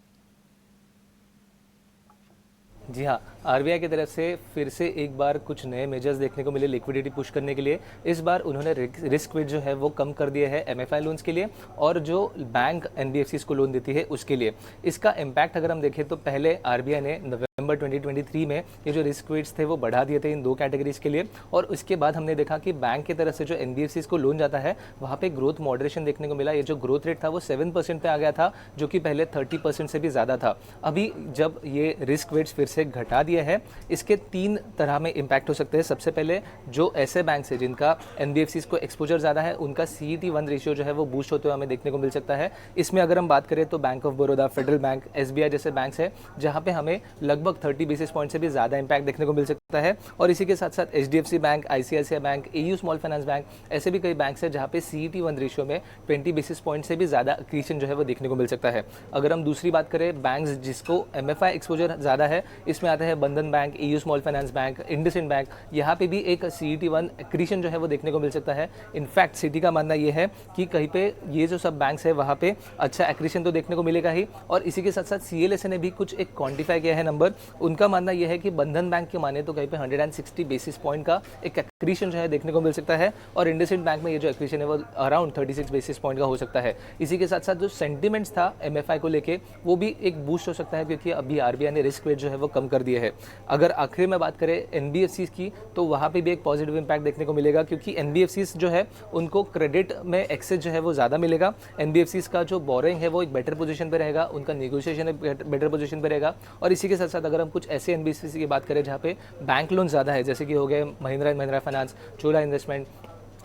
जी हाँ, RBI की तरफ से फिर से एक बार कुछ नए मेजर्स देखने को मिले लिक्विडिटी पुश करने के लिए। इस बार उन्होंने रिस्क वेट जो है वो कम कर दिया है MFI लोन्स के लिए और जो बैंक NBFCs को लोन देती है उसके लिए। इसका इम्पैक्ट अगर हम देखें तो पहले RBI ने नवंबर 2023 में ये जो रिस्क वेट्स थे वो बढ़ा दिए थे इन 2 कैटेगरीज के लिए, और उसके बाद हमने देखा कि बैंक की तरफ से जो NBFCs को लोन जाता है वहाँ पे ग्रोथ मॉडरेशन देखने को मिला। ये जो ग्रोथ रेट था वो 7% पे आ गया था, जो कि पहले 30% से भी ज़्यादा था। अभी जब ये रिस्क वेट्स फिर से घटा दिया है, इसके 3 तरह में इम्पैक्ट हो सकते हैं। सबसे पहले जो ऐसे बैंक है जिनका NBFCs को एक्सपोजर ज़्यादा है उनका CET1 रेशियो जो है वो बूस्ट होते हुए हमें देखने को मिल सकता है। इसमें अगर हम बात करें तो bank of Baroda, federal bank, SBI जैसे बैंक्स है जहाँ पे हमें लगभग 30 बेसिस पॉइंट से भी ज़्यादा इम्पैक्ट देखने को मिल सकता है। और इसी के साथ साथ HDFC bank, ICICI bank, AU small finance bank, ऐसे भी कई बैंक्स हैं जहाँ पे CET1 रेशियो में 20 बेसिस पॉइंट से भी ज़्यादा एक्रीशन जो है वो देखने को मिल सकता है। अगर हम दूसरी बात करें बैंक्स जिसको MFI एक्सपोजर ज़्यादा है, इसमें आता है बंधन bank, AU small finance bank, IndusInd bank. यहाँ पे भी एक CET1 एक्रीशन जो है वो देखने को मिल सकता है। इनफैक्ट सिटी का मानना ये है कि कहीं पे ये जो सब बैंक्स है वहाँ पे अच्छा एक्रीशन तो देखने को मिलेगा ही, और इसी के साथ साथ CLSA ने भी कुछ एक क्वांटिफाई किया है नंबर। उनका मानना यह है कि बंधन बैंक के माने तो कहीं पे 160 बेसिस पॉइंट का एक एक्रीशन जो है देखने को मिल सकता है, और इंडसइंड बैंक में ये जो एक्रीशन है वो अराउंड 36 बेसिस पॉइंट का हो सकता है। इसी के साथ साथ जो सेंटिमेंट्स था MFI को लेके वो भी एक बूस्ट हो सकता है, क्योंकि अभी RBI ने रिस्क वेट जो है वो कम कर दिया है। अगर आखिर में बात करें NBFCs की तो वहाँ पे भी एक पॉजिटिव इंपैक्ट देखने को मिलेगा, क्योंकि NBFCs जो है उनको क्रेडिट में एक्सेस जो है वो ज़्यादा मिलेगा। NBFCs का जो बोरिंग है वो एक बेटर पोजीशन पे रहेगा, उनका नेगोशिएशन बेटर पोजीशन पे रहेगा। और इसी के साथ साथ अगर हम कुछ ऐसे NBFCs की बात करें जहाँ पे बैंक लोन ज़्यादा है, जैसे कि हो गए Mahindra and Mahindra finance, Chola investment,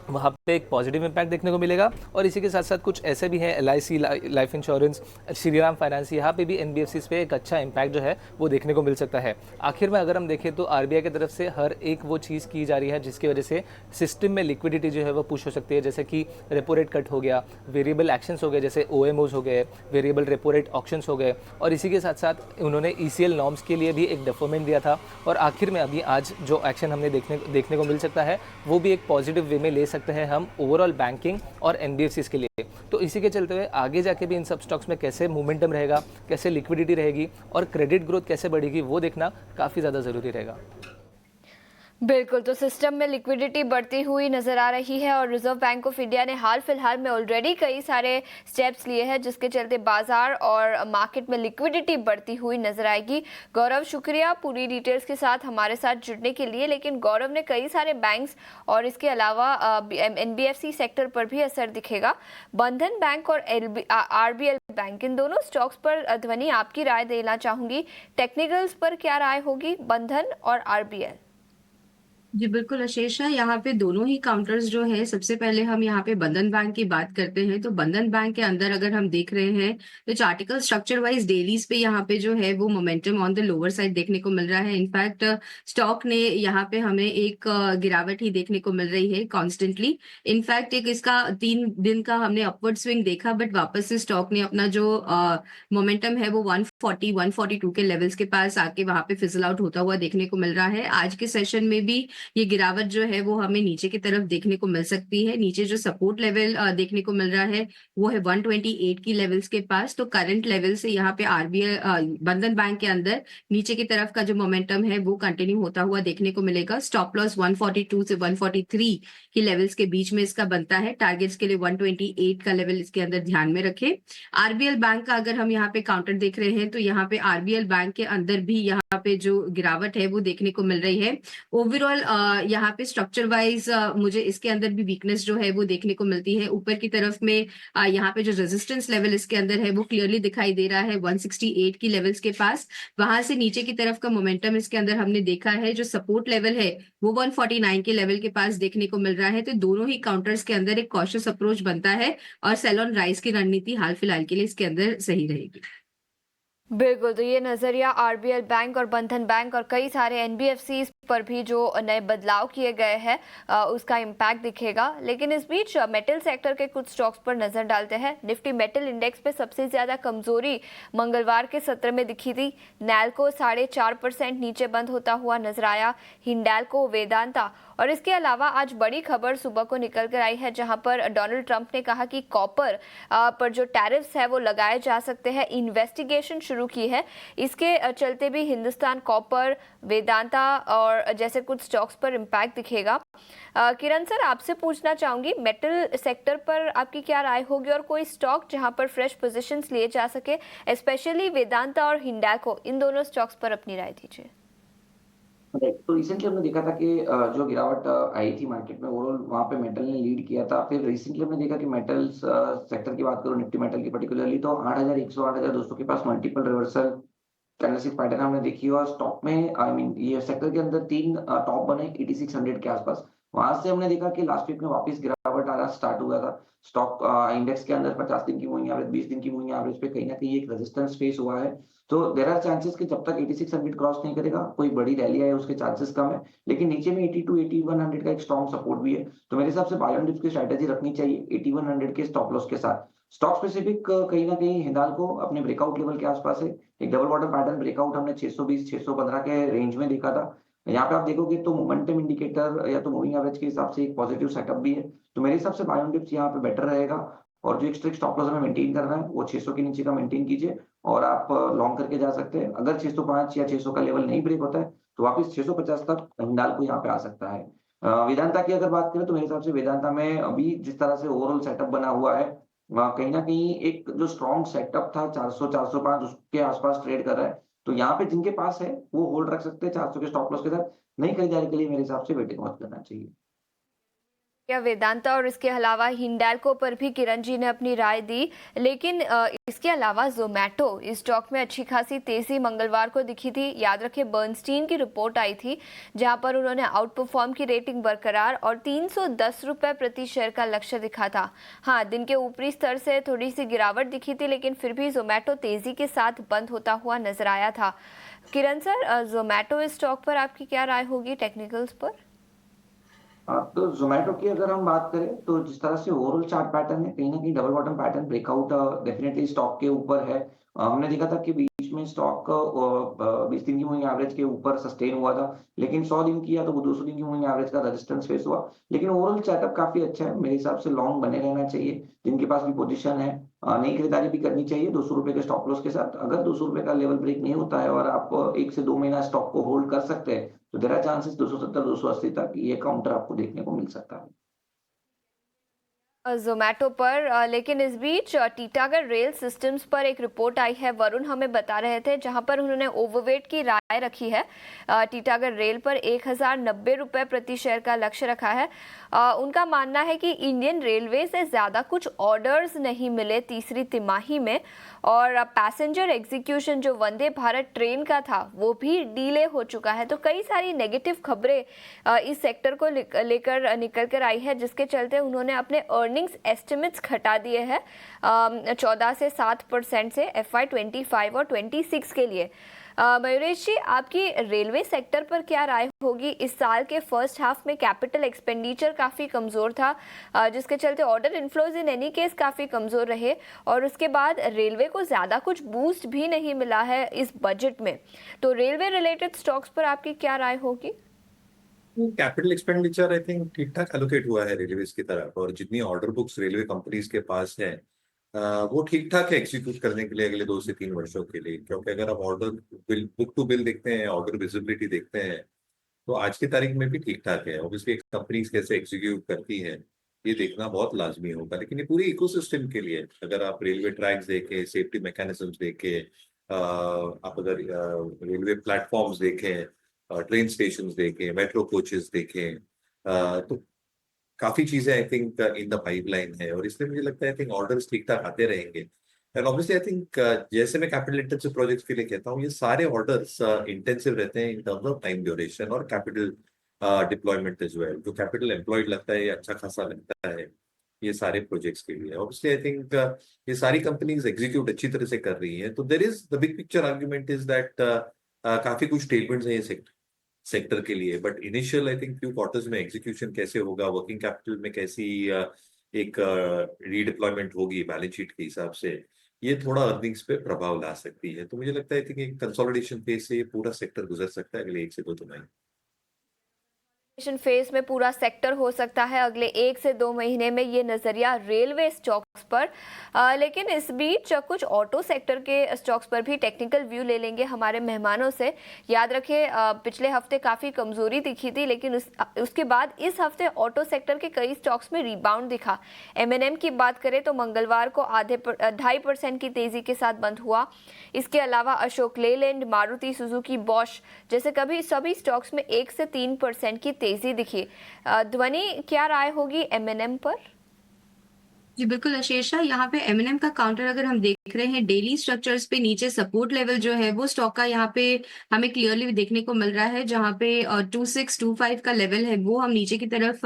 वहाँ पे एक पॉजिटिव इम्पैक्ट देखने को मिलेगा। और इसी के साथ साथ कुछ ऐसे भी हैं, LIC life insurance, Shriram finance, यहाँ पे भी NBFCs पे एक अच्छा इम्पैक्ट जो है वो देखने को मिल सकता है। आखिर में अगर हम देखें तो RBI की तरफ से हर एक वो चीज़ की जा रही है जिसकी वजह से सिस्टम में लिक्विडिटी जो है वो पुश हो सकती है, जैसे कि रेपो रेट कट हो गया, वेरिएबल एक्शंस हो गए जैसे OMOs हो गए, वेरिएबल रेपो रेट ऑक्शंस हो गए, और इसी के साथ साथ उन्होंने ECL नॉर्म्स के लिए भी एक डेफरमेंट दिया था। और आखिर में अभी आज जो एक्शन हमने देखने को मिल सकता है वो भी एक पॉजिटिव वे में ले सकते हैं हम ओवरऑल बैंकिंग और NBFCs के लिए। तो इसी के चलते हुए आगे जाके भी इन सब स्टॉक्स में कैसे मोमेंटम रहेगा, कैसे लिक्विडिटी रहेगी और क्रेडिट ग्रोथ कैसे बढ़ेगी, वो देखना काफ़ी ज़्यादा ज़रूरी रहेगा। बिल्कुल, तो सिस्टम में लिक्विडिटी बढ़ती हुई नजर आ रही है और रिजर्व बैंक ऑफ इंडिया ने हाल फिलहाल में ऑलरेडी कई सारे स्टेप्स लिए हैं जिसके चलते बाजार और मार्केट में लिक्विडिटी बढ़ती हुई नजर आएगी। गौरव, शुक्रिया पूरी डिटेल्स के साथ हमारे साथ जुड़ने के लिए। लेकिन गौरव ने कई सारे बैंक्स और इसके अलावा NBFC सेक्टर पर भी असर दिखेगा। बंधन बैंक और RBL बैंक, इन दोनों स्टॉक्स पर ध्वनि आपकी राय देना चाहूंगी। टेक्निकल्स पर क्या राय होगी बंधन और RBL? जी बिल्कुल अशेषा, यहाँ पे दोनों ही काउंटर्स जो है, सबसे पहले हम यहाँ पे बंधन बैंक की बात करते हैं तो बंधन बैंक के अंदर अगर हम देख रहे हैं तो चार्टिकल स्ट्रक्चर वाइज डेलीज पे यहाँ पे जो है वो momentum on the lower side देखने को मिल रहा है। इनफैक्ट स्टॉक ने यहाँ पे हमें एक गिरावट ही देखने को मिल रही है कॉन्स्टेंटली। इनफैक्ट एक इसका 3 दिन का हमने अपवर्ड स्विंग देखा, बट वापस से स्टॉक ने अपना जो मोमेंटम है वो 140 142 के लेवल्स के पास आके वहां पे फिजल आउट होता हुआ देखने को मिल रहा है। आज के सेशन में भी ये गिरावट जो है वो हमें नीचे की तरफ देखने को मिल सकती है। नीचे जो सपोर्ट लेवल देखने को मिल रहा है वो है 128 की लेवल्स के पास। तो करंट लेवल से यहाँ पे RBI बंधन बैंक के अंदर नीचे की तरफ का जो मोमेंटम है वो कंटिन्यू होता हुआ देखने को मिलेगा। स्टॉप लॉस 142 से 143 की लेवल्स के बीच में इसका बनता है। टारगेट्स के लिए 128 का लेवल इसके अंदर ध्यान में रखें। RBL बैंक का अगर हम यहाँ पे काउंटर देख रहे हैं तो यहाँ पे RBL बैंक के अंदर भी यहाँ पे जो गिरावट है वो देखने को मिल रही है। ओवरऑल यहाँ पे स्ट्रक्चर वाइज मुझे इसके अंदर भी वीकनेस जो है वो देखने को मिलती है। ऊपर की तरफ में यहाँ पे जो रेजिस्टेंस लेवल इसके अंदर है वो क्लियरली दिखाई दे रहा है 168 की लेवल्स के पास। वहां से नीचे की तरफ का मोमेंटम इसके अंदर हमने देखा है। जो सपोर्ट लेवल है वो 149 के लेवल के पास देखने को मिल रहा है। तो दोनों ही काउंटर्स के अंदर एक कॉशियस अप्रोच बनता है और सेल ऑन राइज की रणनीति हाल फिलहाल के लिए इसके अंदर सही रहेगी। बिल्कुल, तो ये नजरिया RBL बैंक और बंधन बैंक और कई सारे NBFCs पर भी जो नए बदलाव किए गए हैं उसका इम्पैक्ट दिखेगा। लेकिन इस बीच मेटल सेक्टर के कुछ स्टॉक्स पर नजर डालते हैं। निफ्टी मेटल इंडेक्स पे सबसे ज्यादा कमजोरी मंगलवार के सत्र में दिखी थी। नैल्को 4.5% नीचे बंद होता हुआ नजर आया। हिंडाल्को, वेदांता और इसके अलावा आज बड़ी खबर सुबह को निकल कर आई है जहां पर डोनाल्ड ट्रंप ने कहा कि कॉपर पर जो टैरिफ्स है वो लगाए जा सकते हैं, इन्वेस्टिगेशन शुरू की है। इसके चलते भी हिंदुस्तान कॉपर, वेदांता और जैसे कुछ स्टॉक्स पर इम्पैक्ट दिखेगा। किरण सर, आपसे पूछना चाहूंगी मेटल सेक्टर पर आपकी क्या राय होगी और कोई स्टॉक जहां पर फ्रेश पोजीशंस लिए जा सके, स्पेशली वेदांता और हिंडाल्को, इन दोनों स्टॉक्स पर अपनी राय दीजिए। तो रिसेंटली हमने देखा था कि जो गिरावट आई थी मार्केट में ओवरऑल वहां पे मेटल ने लीड किया था। फिर रिसेंटली हमने देखा कि मेटल्स सेक्टर की बात करूं, निफ्टी मेटल की पर्टिकुलरली, तो 8100 8200 के पास मल्टीपल रिवर्सल कैंडलस्टिक पैटर्न हमने देखी और स्टॉक में आई मीन ये सेक्टर के अंदर 3 टॉप बने 8600 के आसपास। वहां से हमने देखा कि लास्ट वीक में वापस गिरावट आना स्टार्ट हुआ था। स्टॉक इंडेक्स के अंदर 50 दिन की मूविंग एवरेज, 20 दिन की मूविंग एवरेज पे कहीं ना कहीं एक रेजिस्टेंस फेस हुआ है। तो देयर आर चांसेस कि जब तक 8600 क्रॉस नहीं करेगा कोई बड़ी रैली आए उसके चांसेस कम है। लेकिन नीचे में 82 8100 का एक स्ट्रॉन्ग सपोर्ट भी है। तो मेरे हिसाब से बाय ऑन डिप्स की स्ट्रेटेजी रखनी चाहिए 8100 के स्टॉप लॉस के साथ। स्टॉक स्पेसिफिक कहीं ना कहीं हिंडाल्को अपने ब्रेकआउट लेवल के आसपास है। एक डबल बॉटम पैटर्न ब्रेकआउट हमने 620 615 के रेंज में देखा था। यहाँ पे आप देखोगे तो मोमेंटम इंडिकेटर या तो मूविंग एवरेज के हिसाब से एक पॉजिटिव सेटअप भी है। तो मेरे हिसाब से बाय ऑन डिप्स यहाँ पे बेटर रहेगा और जो एक स्ट्रिक्ट स्टॉप लॉस हमें मेंटेन करना है वो 600 के नीचे का मेंटेन कीजिए और आप लॉन्ग करके जा सकते हैं। अगर 605 या 600 का लेवल नहीं ब्रेक होता है तो वापस 650 तक हिंडाल्को यहाँ पे आ सकता है। वेदांता की अगर बात करें तो मेरे हिसाब से वेदांता में अभी जिस तरह से ओवरऑल सेटअप बना हुआ है कहीं ना कहीं एक जो स्ट्रॉन्ग सेटअप था 400 405 उसके आसपास ट्रेड कर रहा है। तो यहाँ पे जिनके पास है वो होल्ड रख सकते हैं 400 के स्टॉप लॉस के साथ। नई खरीदारी के लिए मेरे हिसाब से वेटिंग मत करना चाहिए। या वेदांता और इसके अलावा हिंडाल्को पर भी किरण जी ने अपनी राय दी, लेकिन इसके अलावा जोमेटो इस स्टॉक में अच्छी खासी तेजी मंगलवार को दिखी थी। याद रखें बर्नस्टीन की रिपोर्ट आई थी जहां पर उन्होंने आउट परफॉर्म की रेटिंग बरकरार और 310 रुपए प्रति शेयर का लक्ष्य दिखा था। हाँ, दिन के ऊपरी स्तर से थोड़ी सी गिरावट दिखी थी, लेकिन फिर भी जोमेटो तेजी के साथ बंद होता हुआ नजर आया था। किरण सर, जोमेटो इस स्टॉक पर आपकी क्या राय होगी टेक्निकल्स पर? तो जोमेटो की अगर हम बात करें तो जिस तरह से ओवरऑल चार्ट पैटर्न है, कहीं ना कहीं double bottom pattern breakout definitely stock के ऊपर है। हमने देखा था कि बीच में स्टॉक 20 दिन की मूविंग एवरेज के ऊपर सस्टेन हुआ था, लेकिन 100 दिन की या तो 200 दिन की मूविंग एवरेज का रेजिस्टेंस फेस हुआ। लेकिन ओवरऑल सेटअप काफी अच्छा है, मेरे हिसाब से लॉन्ग बने रहना चाहिए। जिनके पास भी पोजीशन है नई खरीदारी भी करनी चाहिए 200 रुपए के स्टॉप लॉस के साथ। अगर 200 रुपए का लेवल ब्रेक नहीं होता है और आप 1 से 2 महीना स्टॉक को होल्ड कर सकते हैं तो देयर आर चांसेस 270 280 तक ये काउंटर आपको देखने को मिल सकता है जोमेटो पर। लेकिन इस बीच टीटागढ़ रेल सिस्टम्स पर एक रिपोर्ट आई है, वरुण हमें बता रहे थे, जहां पर उन्होंने ओवरवेट की राय रखी है। टीटागढ़ रेल पर 1090 रुपए प्रति शेयर का लक्ष्य रखा है। उनका मानना है कि इंडियन रेलवे से ज़्यादा कुछ ऑर्डर्स नहीं मिले तीसरी तिमाही में, और पैसेंजर एग्जीक्यूशन जो वंदे भारत ट्रेन का था वो भी डीले हो चुका है। तो कई सारी नेगेटिव खबरें इस सेक्टर को लेकर निकल कर आई है, जिसके चलते उन्होंने अपने अर्निंग्स एस्टिमेट्स घटा दिए हैं 14 से 7% से FY25 और 26 के लिए। मयूरेश जी, आपकी रेलवे सेक्टर पर क्या राय होगी? इस साल के फर्स्ट हाफ में कैपिटल एक्सपेंडिचर काफ़ी कमज़ोर था, जिसके चलते order inflows in any case काफ़ी कमज़ोर रहे, और उसके बाद रेलवे को ज़्यादा कुछ बूस्ट भी नहीं मिला है इस बजट में। तो रेलवे रिलेटेड स्टॉक्स पर आपकी क्या राय होगी? कैपिटल एक्सपेंडिचर आई थिंक ठीक ठाक एलोकेट हुआ है रेलवेज की तरफ, और जितनी ऑर्डर बुक्स रेलवे कंपनीज के पास है वो ठीक ठाक है एग्जीक्यूट करने के लिए अगले 2 से 3 वर्षों के लिए। क्योंकि अगर आप order bill book to bill देखते हैं, ऑर्डर विजिबिलिटी देखते हैं, तो आज की तारीख में भी ठीक ठाक है। ऑब्वियसली कंपनीज कैसे एग्जीक्यूट करती है ये देखना बहुत लाजमी होगा, लेकिन ये पूरे इकोसिस्टम के लिए अगर आप रेलवे ट्रैक्स देखें, सेफ्टी मैकेनिज्म्स देखें, आप अगर रेलवे प्लेटफॉर्म्स देखें, ट्रेन स्टेशन देखें, मेट्रो कोचेस देखें, तो काफी चीजें I think in the pipeline है, और इसलिए मुझे लगता है आई थिंक ऑर्डर्स ठीक ठाक आते रहेंगे। एंड ऑब्वियसली आई थिंक जैसे मैं कैपिटल इंटेंसिव प्रोजेक्ट्स के लिए कहता हूँ, ये सारे ऑर्डर्स इंटेंसिव रहते हैं in terms of time duration और कैपिटल डिप्लॉयमेंट एज वेल। जो कैपिटल एम्प्लॉयड लगता है ये अच्छा खासा लगता है ये सारे प्रोजेक्ट्स के लिए। ऑब्वियसली आई थिंक ये सारी कंपनीज एग्जीक्यूट अच्छी तरह से कर रही हैं, तो there is the big picture argument is that काफी कुछ टेलविंड्स हैं ये सेक्टर के लिए, but initial I think few quarters में एग्जीक्यूशन कैसे होगा, वर्किंग कैपिटल में कैसी एक रीडिप्लॉयमेंट होगी बैलेंस शीट के हिसाब से, ये थोड़ा अर्निंग्स पे प्रभाव ला सकती है। तो मुझे लगता है कि एक कंसोलिडेशन फेज से ये पूरा सेक्टर गुजर सकता है अगले 1 से 2 तिमाही। फेज में पूरा सेक्टर हो सकता है अगले 1 से 2 महीने में, ये नजरिया रेलवे स्टॉक्स पर। लेकिन इस बीच कुछ ऑटो सेक्टर के स्टॉक्स पर भी टेक्निकल व्यू ले लेंगे हमारे मेहमानों से। याद रखें पिछले हफ्ते काफ़ी कमजोरी दिखी थी, लेकिन उसके बाद इस हफ्ते ऑटो सेक्टर के कई स्टॉक्स में रिबाउंड दिखा। M&M की बात करें तो मंगलवार को 2.5% की तेजी के साथ बंद हुआ। इसके अलावा अशोक लेलैंड, मारुति सुजुकी, बॉश जैसे सभी स्टॉक्स में 1 से 3% की तेजी दिखी। ध्वनि, क्या राय होगी M&M पर? जी बिल्कुल आशीषा, यहाँ पे M&M का काउंटर अगर हम देख रहे हैं डेली स्ट्रक्चर्स पे नीचे सपोर्ट लेवल जो है वो स्टॉक का यहाँ पे हमें क्लियरली देखने को मिल रहा है, जहाँ पे 2625 का लेवल है वो हम नीचे की तरफ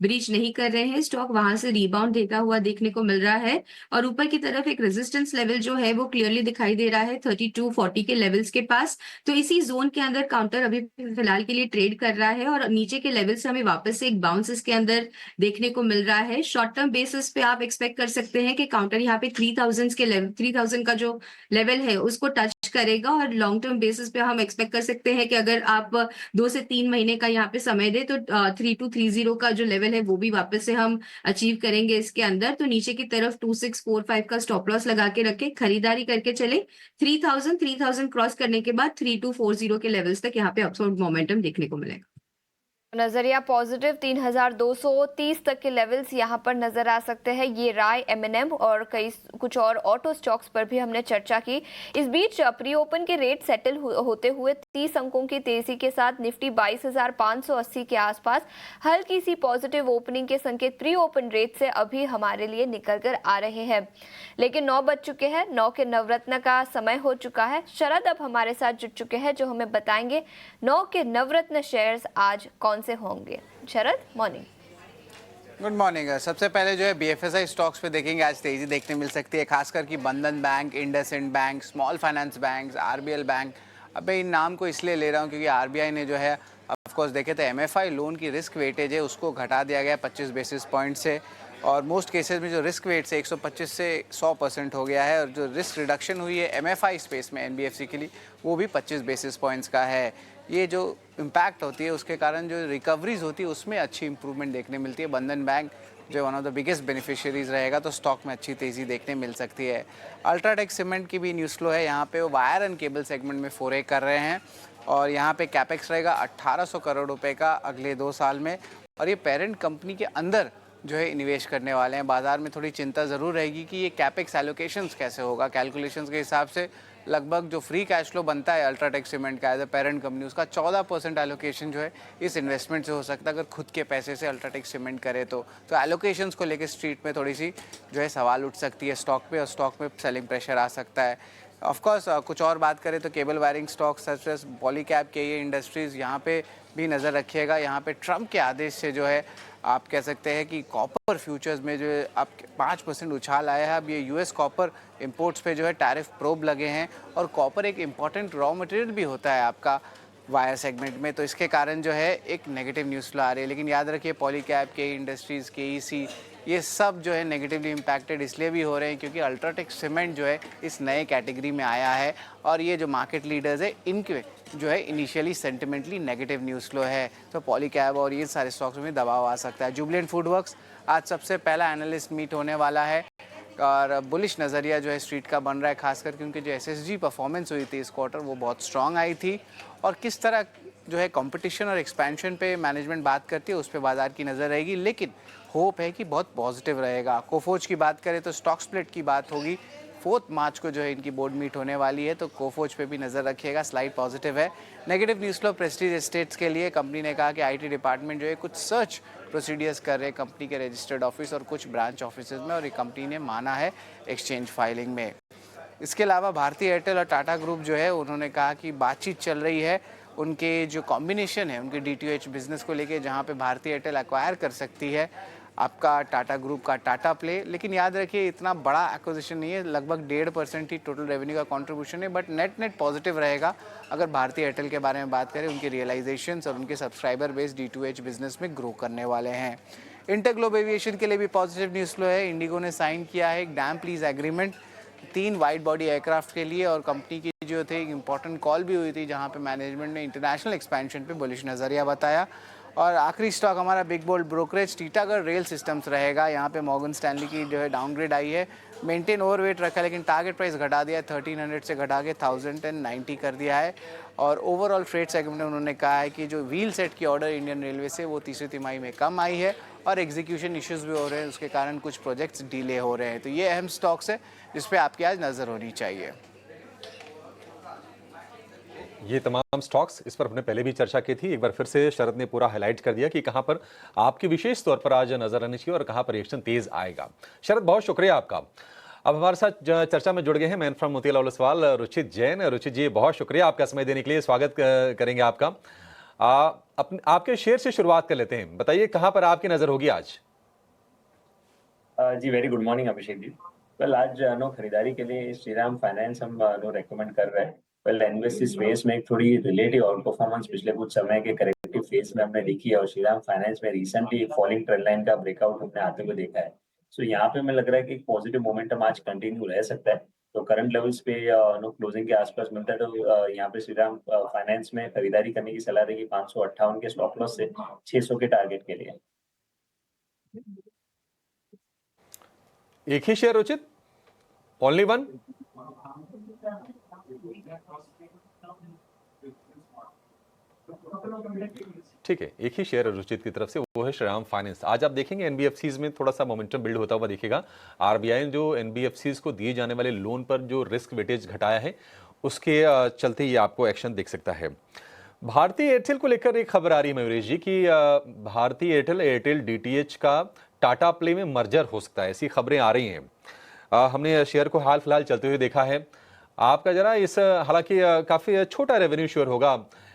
ब्रीच नहीं कर रहे हैं। स्टॉक वहां से रिबाउंड देता हुआ देखने को मिल रहा है, और ऊपर की तरफ एक रेजिस्टेंस लेवल जो है वो क्लियरली दिखाई दे रहा है 3240 के लेवल्स के पास। तो इसी जोन के अंदर काउंटर अभी फिलहाल के लिए ट्रेड कर रहा है, और नीचे के लेवल से हमें वापस से एक बाउंस इसके अंदर देखने को मिल रहा है। शॉर्ट टर्म बेसिस पे आप एक्सपेक्ट कर सकते हैं कि काउंटर यहाँ पे 3000 के लेवल 3000 का जो लेवल है उसको टच करेगा, और लॉन्ग टर्म बेसिस पे हम एक्सपेक्ट कर सकते हैं कि अगर आप 2 से 3 महीने का यहाँ पे समय दे तो 3230 का जो लेवल है वो भी वापस से हम अचीव करेंगे इसके अंदर। तो नीचे की तरफ 2645 का स्टॉप लॉस लगा के रखे, खरीदारी करके चले। 3000 क्रॉस करने के बाद 3240 के लेवल्स तक यहाँ पे अपसाइड मोमेंटम देखने को मिलेगा। नजरिया पॉजिटिव 3230 तक के लेवल्स यहां पर नजर आ सकते हैं। ये राय M&M और कुछ और ऑटो स्टॉक्स पर भी हमने चर्चा की। इस बीच प्री ओपन के रेट सेटल होते हुए 30 अंकों की तेजी के साथ निफ्टी 22,580 के आसपास हल्की सी पॉजिटिव ओपनिंग के संकेत प्री ओपन रेट से अभी हमारे लिए निकल कर आ रहे हैं। लेकिन 9 बज चुके हैं, 9 के नवरत्न का समय हो चुका है। शरद अब हमारे साथ जुड़ चुके हैं जो हमें बताएंगे 9 के नवरत्न शेयर्स आज कौन से होंगे। शरद, मॉर्निंग। Good morning. सबसे पहले जो है बीएफएसआई स्टॉक्स पे देखेंगे, आज तेजी देखने मिल सकती है, खासकर कि बंधन bank, IndusInd bank, small finance bank, RBL bank. अब मैं इन नाम को इसलिए ले रहा हूँ क्योंकि आरबीआई ने जो है ऑफकोर्स देखे तो एमएफआई लोन की रिस्क वेटेज है उसको घटा दिया गया 25 बेसिस पॉइंट से, और मोस्ट केसेस में जो रिस्क वेट से 125 से 100% हो गया है, और जो रिस्क रिडक्शन हुई है एमएफआई स्पेस में एनबीएफसी के लिए वो भी 25 बेसिस पॉइंट्स का है। ये जो इम्पैक्ट होती है उसके कारण जो रिकवरीज होती है उसमें अच्छी इंप्रूवमेंट देखने मिलती है। बंधन बैंक जो one of the biggest beneficiaries रहेगा तो स्टॉक में अच्छी तेज़ी देखने मिल सकती है। अल्ट्राटेक सीमेंट की भी न्यूज़ फ्लो है, यहाँ पे वो वायर एंड केबल सेगमेंट में फोरे कर रहे हैं, और यहाँ पे कैपेक्स रहेगा 1800 करोड़ रुपए का अगले 2 साल में, और ये पेरेंट कंपनी के अंदर जो है निवेश करने वाले हैं। बाजार में थोड़ी चिंता ज़रूर रहेगी कि ये कैपेक्स एलोकेशंस कैसे होगा। कैलकुलेशंस के हिसाब से लगभग जो फ्री कैश फ्लो बनता है अल्ट्राटेक सीमेंट का एज अ पेरेंट कंपनी, उसका 14% एलोकेशन जो है इस इन्वेस्टमेंट से हो सकता है अगर खुद के पैसे से अल्ट्राटेक सीमेंट करे तो एलोकेशंस को लेकर स्ट्रीट में थोड़ी सी जो है सवाल उठ सकती है स्टॉक पे, और स्टॉक में सेलिंग प्रेशर आ सकता है। ऑफकोर्स कुछ और बात करें तो cable wiring stock such as Polycab, KEI Industries, यहाँ पे भी नज़र रखिएगा। यहाँ पे ट्रम्प के आदेश से जो है आप कह सकते हैं कि कॉपर फ्यूचर्स में जो है आप 5% उछाल आया है। अब ये यूएस कॉपर इंपोर्ट्स पे जो है टैरिफ प्रोब लगे हैं, और कॉपर एक इम्पॉर्टेंट रॉ मटेरियल भी होता है आपका वायर सेगमेंट में, तो इसके कारण जो है एक नेगेटिव न्यूज़ फ्लो आ रही है। लेकिन याद रखिए पॉलीकैब, के इंडस्ट्रीज़, केईसी, ये सब जो है नेगेटिवली इम्पैक्टेड इसलिए भी हो रहे हैं क्योंकि अल्ट्राटेक सीमेंट जो है इस नए कैटेगरी में आया है, और ये जो मार्केट लीडर्स है इनके जो है initially sentimentally negative news flow है, तो पॉलीकैब और ये सारे स्टॉक्स में दबाव आ सकता है। जुबिलेंट फूडवर्क्स आज सबसे पहला एनालिस्ट मीट होने वाला है, और बुलिश नज़रिया जो है स्ट्रीट का बन रहा है, खासकर क्योंकि जो एसएसजी परफॉर्मेंस हुई थी इस क्वार्टर वो बहुत स्ट्रांग आई थी, और किस तरह जो है कंपटीशन और एक्सपेंशन पे मैनेजमेंट बात करती है उस पर बाजार की नज़र रहेगी, लेकिन होप है कि बहुत पॉजिटिव रहेगा। कोफोज की बात करें तो स्टॉक स्प्लिट की बात होगी, 4 मार्च को जो है इनकी बोर्ड मीट होने वाली है, तो कोफोज पे भी नज़र रखिएगा, स्लाइड पॉजिटिव है। Negative news flow Prestige estates के लिए कंपनी ने कहा कि आईटी डिपार्टमेंट जो है कुछ सर्च प्रोसीडियर्स कर रहे हैं कंपनी के रजिस्टर्ड ऑफिस और कुछ ब्रांच ऑफिस में, और ये कंपनी ने माना है एक्सचेंज फाइलिंग में। इसके अलावा भारतीय एयरटेल और टाटा ग्रुप जो है उन्होंने कहा कि बातचीत चल रही है, उनके जो कॉम्बिनेशन है उनके डीटीएच बिजनेस को लेके, जहाँ पे भारतीय एयरटेल एक्वायर कर सकती है आपका टाटा ग्रुप का टाटा प्ले। लेकिन याद रखिए इतना बड़ा एक्विजिशन नहीं है, लगभग 1.5% ही टोटल रेवेन्यू का कंट्रीब्यूशन है, बट नेट पॉजिटिव रहेगा अगर भारतीय एयरटेल के बारे में बात करें। उनके रियलाइजेशंस और उनके सब्सक्राइबर बेस D2H बिजनेस में ग्रो करने वाले हैं। इंटरग्लोब एविएशन के लिए भी पॉजिटिव न्यूज़ फ्लो है। इंडिगो ने साइन किया है एक dam please agreement 3 wide body aircraft के लिए, और कंपनी की जो थे एक इंपॉर्टेंट कॉल भी हुई थी जहाँ पे मैनेजमेंट ने इंटरनेशनल एक्सपेंशन पे बुलिश नज़रिया बताया। और आखिरी स्टॉक हमारा big bold brokerage Titagarh Rail Systems रहेगा। यहाँ पे मॉर्गन स्टैनली की जो है डाउनग्रेड आई है, मेंटेन ओवरवेट रखा है, लेकिन टारगेट प्राइस घटा दिया है, 1300 से घटा के 1090 कर दिया है। और ओवरऑल फ्रेट सेगमेंट में उन्होंने कहा है कि जो व्हील सेट की ऑर्डर इंडियन रेलवे से वो तीसरी तिमाही में कम आई है, और एग्जीक्यूशन इश्यूज भी हो रहे हैं, उसके कारण कुछ प्रोजेक्ट्स डिले हो रहे हैं। तो ये अहम स्टॉक्स है जिस पे आपकी आज नज़र होनी चाहिए। ये तमाम स्टॉक्स, इस पर हमने पहले भी चर्चा की थी, एक बार फिर से शरद ने पूरा हाईलाइट कर दिया कि कहां पर आपकी विशेष तौर पर आज नजर आनी चाहिए और कहां पर रिएक्शन तेज आएगा। शरद, बहुत शुक्रिया आपका। अब हमारे साथ चर्चा में जुड़ गए हैं मैन फ्रॉम मोतीलाल ओसवाल रुचित जैन। रुचित जी, बहुत शुक्रिया आपका समय देने के लिए, स्वागत करेंगे आपका। आपके शेयर से शुरुआत कर लेते हैं, बताइए कहां पर आपकी नजर होगी आज? जी very good morning Abhishek ji. Well आज खरीदारी के लिए श्रीराम फाइनेंस हम रेकमेंड कर रहे हैं। वेल इन्वेस्टी स्पेस में एक थोड़ी रिलेटिव आउट परफॉर्मेंस पिछले कुछ समय के करेक्टिव फेज में हमने देखी है, और श्रीराम फाइनेंस में रिसेंटली एक फॉलिंग ट्रेंड लाइन का ब्रेकआउट हमने आते हुए देखा है। सो यहाँ पे हमें लग रहा है कि एक पॉजिटिव मोमेंटम आज कंटिन्यू रह सकता है। तो करंट लेवल्स पे क्लोजिंग के आसपास मिलता है, तो यहाँ पे श्रीराम फाइनेंस में खरीदारी करने की सलाह रहेगी 558 के स्टॉप लॉस से 600 के टारगेट के लिए। एक ही शेयर रुचित, ओनली वन? ठीक है, एक ही शेयर रुचित की तरफ से, वो है श्रीराम फाइनेंस। आज आप देखेंगे एनबीएफसीज में थोड़ा सा मोमेंटम बिल्ड होता हुआ दिखेगा। आरबीआई ने जो एनबीएफसीज को दिए जाने वाले लोन पर जो रिस्क वेटेज घटाया है उसके चलते ये आपको एक्शन दिख सकता है। भारतीय एयरटेल को लेकर एक खबर आ रही है मयूरेश जी कि भारतीय एयरटेल डीटीएच का टाटा प्ले में मर्जर हो सकता है, ऐसी खबरें आ रही हैं। हमने शेयर को हाल फिलहाल चलते हुए देखा है। आपका जरा इस हालांकि काफ़ी छोटा रेवेन्यू शेयर होगा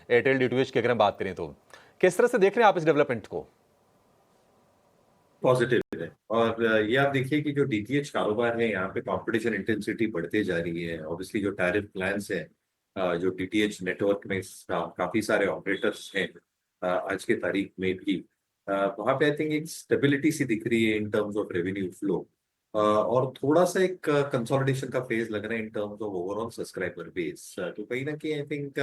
एयरटेल डीटीएच की अगर हम बात करें तो किस तरह से देख रहे हैं आप इस डेवलपमेंट को? पॉजिटिव है। और ये आप देखिए कि जो डीटीएच कारोबार है यहाँ पे कंपटीशन इंटेंसिटी बढ़ते जा रही है। ऑब्वियसली जो टैरिफ प्लान्स है, जो डीटीएच नेटवर्क में काफी सारे ऑपरेटर्स हैं आज के तारीख में भी, वहाँ पे आई थिंक एक स्टेबिलिटी सी दिख रही है in terms of revenue flow, और थोड़ा सा एक कंसोलिडेशन का फेज लग रहा है in terms of overall subscriber base. तो कहीं ना कहीं I think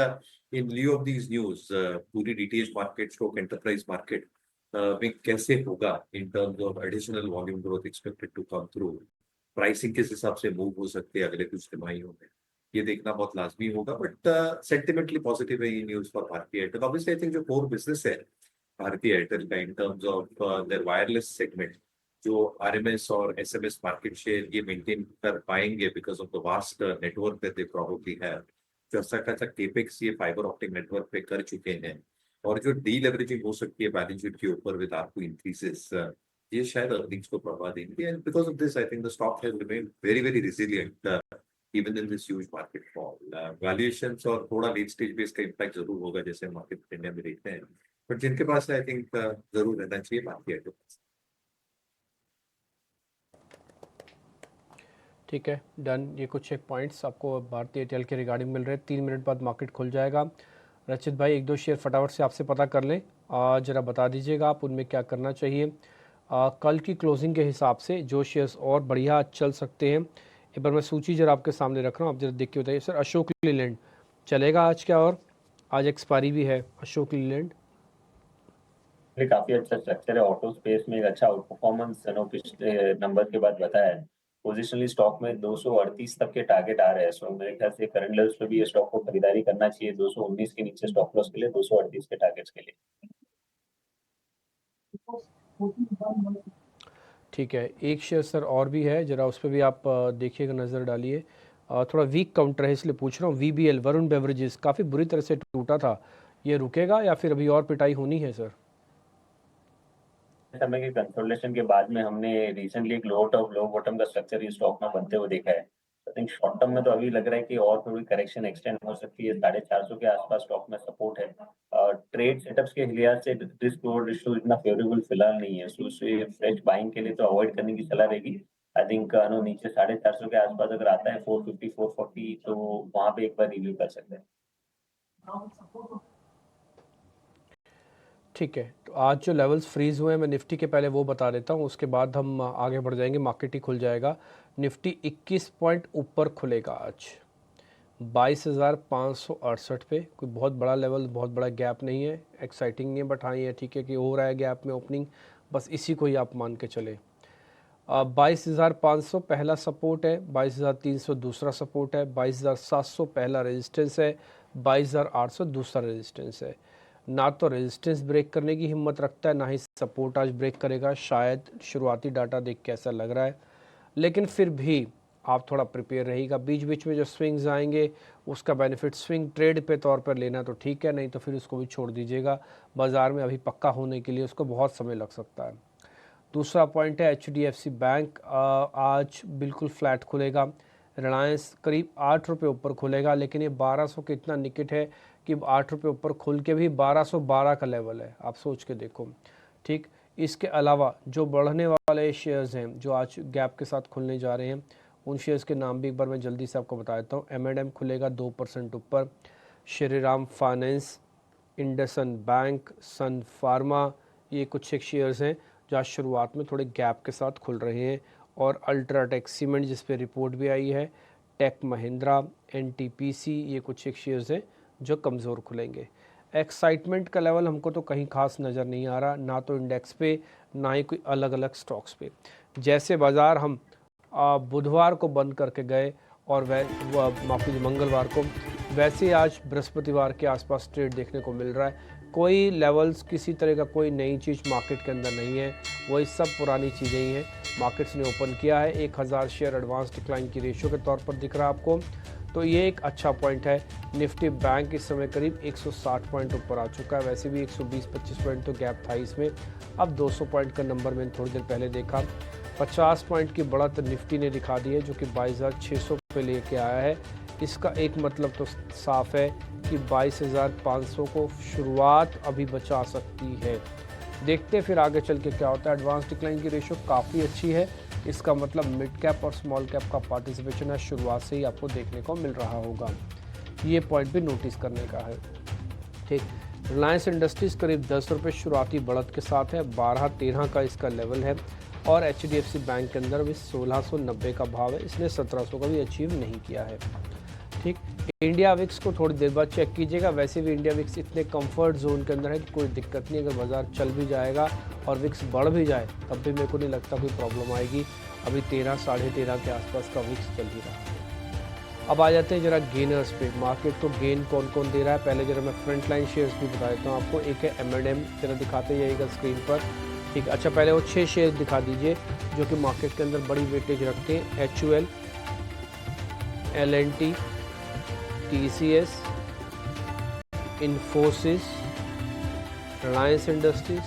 in lieu of these news पूरी DTH market stroke enterprise market में कैसे होगा in terms of additional volume growth expected to come through, pricing किस हिसाब से मूव हो सकते हैं अगले कुछ तिमाहियों में, ये देखना बहुत लाजमी होगा। बट सेंटिमेंटली पॉजिटिव है ये न्यूज फॉर भारतीय एयरटेल। ऑब्वियसली आई थिंक जो कोर बिजनेस है भारतीय एयरटेल का इन terms of their wireless segment, जो आरएमएस और एसएमएस मार्केट शेयर ये मेंटेन कर पाएंगे because of the vast network that they probably have, जो अच्छा खासा केपेक्स ये फाइबर ऑप्टिक नेटवर्क पे कर चुके हैं, और जो डी-लेवरेजिंग हो सकती है बैलेंस शीट के ऊपर विद आरपू इंक्रीजेस, ये शायद अर्निंग्स को बढ़ा देंगे। And because of this I think the stock has remained very very resilient even in this huge market fall. Valuations और थोड़ा लेट स्टेज बेस का इंपैक्ट जरूर होगा जैसे मार्केट इंडिया में देखते हैं, बट जिनके पास आई थिंक जरूर रहना चाहिए भारतीय एयरटेल। ठीक है, डन। ये कुछ एक पॉइंट्स आपको भारतीय एयरटेल के रिगार्डिंग मिल रहे हैं। 3 मिनट बाद मार्केट खुल जाएगा। रचित भाई, 1-2 शेयर फटाफट से आपसे पता कर लें, ज़रा बता दीजिएगा आप उनमें क्या करना चाहिए। कल की क्लोजिंग के हिसाब से जो शेयर्स और बढ़िया चल सकते हैं, एक बार मैं सूची जरा आपके सामने रख रहा हूँ, आप जरा देख के बताइए। सर, अशोक लीलैंड चलेगा आज क्या? और आज एक्सपायरी भी है अशोक लीलैंड। काफी अच्छा स्ट्रक्चर है, ऑटो स्पेस में एक अच्छा आउट परफॉर्मेंस पिछले नंबर के बाद बताया है। पोजिशनली स्टॉक में 238 तक के टारगेट आ रहे हैं, सो मेरे ख्याल से करंट लेवल्स पे भी ये स्टॉक को खरीदारी करना चाहिए 219 के नीचे स्टॉप लॉस के लिए, 238 के टारगेट्स के लिए। ठीक है, एक शेयर सर और भी है, जरा उस पर भी आप देखिएगा, नज़र डालिए। थोड़ा वीक काउंटर है इसलिए पूछ रहा हूँ। VBL वरुण बेवरेजेस काफ़ी बुरी तरह से टूटा था, ये रुकेगा या फिर अभी और पिटाई होनी है सर? समय के कंसोलिडेशन के बाद में हमने रिसेंटली एक लो टॉप लो बॉटम का स्ट्रक्चर इस स्टॉक में बनते हुए देखा है। आई थिंक शॉर्ट टर्म में तो अभी लग रहा है कि और थोड़ी करेक्शन एक्सटेंड हो सकती है। 450 के आसपास स्टॉक में सपोर्ट है। ट्रेड सेटअप्स के लिहाज से रिस्क रिवॉर्ड रेशियो इतना फेवरेबल फिलहाल नहीं है, सो फ्रेश बाइंग के लिए तो अवॉइड करने की सलाह रहेगी। आई थिंक नीचे 450 के आसपास अगर आता है 450 440 तो वहां पे एक बार रिव्यू कर सकते हैं। ठीक है, तो आज जो लेवल्स फ्रीज हुए हैं मैं निफ्टी के पहले वो बता देता हूँ, उसके बाद हम आगे बढ़ जाएंगे। मार्केट ही खुल जाएगा। निफ्टी 21 पॉइंट ऊपर खुलेगा आज 22,568 पे। कोई बहुत बड़ा लेवल, बहुत बड़ा गैप नहीं है, एक्साइटिंग नहीं है, बट हाँ ये ठीक है कि हो रहा है गैप में ओपनिंग, बस इसी को ही आप मान के चले। 22,500 पहला सपोर्ट है, 22,300 दूसरा सपोर्ट है, 22,700 पहला रेजिस्टेंस है, 22,800 दूसरा रेजिस्टेंस है। ना तो रेजिस्टेंस ब्रेक करने की हिम्मत रखता है, ना ही सपोर्ट आज ब्रेक करेगा, शायद शुरुआती डाटा देख के ऐसा लग रहा है, लेकिन फिर भी आप थोड़ा प्रिपेयर रहिएगा। बीच बीच में जो स्विंग्स आएंगे उसका बेनिफिट स्विंग ट्रेड पे तौर पर लेना तो ठीक है, नहीं तो फिर उसको भी छोड़ दीजिएगा। बाज़ार में अभी पक्का होने के लिए उसको बहुत समय लग सकता है। दूसरा पॉइंट है HDFC बैंक आज बिल्कुल फ्लैट खुलेगा। रिलायंस करीब 8 रुपये ऊपर खुलेगा, लेकिन ये 1200 के इतना निकट है कि 8 रुपये ऊपर खुल के भी 1212 का लेवल है, आप सोच के देखो। ठीक, इसके अलावा जो बढ़ने वाले शेयर्स हैं जो आज गैप के साथ खुलने जा रहे हैं, उन शेयर्स के नाम भी एक बार मैं जल्दी से आपको बता देता हूँ। M&M खुलेगा 2% ऊपर, श्रीराम फाइनेंस, इंडसन बैंक, सन फार्मा, ये कुछ एक शेयर्स हैं जो आज शुरुआत में थोड़े गैप के साथ खुल रहे हैं। और अल्ट्राटेक सीमेंट जिस पे रिपोर्ट भी आई है, टेक महिंद्रा, NTPC, ये कुछ एक शेयर्स हैं जो कमज़ोर खुलेंगे। एक्साइटमेंट का लेवल हमको तो कहीं खास नज़र नहीं आ रहा, ना तो इंडेक्स पे ना ही कोई अलग अलग स्टॉक्स पे। जैसे बाज़ार हम बुधवार को बंद करके गए और माफ़ी मंगलवार को, वैसे आज बृहस्पतिवार के आसपास ट्रेड देखने को मिल रहा है। कोई लेवल्स, किसी तरह का कोई नई चीज़ मार्केट के अंदर नहीं है, वही सब पुरानी चीज़ें ही हैं। मार्केट्स ने ओपन किया है, 1000 शेयर एडवांस डिक्लाइन की रेशियो के तौर पर दिख रहा है आपको। तो ये एक अच्छा पॉइंट है। निफ्टी बैंक इस समय करीब 160 पॉइंट ऊपर आ चुका है। वैसे भी 120-25 पॉइंट तो गैप था इसमें। अब 200 पॉइंट का नंबर मैंने थोड़ी देर पहले देखा। 50 पॉइंट की बढ़त निफ्टी ने दिखा दी है, जो कि 22,600 पे लेके आया है। इसका एक मतलब तो साफ है कि 22,500 को शुरुआत अभी बचा सकती है। देखते फिर आगे चल के क्या होता है। एडवांस डिक्लाइन की रेशो काफ़ी अच्छी है। इसका मतलब मिड कैप और स्मॉल कैप का पार्टिसिपेशन है शुरुआत से ही आपको देखने को मिल रहा होगा। ये पॉइंट भी नोटिस करने का है। ठीक, रिलायंस इंडस्ट्रीज़ करीब 10 रुपये शुरुआती बढ़त के साथ है। 12-13 का इसका लेवल है। और HDFC बैंक के अंदर भी 1690 का भाव है। इसने 1700 का भी अचीव नहीं किया है। ठीक, इंडिया विक्स को थोड़ी देर बाद चेक कीजिएगा। वैसे भी इंडिया विक्स इतने कंफर्ट जोन के अंदर है कि कोई दिक्कत नहीं। अगर बाजार चल भी जाएगा और विक्स बढ़ भी जाए तब भी मेरे को नहीं लगता कोई प्रॉब्लम आएगी। अभी 13, 13.5 के आसपास का विक्स चल ही रहा है। अब आ जाते हैं जरा गेनर्स पे। मार्केट को गेन कौन कौन दे रहा है, पहले जरा मैं फ्रंट लाइन शेयर्स भी बता देता हूँ आपको। एक है M&M, जरा दिखाते जाइएगा स्क्रीन पर। ठीक, अच्छा पहले वो 6 शेयर दिखा दीजिए जो कि मार्केट के अंदर बड़ी वेटेज रखते हैं। HUL, L&T, TCS, Infosys, Reliance industries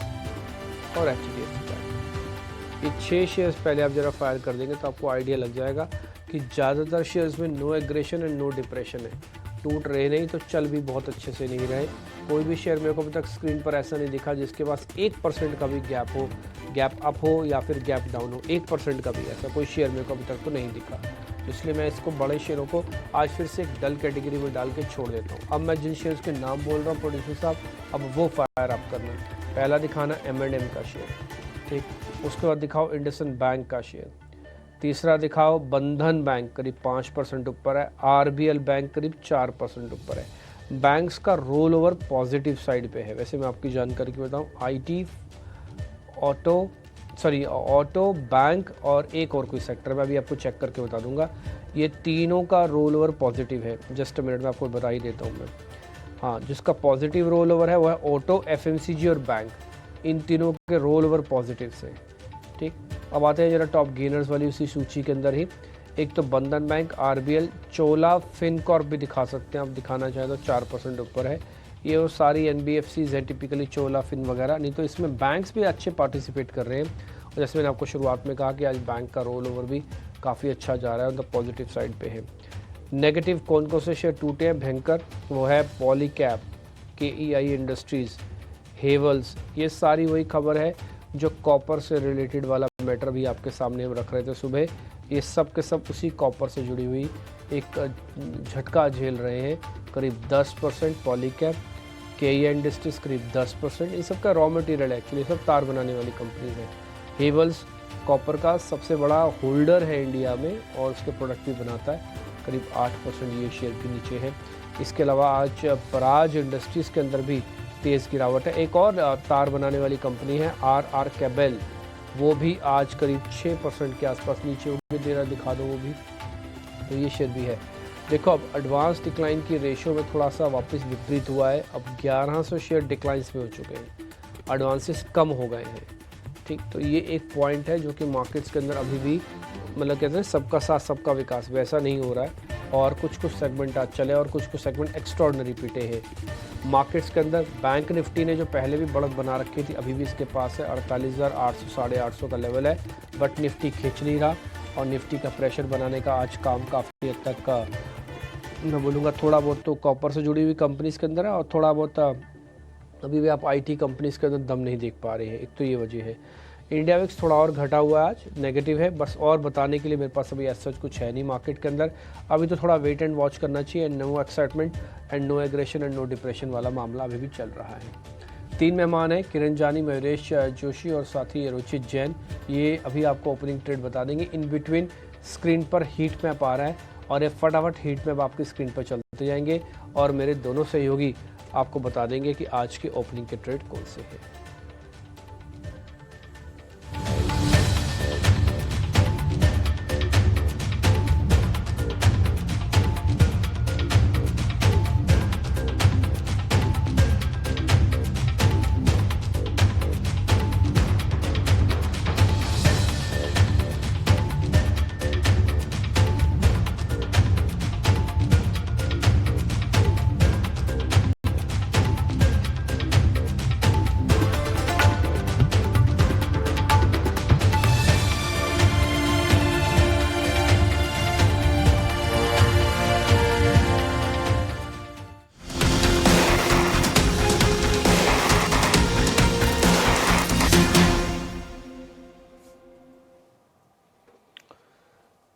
और HDFC बैंक। ये 6 शेयर्स पहले आप जरा फायर कर देंगे तो आपको आइडिया लग जाएगा कि ज़्यादातर शेयर्स में no aggression and no depression है। टूट रहे नहीं तो चल भी बहुत अच्छे से नहीं रहे। कोई भी शेयर मेरे को अभी तक स्क्रीन पर ऐसा नहीं दिखा जिसके पास 1% का भी गैप हो, गैप अप हो या फिर गैप डाउन हो। 1% का भी ऐसा कोई शेयर मेरे को अभी तक तो नहीं दिखा। इसलिए मैं इसको बड़े शेयरों को आज फिर से एक डल कैटेगरी में डाल के छोड़ देता हूँ। अब मैं जिन शेयर्स के नाम बोल रहा हूँ प्रोड्यूसर साहब, अब वो फायर अप करना। पहला दिखाना M&M का शेयर, ठीक। उसके बाद दिखाओ इंडसइंड बैंक का शेयर। तीसरा दिखाओ बंधन बैंक, करीब 5% ऊपर है। RBL बैंक करीब 4% ऊपर है। बैंक्स का रोल ओवर पॉजिटिव साइड पे है। वैसे मैं आपकी जानकारी की बताऊँ, ऑटो, बैंक और एक और कोई सेक्टर में अभी आपको चेक करके बता दूंगा। ये तीनों का रोल ओवर पॉजिटिव है। जस्ट अ मिनट में आपको बता ही देता हूँ मैं। हाँ, जिसका पॉजिटिव रोल ओवर है वो है ऑटो, FMCG और बैंक। इन तीनों के रोल ओवर पॉजिटिव से, ठीक। अब आते हैं जरा टॉप गेनर्स वाली उसी सूची के अंदर ही। एक तो बंधन बैंक, RBL, चोला फिनकॉर्प भी दिखा सकते हैं आप, दिखाना चाहें तो 4% ऊपर है। ये वो सारी NBFCs हैं, टिपिकली चोला फिन वगैरह। नहीं तो इसमें बैंक्स भी अच्छे पार्टिसिपेट कर रहे हैं। और जैसे मैंने आपको शुरुआत में कहा कि आज बैंक का रोल ओवर भी काफ़ी अच्छा जा रहा है, मतलब पॉजिटिव साइड पे है। नेगेटिव कौन कौन से शेयर टूटे हैं भयंकर, वो है पॉलीकैब, KEI इंडस्ट्रीज़, हेवल्स। ये सारी वही खबर है जो कॉपर से रिलेटेड वाला मैटर भी आपके सामने हम रख रहे थे सुबह। ये सब के सब उसी कॉपर से जुड़ी हुई एक झटका झेल रहे हैं। करीब 10% पॉलीकैब, KEI इंडस्ट्रीज करीब 10%। इन सब का रॉ मटेरियल एक्चुअली सब तार बनाने वाली कंपनीज है। हेवल्स कॉपर का सबसे बड़ा होल्डर है इंडिया में और उसके प्रोडक्ट भी बनाता है। करीब 8% ये शेयर के नीचे है। इसके अलावा आज पराज इंडस्ट्रीज़ के अंदर भी तेज़ गिरावट है। एक और तार बनाने वाली कंपनी है RR कैबल, वो भी आज करीब 6% के आसपास नीचे होगी। देना दिखा दो वो भी, तो ये शेयर भी है। देखो अब एडवांस डिक्लाइन की रेशियो में थोड़ा सा वापस विपरीत हुआ है। अब 1100 शेयर डिक्लाइंस में हो चुके हैं, एडवांसेस कम हो गए हैं, ठीक। तो ये एक पॉइंट है जो कि मार्केट्स के अंदर अभी भी मतलब कहते हैं सबका साथ सबका विकास वैसा नहीं हो रहा है। और कुछ सेगमेंट आज चले और कुछ सेगमेंट एक्स्ट्रॉर्डनरी पीटे हैं मार्केट्स के अंदर। बैंक निफ्टी ने जो पहले भी बढ़त बना रखी थी अभी भी इसके पास है, 48,800 850 का लेवल है। बट निफ्टी खींच नहीं रहा और निफ्टी का प्रेशर बनाने का आज काम काफ़ी हद तक का मैं बोलूँगा थोड़ा बहुत तो कॉपर से जुड़ी हुई कंपनीज़ के अंदर है और थोड़ा बहुत अभी भी आप IT कंपनीज़ के अंदर दम नहीं देख पा रहे हैं। एक तो ये वजह है। इंडिया विक्स थोड़ा और घटा हुआ है, आज नेगेटिव है। बस और बताने के लिए मेरे पास अभी ऐसा कुछ है नहीं मार्केट के अंदर। अभी तो थोड़ा वेट एंड वॉच करना चाहिए। No excitement and no aggression and no depression वाला मामला अभी भी चल रहा है। 3 मेहमान हैं, किरण जानी, मयूरेश जोशी और साथ ही रुचित जैन। ये अभी आपको ओपनिंग ट्रेड बता देंगे। इन बिटवीन स्क्रीन पर हीट मैप आ रहा है और ये फटाफट हीट मैप आपकी स्क्रीन पर चलते जाएंगे और मेरे दोनों सहयोगी आपको बता देंगे कि आज के ओपनिंग के ट्रेड कौन से हैं।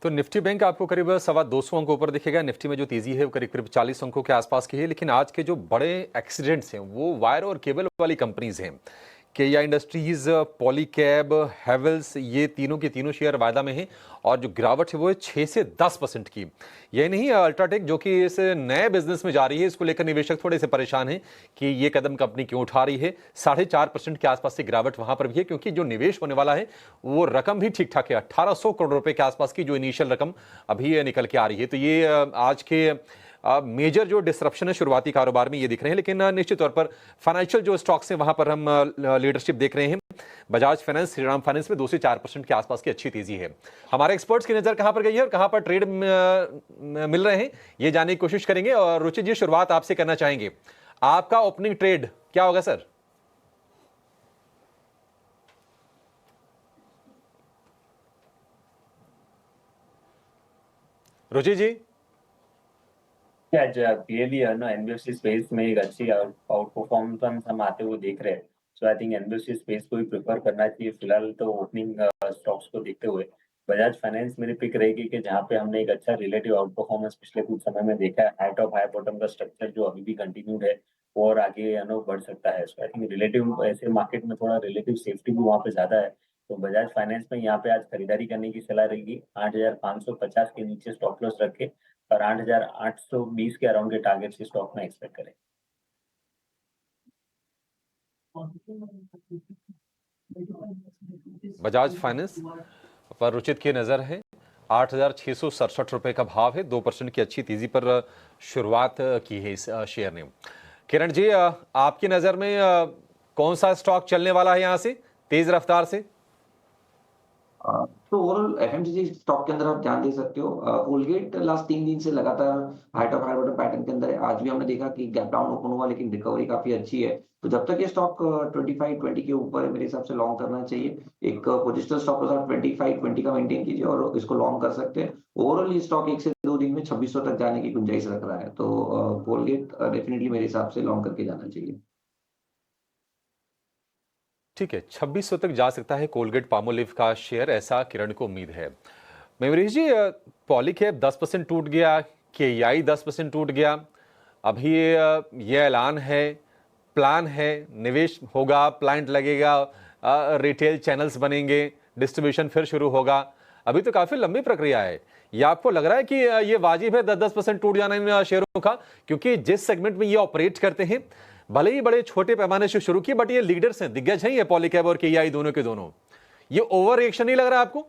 तो निफ्टी बैंक आपको करीब 225 अंकों ऊपर दिखेगा। निफ्टी में जो तेजी है वो करीब करीब 40 अंकों के आसपास की है। लेकिन आज के जो बड़े एक्सीडेंट्स हैं वो वायर और केबल वाली कंपनीज हैं। केया इंडस्ट्रीज, पॉलीकैब, हैवेल्स, ये तीनों के तीनों शेयर वायदा में हैं और जो गिरावट है वो है 6 से 10% की। यही नहीं, अल्ट्राटेक जो कि इस नए बिजनेस में जा रही है, इसको लेकर निवेशक थोड़े से परेशान हैं कि ये कदम कंपनी क्यों उठा रही है। 4.5% के आसपास से गिरावट वहां पर भी है, क्योंकि जो निवेश होने वाला है वो रकम भी ठीक ठाक है। 1800 करोड़ रुपए के आसपास की जो इनिशियल रकम अभी निकल के आ रही है। तो ये आज के मेजर जो डिसरप्शन है शुरुआती कारोबार में ये दिख रहे हैं। लेकिन निश्चित तौर पर फाइनेंशियल जो स्टॉक्स हैं वहां पर हम लीडरशिप देख रहे हैं। बजाज फाइनेंस, श्रीराम फाइनेंस में 2 से 4% के आसपास की अच्छी तेजी है। हमारे एक्सपर्ट्स की नजर कहां पर गई है और कहां पर ट्रेड मिल रहे हैं, ये जानने की कोशिश करेंगे। और रुचित जी, शुरुआत आपसे करना चाहेंगे, आपका ओपनिंग ट्रेड क्या होगा सर? रुचि जी। आज क्लियरली एनबीएफसी स्पेस में एक अच्छी आउट परफॉर्मेंस हम आते हुए देख रहे हैं। सो आई थिंक एनबीएफसी स्पेस को ही प्रेफर करना चाहिए फिलहाल तो ओपनिंग स्टॉक्स को देखते हुए। बजाज फाइनेंस मेरी पिक रहेगी कि जहाँ पे हमने एक अच्छा रिलेटिव आउट परफॉर्मेंस पिछले कुछ समय में देखा है। हाई टॉप हाई बॉटम का स्ट्रक्चर जो अभी भी कंटिन्यूड है और आगे बढ़ सकता है। सो आई थिंक रिलेटिव ऐसे मार्केट में थोड़ा रिलेटिव सेफ्टी भी वहाँ पे ज्यादा है। तो बजाज फाइनेंस में यहाँ पे आज खरीदारी करने की सलाह रहेगी। 8,550 के नीचे स्टॉप लॉस रखे और 8,820 के अराउंड के टारगेट से स्टॉक में एक्सपेक्ट करें। बजाज फाइनेंस पर रुचित की नजर है 8,667 रुपए का भाव है। 2% की अच्छी तेजी पर शुरुआत की है इस शेयर ने। किरण जी, आपकी नजर में कौन सा स्टॉक चलने वाला है यहां से तेज रफ्तार से? तो ओवरऑल एफएमसीजी स्टॉक के अंदर आप ध्यान दे सकते हो। कोलगेट लास्ट 3 दिन से लगातार high top high bottom pattern के अंदर है। आज भी हमने देखा कि गैप डाउन ओपन हुआ लेकिन रिकवरी काफी अच्छी है। तो जब तक ये स्टॉक 25-20 के ऊपर है मेरे हिसाब से लॉन्ग करना चाहिए। एक पोजिशनल स्टॉक के साथ 25-20 का मेंटेन कीजिए और इसको लॉन्ग कर सकते हैं। ओवरऑल ये स्टॉक 1 से 2 दिन में 2600 तक जाने की गुंजाइश रख रहा है। तो कोलगेट डेफिनेटली मेरे हिसाब से लॉन्ग करके जाना चाहिए। ठीक है, 2600 तक जा सकता है कोलगेट पामोलिव का शेयर, ऐसा किरण को उम्मीद है। मेमोरीज जी, पॉलीकैब 10% टूट गया, केआई 10% टूट गया। अभी ये ऐलान है, प्लान है, निवेश होगा, प्लांट लगेगा, रिटेल चैनल्स बनेंगे, डिस्ट्रीब्यूशन फिर शुरू होगा। अभी तो काफी लंबी प्रक्रिया है। ये आपको लग रहा है कि ये वाजिब है 10% टूट जाना इन शेयरों का? क्योंकि जिस सेगमेंट में ये ऑपरेट करते हैं, भले ही बड़े छोटे पैमाने से शुरू किए, बट ये लीडर्स हैं, दिग्गज हैं ये पॉलीकैब और केआई दोनों के दोनों। ये ओवर रिएक्शन नहीं लग रहा आपको?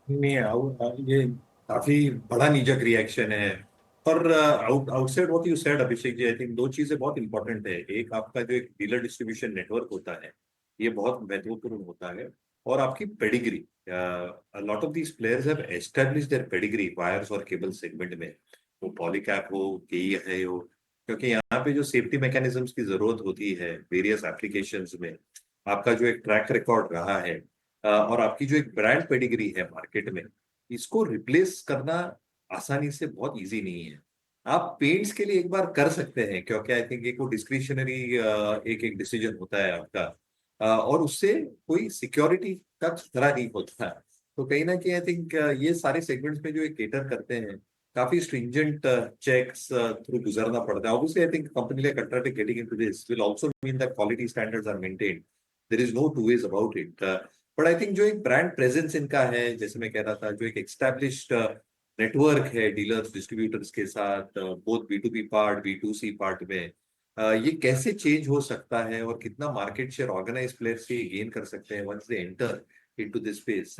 नहीं, ये काफी बड़ा नीजक रिएक्शन है। और outside what you said Abhishek ji, I think 2 चीजें बहुत इंपॉर्टेंट है। एक, आपका जो एक डीलर डिस्ट्रीब्यूशन नेटवर्क होता है, ये बहुत महत्वपूर्ण होता है। और आपकी pedigree, lot of these players have established their pedigree wires और केबल सेगमेंट में, वो पॉलीकैब हो, केई हो, क्योंकि यहाँ पे जो सेफ्टी मैकेनिज्म्स की जरूरत होती है वेरियस एप्लीकेशंस में, आपका जो एक ट्रैक रिकॉर्ड रहा है और आपकी जो एक ब्रांड पेडिग्री है मार्केट में, इसको रिप्लेस करना आसानी से बहुत इजी नहीं है। आप पेंट्स के लिए एक बार कर सकते हैं, क्योंकि आई थिंक एक वो डिस्क्रिशनरी एक डिसीजन होता है आपका, और उससे कोई सिक्योरिटी का खतरा नहीं होता है। तो कहीं ना कहीं आई थिंक ये सारे सेगमेंट्स में जो एक केटर करते हैं, काफी स्ट्रिंजेंट चेक्स थ्रू गुजरना पड़ता है। Obviously I think company like UltraTech getting into this will also mean that quality standards are maintained, there is no two ways about it. But I think जो एक brand presence इनका है, जैसे मैं कह रहा था, जो एक एस्टैब्लिश्ड नेटवर्क है डीलर्स डिस्ट्रीब्यूटर्स के साथ, both B2B part B2C part में, ये कैसे चेंज हो सकता है और कितना मार्केट शेयर ऑर्गेनाइज प्लेयर से गेन कर सकते हैं once they enter into this space,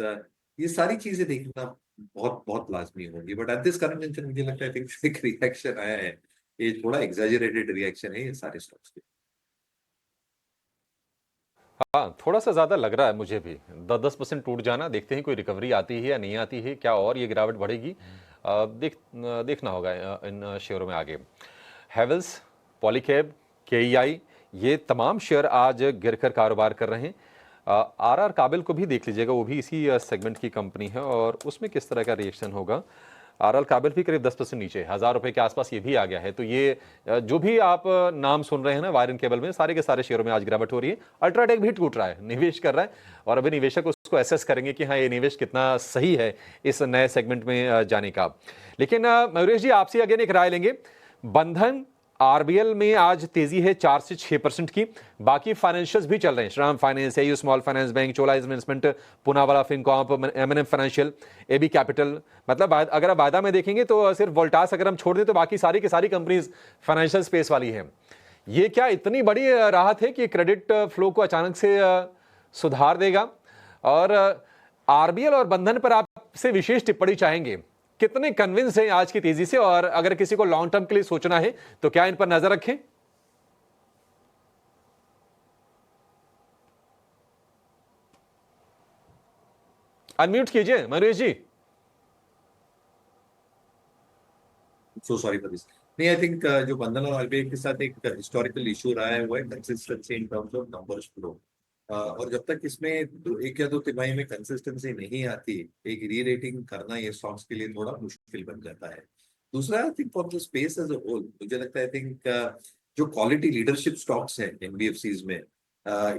ये सारी चीजें देखना बहुत बहुत लाजमी होगी। But at this current junction मुझे लगता है एक रिएक्शन आया है, ये थोड़ा एग्जैजरेटेड रिएक्शन है ये सारे स्टॉक्स के। हाँ, थोड़ा सा ज्यादा लग रहा है मुझे भी। 10% टूट जाना, देखते हैं कोई रिकवरी आती है या नहीं आती है, क्या और ये गिरावट बढ़ेगी, देखना होगा इन शेयरों में आगे। हैवेल्स, पॉलीकैब, केईआई, ये तमाम शेयर आज गिरकर कारोबार कर रहे हैं। आरआर काबिल को भी देख लीजिएगा, वो भी इसी सेगमेंट की कंपनी है और उसमें किस तरह का रिएक्शन होगा। आरआर काबिल भी करीब 10% नीचे, 1000 रुपए के आसपास ये भी आ गया है। तो ये जो भी आप नाम सुन रहे हैं ना वायर एंड केबल में, सारे के सारे शेयरों में आज गिरावट हो रही है। अल्ट्राटेक भी टूट रहा है, निवेश कर रहा है और अभी निवेशक उसको एसेस करेंगे कि हाँ ये निवेश कितना सही है इस नए सेगमेंट में जाने का। लेकिन मयूरेश जी, आपसे अगेन एक राय लेंगे। बंधन आरबीएल में आज तेजी है 4 से 6% की। बाकी फाइनेंशियल्स भी चल रहे हैं, Shriram finance, AU small finance bank, Chola investment, Poonawalla Fincorp, MNM financial, AB capital. मतलब अगर आप वायदा में देखेंगे तो सिर्फ वोल्टास अगर हम छोड़ दें तो बाकी सारी की सारी कंपनीज फाइनेंशियल स्पेस वाली हैं। ये क्या इतनी बड़ी राहत है कि क्रेडिट फ्लो को अचानक से सुधार देगा? और आरबीएल और बंधन पर आपसे विशेष टिप्पणी चाहेंगे, कितने कन्विंस हैं आज की तेजी से? और अगर किसी को लॉन्ग टर्म के लिए सोचना है तो क्या इन पर नजर रखें? अनम्यूट कीजिए Mayuresh ji. So sorry for this. नहीं, आई थिंक जो बंधन और आरबीआई के साथ एक हिस्टोरिकल इशू रहा है वो है consistency in terms of numbers flow. और जब तक इसमें एक या दो तिमाही में कंसिस्टेंसी नहीं आती, एक री रेटिंग करना ये स्टॉक्स के लिए थोड़ा मुश्किल बन जाता है। दूसरा, I think for the space as a whole मुझे लगता है, आई थिंक जो क्वालिटी लीडरशिप स्टॉक्स हैं एनबीएफसीज में,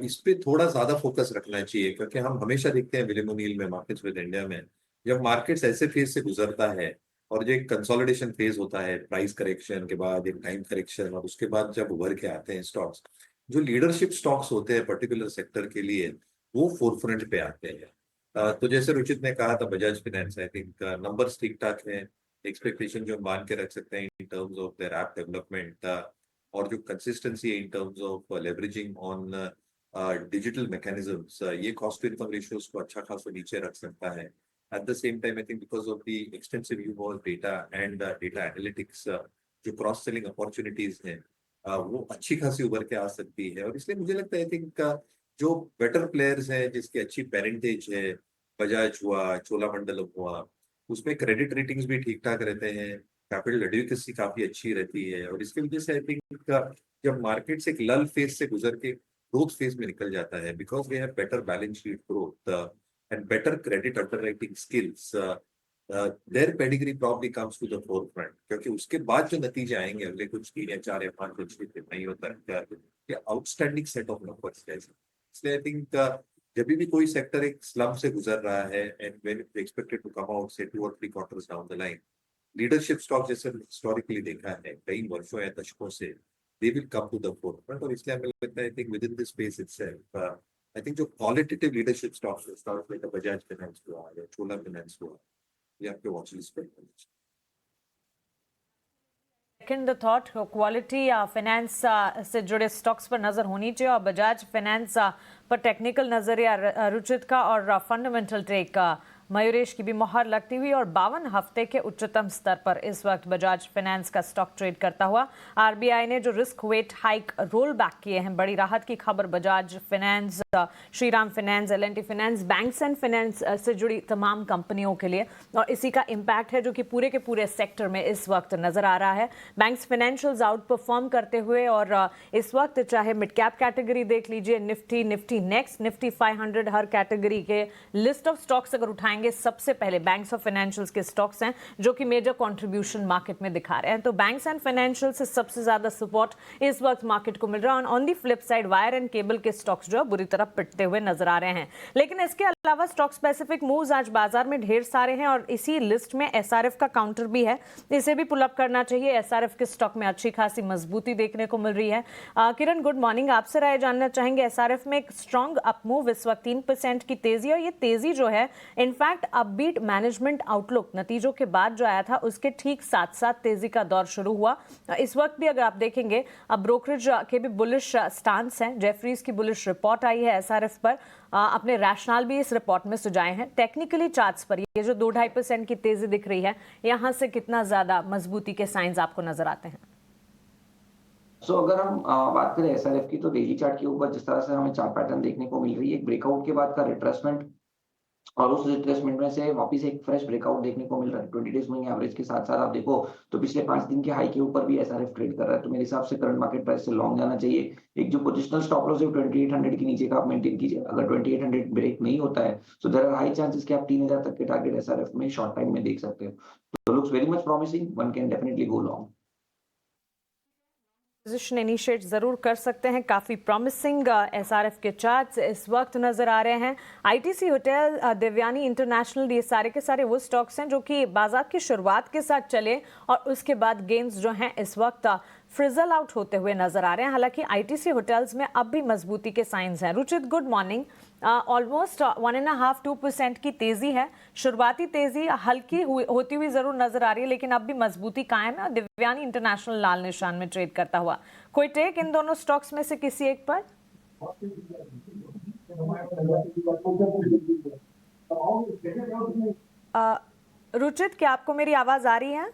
इस पे थोड़ा ज्यादा फोकस रखना चाहिए। क्योंकि हम हमेशा देखते हैं विलियम ओनील में, मार्केट्स विद इंडिया में, जब मार्केट्स ऐसे फेज से गुजरता है और जो एक कंसोलिडेशन फेज होता है, प्राइस करेक्शन के बाद एक टाइम करेक्शन, और उसके बाद जब उभर के आते हैं स्टॉक्स, जो लीडरशिप स्टॉक्स होते हैं पर्टिकुलर सेक्टर के लिए, वो फोरफ्रंट पे आते हैं। तो जैसे रुचित ने कहा था, Bajaj finance, I think numbers ठीक ठाक हैं, एक्सपेक्टेशन जो हम मान के रख सकते हैं in terms of their app development, और जो कंसिस्टेंसी है in terms of leveraging on digital mechanisms, ये कॉस्ट टू इनकम रेशियोज को अच्छा खासा नीचे रख सकता है। At the same time, I think because of the extensive use of data and data analytics, जो क्रॉस सेलिंग अपॉर्चुनिटीज हैं, वो अच्छी खासी उभर के आ सकती है। और इसलिए मुझे लगता है, आई थिंक जो बेटर प्लेयर्स हैं, जिसकी अच्छी पेरेंटेज है, बजाज हुआ, चोलामंडलम हुआ, उसमें क्रेडिट रेटिंग्स भी ठीक ठाक रहते हैं, कैपिटल एडिक्वेसी काफी अच्छी रहती है। और इसकी वजह से आई थिंक जब मार्केट से एक लल फेज से गुजर के ग्रोथ फेज में निकल जाता है, because they have better balance sheet growth and better credit underwriting skills, their pedigree probably comes to the forefront। क्योंकि उसके बाद जो नतीजे आएंगे अगले कुछ 3 या 4 या 5 या 6 नहीं होता है, आउटस्टैंडिंग सेट ऑफ नंबर्स है। इसलिए आई थिंक जब भी कोई सेक्टर एक स्लम से गुजर रहा है, and when it expected to come out से 2 और 3 quarters down the line, leadership stock जैसे हिस्टोरिकली देखा है कई वर्षों या दशकों से, they will come to the forefront. और इसलिए हमें लगता है, I think within this space itself, I think जो क्वालिटेटिव लीडरशिप स्टॉक्स है, स्टॉक्स लाइक बजाज फाइनेंस हुआ या चोला फाइनेंस हुआ, ये आपके वॉच लिस्ट पे है। सेकंड थॉट, क्वालिटी फाइनेंस से जुड़े स्टॉक्स पर नजर होनी चाहिए, और बजाज फाइनेंस पर टेक्निकल नजरिया रुचित का और फंडामेंटल टेक मयूरेश की भी मोहर लगती हुई। और 52 हफ्ते के उच्चतम स्तर पर इस वक्त बजाज फाइनेंस का स्टॉक ट्रेड करता हुआ। आरबीआई ने जो risk wait hike roll back किए हैं, बड़ी राहत की खबर Bajaj finance, Shriram finance, L&T finance, banks and finance से जुड़ी तमाम कंपनियों के लिए, और इसी का इम्पैक्ट है जो कि पूरे के पूरे सेक्टर में इस वक्त नजर आ रहा है। बैंक्स फाइनेंशियल्स आउट परफॉर्म करते हुए, और इस वक्त चाहे मिड कैप कैटेगरी देख लीजिए, निफ्टी नेक्स्ट, निफ्टी 500, हर कैटेगरी के लिस्ट ऑफ स्टॉक्स अगर उठाएंगे, सबसे पहले बैंक्स और फाइनेंशियल्स के स्टॉक्स हैं जो कि मेजर कंट्रीब्यूशन मार्केट में दिखा रहे हैं। तो बैंक्स एंड फाइनेंशियल से सबसे ज्यादा सपोर्ट इस वक्त मार्केट को मिल रहा है। On the flip side, wire and cable के स्टॉक्स जो है बुरी तरह पिटते हुए नजर आ रहे हैं। लेकिन इसके अलावा स्टॉक स्पेसिफिक मूव्स आज बाजार में ढेर सारे हैं, और इसी लिस्ट में एसआरएफ का काउंटर भी है, इसे भी पुल अप करना चाहिए। एसआरएफ के स्टॉक में अच्छी खासी मजबूती देखने को मिल रही है। किरण, गुड मॉर्निंग, आपसे राय जानना चाहेंगे। एसआरएफ में एक स्ट्रॉन्ग अप मूव, इस वक्त 3% की तेजी, और ये तेजी जो है इनफैक्ट अपबीट मैनेजमेंट आउटलुक नतीजों के बाद जो आया था उसके ठीक साथ साथ तेजी का दौर शुरू हुआ। इस वक्त भी अगर आप देखेंगे, अब ब्रोकरेज के भी बुलिश स्टांस हैं। जेफरीज की बुलिश रिपोर्ट आई है एसआरएफ पर, अपने रैशनल भी इस रिपोर्ट में सुझाए हैं। टेक्निकली चार्ट्स पर ये जो 2-2.5% की तेजी दिख रही है, यहां से कितना ज्यादा मजबूती के साइंस आपको नजर आते हैं? अगर हम बात करें एसआरएफ की, तो डेली चार्ट के ऊपर जिस तरह से हमें चार्ट पैटर्न देखने को मिल रही है, एक ब्रेकआउट के बाद का रिट्रेसमेंट, और उस रिट्रेसमेंट में से वापस एक फ्रेश ब्रेकआउट देखने को मिल रहा है 20 डेज मूविंग एवरेज के साथ साथ। आप देखो तो पिछले 5 दिन के हाई के ऊपर भी एसआरएफ ट्रेड कर रहा है। तो मेरे हिसाब से करंट मार्केट प्राइस से लॉन्ग जाना चाहिए। एक जो पोजिशनल स्टॉप लॉस है 2800 के नीचे का आप मेंटेन कीजिए। अगर 2800 ब्रेक नहीं होता है, तो देयर आर हाई चांसेस कि आप 3000 तक के टारगेट एसआरएफ में शॉर्ट टाइम में देख सकते हो। तो looks very much promising, one can definitely go long. Position initiate जरूर कर सकते हैं। काफी प्रॉमिसिंग एसआरएफ के चार्ट्स इस वक्त नजर आ रहे हैं। आईटीसी होटल, देवयानी इंटरनेशनल, ये सारे के सारे वो स्टॉक्स हैं जो कि बाजार की शुरुआत के साथ चले और उसके बाद गेन्स जो हैं इस वक्त फ्रिजल आउट होते हुए नजर आ रहे हैं। हालांकि आईटीसी होटल्स में अब भी मजबूती के साइंस हैं। Ruchit, good morning. ऑलमोस्ट 1.5-2% की तेजी है। शुरुआती तेजी हल्की होती हुई जरूर नजर आ रही है, लेकिन अब भी मजबूती कायम है और दिव्यानी इंटरनेशनल लाल निशान में ट्रेड करता हुआ। कोई टेक इन दोनों स्टॉक्स में से किसी एक पर? रुचित, क्या आपको मेरी आवाज आ रही है?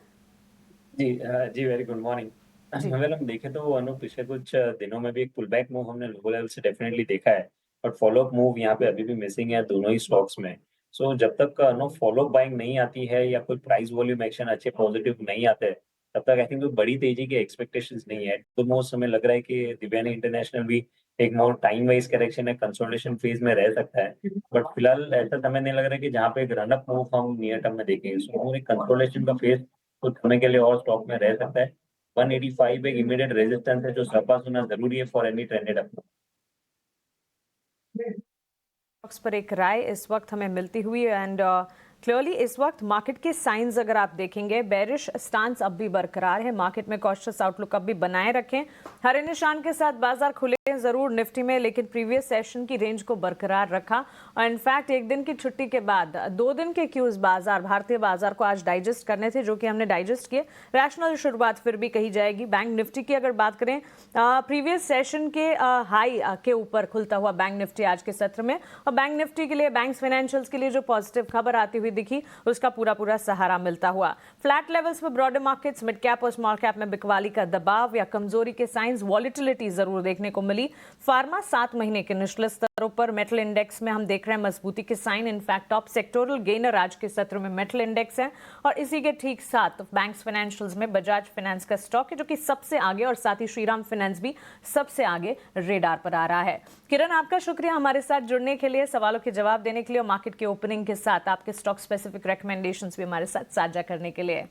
जी वेरी गुड मॉर्निंग। अगर हम देखें तो पिछले कुछ दिनों में भी एक पुल बैक मूव हमने लो लेवल से डेफिनेटली देखा है, बट फॉलोअप मूव यहाँ पे अभी भी मिसिंग है दोनों ही स्टॉक्स में। सो जब तक फॉलोअप बाइंग नहीं आती है या कोई प्राइस वॉल्यूम एक्शन अच्छे पॉजिटिव नहीं आते, तब तक आई थिंक कोई बड़ी तेजी के एक्सपेक्टेशंस नहीं है। तो मोस्ट हमें लग रहा है कि दिव्यानी इंटरनेशनल भी एक मोर टाइम वाइज करेक्शन है, कंसोलिडेशन फेज में रह सकता है, बट फिलहाल ऐसा समय नहीं लग रहा है कि जहाँ पे एक रनअप मूव हम नियर टर्म में देखेंगे। सो एक कंसोलिडेशन का फेज कुछ समय के लिए और स्टॉक में रह सकता है। 185 एक इमीडिएट रेजिस्टेंस है जो सरपास होना जरूरी है for any trended up. Stocks पर एक राय इस वक्त हमें मिलती हुई एंड क्लियरली इस वक्त मार्केट के साइंस अगर आप देखेंगे, बेरिश स्टांस अब भी बरकरार है। मार्केट में कॉशियस आउटलुक अब भी बनाए रखें। हरे निशान के साथ बाजार खुले जरूर निफ्टी में, लेकिन प्रीवियस सेशन की रेंज को बरकरार रखा और इनफैक्ट एक दिन की छुट्टी के बाद 2 दिन के क्यूज भारतीय बाजार को आज डाइजेस्ट करने थे, जो कि हमने डाइजेस्ट किए। रैशनल शुरुआत फिर भी कही जाएगी। बैंक निफ्टी की अगर बात करें, प्रीवियस सेशन के हाई के ऊपर खुलता हुआ बैंक निफ्टी आज के सत्र में, और बैंक निफ्टी के लिए, बैंक्स फाइनेंशियल्स के लिए जो पॉजिटिव खबर आती हुई दिखी उसका पूरा सहारा मिलता हुआ। फ्लैट लेवल्स पर ब्रॉडर मार्केट्स, मिड कैप और स्मॉल कैप में बिकवाली का दबाव या कमजोरी के साइंस, वॉलिटिलिटी जरूर देखने को मिली। फार्मा 7 महीने के निचले स्तरों पर, मेटल इंडेक्स में हम देख रहे हैं मजबूती के sign. In fact top sectoral gainer आज के सत्र में मेटल इंडेक्स है और इसी के ठीक साथ बैंक्स फाइनेंशियल्स में बजाज फाइनेंस का स्टॉक है जो कि सबसे आगे, और साथ ही श्रीराम फाइनेंस भी सबसे आगे रेडार पर आ रहा है। किरण, आपका शुक्रिया हमारे साथ जुड़ने के लिए, सवालों के जवाब देने के लिए और मार्केट के ओपनिंग के साथ आपके स्टॉक स्पेसिफिक रिकमेंडेशंस भी हमारे साथ साझा करने के लिए।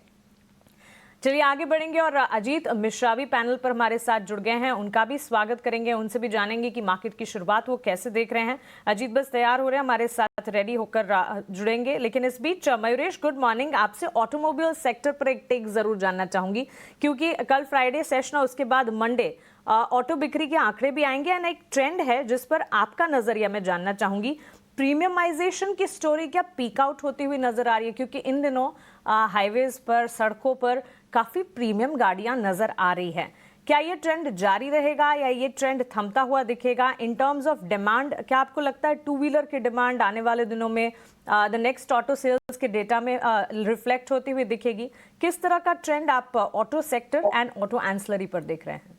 चलिए आगे बढ़ेंगे और अजीत मिश्रा भी पैनल पर हमारे साथ जुड़ गए हैं, उनका भी स्वागत करेंगे, उनसे भी जानेंगे कि मार्केट की शुरुआत वो कैसे देख रहे हैं। अजीत बस तैयार हो रहे हैं, हमारे साथ रेडी होकर जुड़ेंगे। लेकिन इस बीच मयूरेश, गुड मॉर्निंग। आपसे ऑटोमोबाइल सेक्टर पर एक टेक जरूर जानना चाहूंगी, क्योंकि कल फ्राइडे सेशन और उसके बाद मंडे ऑटो बिक्री के आंकड़े भी आएंगे एंड एक ट्रेंड है जिस पर आपका नजरिया मैं जानना चाहूंगी। प्रीमियमाइजेशन की स्टोरी क्या पीक आउट होती हुई नजर आ रही है? क्योंकि इन दिनों हाईवेज पर, सड़कों पर काफी प्रीमियम गाड़ियां नजर आ रही है। क्या ये ट्रेंड जारी रहेगा या ये ट्रेंड थमता हुआ दिखेगा? इन टर्म्स ऑफ डिमांड, क्या आपको लगता है 2 व्हीलर की डिमांड आने वाले दिनों में द नेक्स्ट ऑटो सेल्स के डेटा में रिफ्लेक्ट होती हुई दिखेगी? किस तरह का ट्रेंड आप auto sector and auto ancillary पर देख रहे हैं?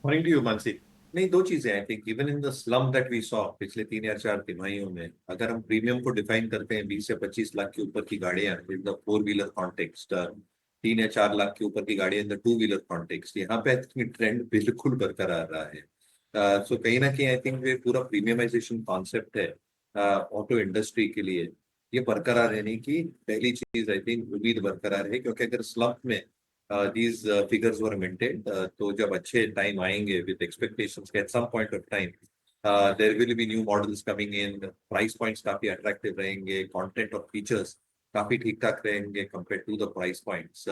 Morning to you, Mansi. नहीं, 2 चीजें I think even in the slump that we saw पिछले 3 या 4 तिमाहियों में, अगर हम प्रीमियम को डिफाइन करते हैं 20 से 25 लाख के ऊपर की गाड़ियां इन द 4 व्हीलर कॉन्टेक्स्ट, 3 या 4 लाख के ऊपर की गाड़ियां इन द 2 व्हीलर कॉन्टेक्स्ट, यहाँ पे ट्रेंड बिल्कुल बरकरार रहा है। सो कहीं ना कहीं आई थिंक ये पूरा प्रीमियमाइजेशन कॉन्सेप्ट है ऑटो इंडस्ट्री के लिए, ये बरकरार रहने की पहली चीज आई थिंक उम्मीद बरकरार है। क्योंकि अगर स्लम में these figures were maintained, तो जब अच्छे टाइम आएंगे with expectations at some point of time there will be new models coming in, price points काफी attractive रहेंगे, content और features काफी ठीक ठाक रहेंगे compared to the price points,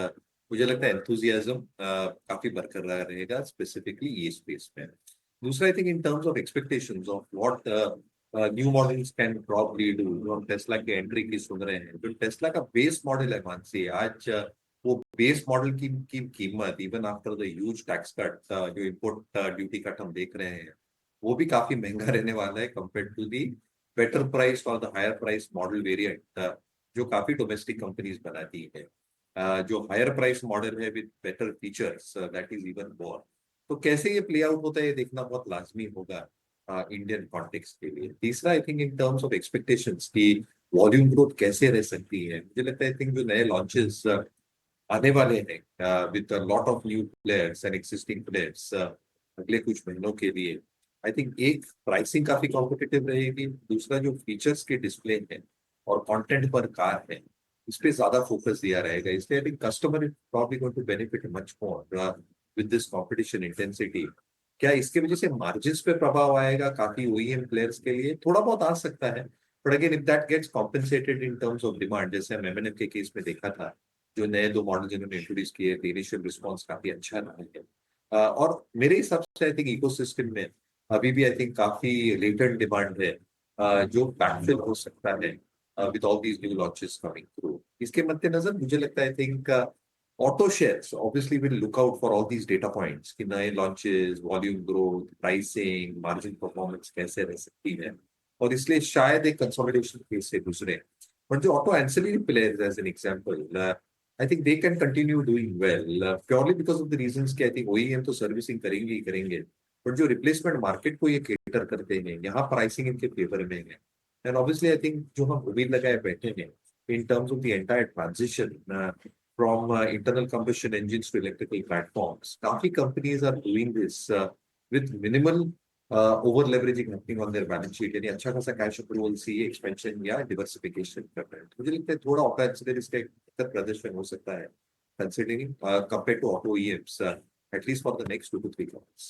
मुझे लगता है enthusiasm काफी बरकरार रहेगा specifically ये space में। दूसरा I think in terms of expectations of what new models can probably do, हम टेस्ला की एंट्री की सुन रहे हैं, जो टेस्ला का बेस मॉडल है मानसी, आज वो बेस मॉडल की कीमत even after the huge tax cut, जो इंपोर्ट ड्यूटी कट हम देख रहे हैं, वो भी काफी महंगा रहने वाला है compare to the better price और the higher price model variant जो काफी डोमेस्टिक कंपनीज बनाती है। जो हायर प्राइस मॉडल है with better features that is even more. तो कैसे ये प्ले आउट होता है ये देखना बहुत लाजमी होगा इंडियन कॉन्टेक्स्ट के लिए। तीसरा आई think in terms of expectations की वॉल्यूम ग्रोथ कैसे रह सकती है, मुझे लगता है आई थिंक जो नए लॉन्चेस आने वाले हैं with lot of new players and existing players अगले कुछ महीनों के लिए, आई थिंक एक प्राइसिंग काफी कॉम्पिटिटिव रहेगी, दूसरा जो फीचर्स के डिस्प्ले है और कंटेंट पर कार है इस पे ज्यादा फोकस दिया रहेगा। इसलिए I think customer is probably going to benefit much more with this competition intensity, क्या इसके वजह से मार्जिन्स पे प्रभाव आएगा काफी OEM प्लेयर्स के लिए? थोड़ा बहुत आ सकता है, but again if that gets compensated in terms of demand, जैसे हम M&M के केस में देखा था, जो नए 2 मॉडल जिन्होंने इंट्रोड्यूस किए थे, इनिशियल रिस्पॉन्स काफी अच्छा रहा है। और मेरे हिसाब से आई थिंक इकोसिस्टम में अभी भी आई थिंक काफी लेटेंट डिमांड है, जो बैकफिल हो सकता है with all these new launches coming through. इसके मद्देनजर मुझे लगता है I think auto shares obviously will look out for all these data points कि नए launches, volume growth, pricing, margin performance कैसे रह सकती है, और इसलिए शायद एक कंसोलिडेशन फेज से गुजरे। बट जो auto ancillary players as an example, I think they can continue doing well purely because of the reasons कि I think OEM तो सर्विसिंग करेंगे ही करेंगे, बट जो रिप्लेसमेंट मार्केट को ये केटर करते हैं, यहाँ प्राइसिंग इनके फेवर में है। एंड ऑब्वियसली आई थिंक जो हम उम्मीद लगाए बैठे हैं in terms of the entire transition from internal combustion engines to electrical platforms, काफी companies are doing this with minimal over leveraging happening on their balance sheet, यानी अच्छा खासा कैश अप्रूवल से एक्सपेंशन या डिवर्सिफिकेशन कर रहे हैं। मुझे लगता है थोड़ा ऑटो एंसिलरीज का एक प्रदर्शन हो सकता है considering compare to auto OEMs at least for the next 2 to 3 quarters।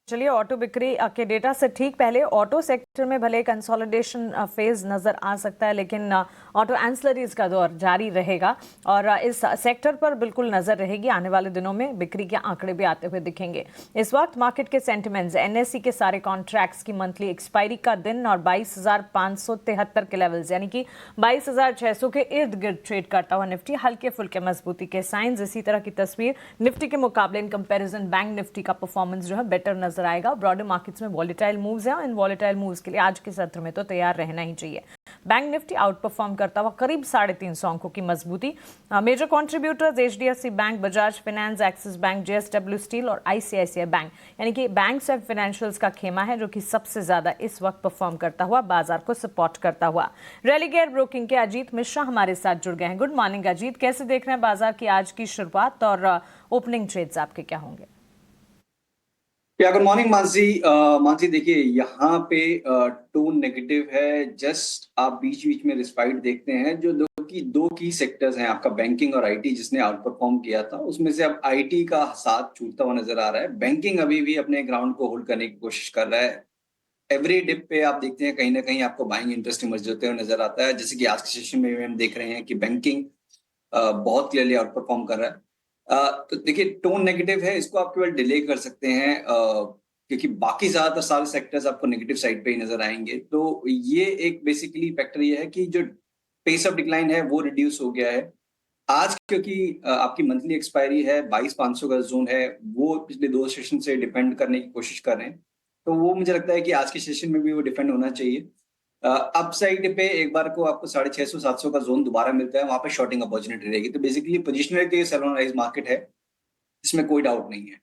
चलिए ऑटो बिक्री के डेटा से ठीक पहले ऑटो सेक्टर में भले कंसोलिडेशन फेज नजर आ सकता है, लेकिन ऑटो एंसिलरीज का दौर जारी रहेगा और इस सेक्टर पर बिल्कुल नजर रहेगी। आने वाले दिनों में बिक्री के आंकड़े भी आते हुए दिखेंगे। इस वक्त मार्केट के सेंटिमेंट्स, NSE के सारे कॉन्ट्रैक्ट्स की मंथली एक्सपायरी का दिन और 22,573 के लेवल्स यानी कि 22,600 के इर्द गिर्द ट्रेड करता हुआ निफ्टी हल्के फुल्के मजबूती के साइंस। इसी तरह की तस्वीर निफ्टी के मुकाबले इन कंपैरिजन बैंक निफ्टी का परफॉर्मेंस जो है बेटर नजर आएगा। ब्रॉडर मार्केट्स में वॉलेटाइल मूव्स हैं और इन वॉलेटाइल मूव्स के लिए आज के सत्र में तो तैयार रहना ही चाहिए। बैंक निफ्टी आउट परफॉर्म करता हुआ करीब 350 अंकों की मजबूती। Major contributors HDFC bank, Bajaj Finance, Axis bank, JSW steel और ICICI बैंक, यानी कि बैंक्स एंड फाइनेंशियल्स का खेमा है जो कि सबसे ज्यादा इस वक्त परफॉर्म करता हुआ बाजार को सपोर्ट करता हुआ। रेलिगेयर ब्रोकिंग के अजीत मिश्रा हमारे साथ जुड़ गए हैं। गुड मॉर्निंग अजीत, कैसे देख रहे हैं बाजार की आज की शुरुआत और ओपनिंग ट्रेड्स आपके क्या होंगे? Good morning Mansi. मानसी देखिए यहाँ पे टोन नेगेटिव है। जस्ट आप बीच बीच में रिस्पाइट देखते हैं। जो दो की सेक्टर्स हैं आपका बैंकिंग और IT, जिसने आउट परफॉर्म किया था, उसमें से अब IT का साथ छूटता हुआ नजर आ रहा है। बैंकिंग अभी भी अपने ग्राउंड को होल्ड करने की कोशिश कर रहा है। एवरी डिप पे आप देखते हैं कहीं ना कहीं आपको बाइंग इंटरेस्ट इमर्ज होते हुए नजर आता है। जैसे कि आज के सेशन में भी हम देख रहे हैं कि बैंकिंग बहुत क्लियरली आउट परफॉर्म कर रहा है। तो देखिए टोन नेगेटिव है, इसको आप केवल डिले कर सकते हैं क्योंकि बाकी ज्यादातर सारे सेक्टर्स आपको नेगेटिव साइड पे ही नजर आएंगे। तो ये एक बेसिकली फैक्टर ये है कि जो पेस ऑफ डिक्लाइन है वो रिड्यूस हो गया है आज, क्योंकि आपकी मंथली एक्सपायरी है, 22,500 का जोन है, वो पिछले 2 सेशन से डिपेंड करने की कोशिश कर रहे हैं। तो वो मुझे लगता है कि आज के सेशन में भी वो डिपेंड होना चाहिए। अपसाइड पे एक बार को आपको 650-700 का जोन दोबारा मिलता है, वहां पे शॉर्टिंग अपॉर्चुनिटी रहेगी। तो बेसिकली पोजिशनल के सेलोनाइज मार्केट है, इसमें कोई डाउट नहीं है।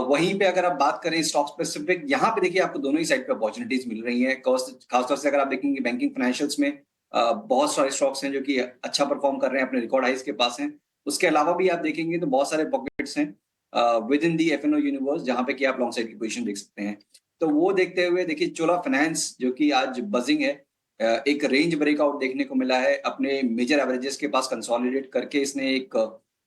वहीं पे अगर आप बात करें स्टॉक स्पेसिफिक, यहाँ पे देखिए आपको दोनों ही साइड पे अपॉर्चुनिटीज मिल रही हैं। खासतौर से अगर आप देखेंगे बैंकिंग फाइनेंशियल्स में बहुत सारे स्टॉक्स हैं जो कि अच्छा परफॉर्म कर रहे हैं, अपने रिकॉर्ड हाइज के पास हैं। उसके अलावा भी आप देखेंगे तो बहुत सारे पॉकेट्स हैं with in the F&O universe, जहाँ पे कि आप लॉन्ग साइड की पोजीशन देख सकते हैं। तो वो देखते हुए देखिए चोला फाइनेंस जो कि आज बजिंग है, एक रेंज ब्रेकआउट देखने को मिला है, अपने मेजर एवरेजेस के पास कंसोलिडेट करके इसने एक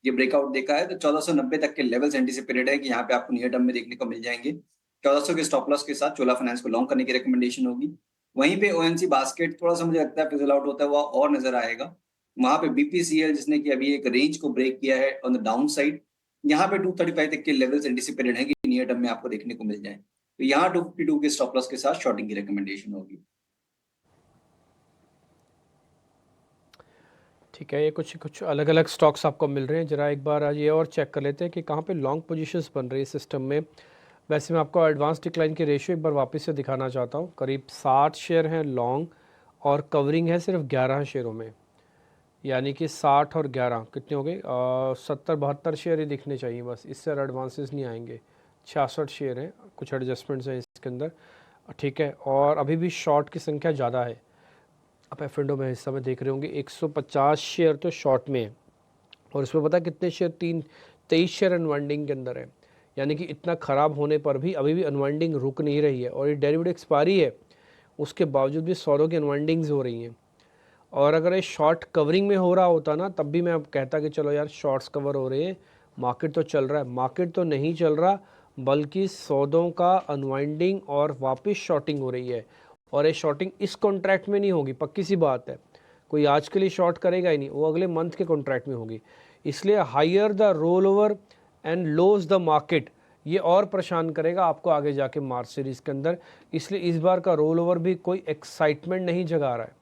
ये ब्रेकआउट देखा है। तो 1490 तक के लेवल्स एंटिसिपेटेड है कि यहाँ पे आपको नियर टर्म में देखने को मिल जाएंगे। 1400 के स्टॉप लॉस के साथ चोला फाइनेंस को लॉन्ग करने की रिकमेंडेशन होगी। वहीं पे ONC बास्केट थोड़ा सा मुझे लगता है फिजल आउट होता हुआ और नजर आएगा। वहां पे BPCL जिसने कि अभी एक रेंज को ब्रेक किया है ऑन द डाउन साइड, यहाँ पे 235 तक के लेवल्स एंटिसिपेटेड है कि नियर टर्म में आपको देखने को मिल जाए। तो यहाँ 252 के स्टॉप लॉस के साथ शॉर्टिंग की रिकमेंडेशन होगी। ठीक है, ये कुछ अलग अलग स्टॉक्स आपको मिल रहे हैं। जरा एक बार आज ये और चेक कर लेते हैं कि कहाँ पे लॉन्ग पोजीशंस बन रही है सिस्टम में। वैसे मैं आपको एडवांस डिक्लाइन की रेशियो एक बार वापस से दिखाना चाहता हूँ। करीब 60 शेयर हैं लॉन्ग और कवरिंग है सिर्फ 11 शेयरों में, यानी कि 60 और 11 कितने हो गए, 70-72 शेयर ही दिखने चाहिए बस, इससे एडवांसेस नहीं आएंगे। 66 शेयर हैं, कुछ एडजस्टमेंट्स हैं इसके अंदर, ठीक है। और अभी भी शॉर्ट की संख्या ज़्यादा है। आप F&O में हिस्सा में देख रहे होंगे 150 शेयर तो शॉर्ट में है और इसमें पता कितने शेयर, 23 शेयर अनवाइंडिंग के अंदर है। यानी कि इतना ख़राब होने पर भी अभी भी अनवाइंडिंग रुक नहीं रही है और ये डेरिवेटिव एक्सपायरी है, उसके बावजूद भी सौरों की अनवाइंडिंग्स हो रही हैं। और अगर ये शॉर्ट कवरिंग में हो रहा होता ना, तब भी मैं अब कहता कि चलो यार शॉर्ट्स कवर हो रहे हैं, मार्केट तो चल रहा है, मार्केट तो नहीं चल रहा, बल्कि सौदों का अनवाइंडिंग और वापस शॉर्टिंग हो रही है। और ये शॉर्टिंग इस कॉन्ट्रैक्ट में नहीं होगी, पक्की सी बात है। कोई आज के लिए शॉर्ट करेगा ही नहीं, वो अगले मंथ के कॉन्ट्रैक्ट में होगी। इसलिए higher the roll over and lose the market, ये और परेशान करेगा आपको आगे जाके मार्च सीरीज़ के अंदर। इसलिए इस बार का रोल ओवर भी कोई एक्साइटमेंट नहीं जगा रहा है।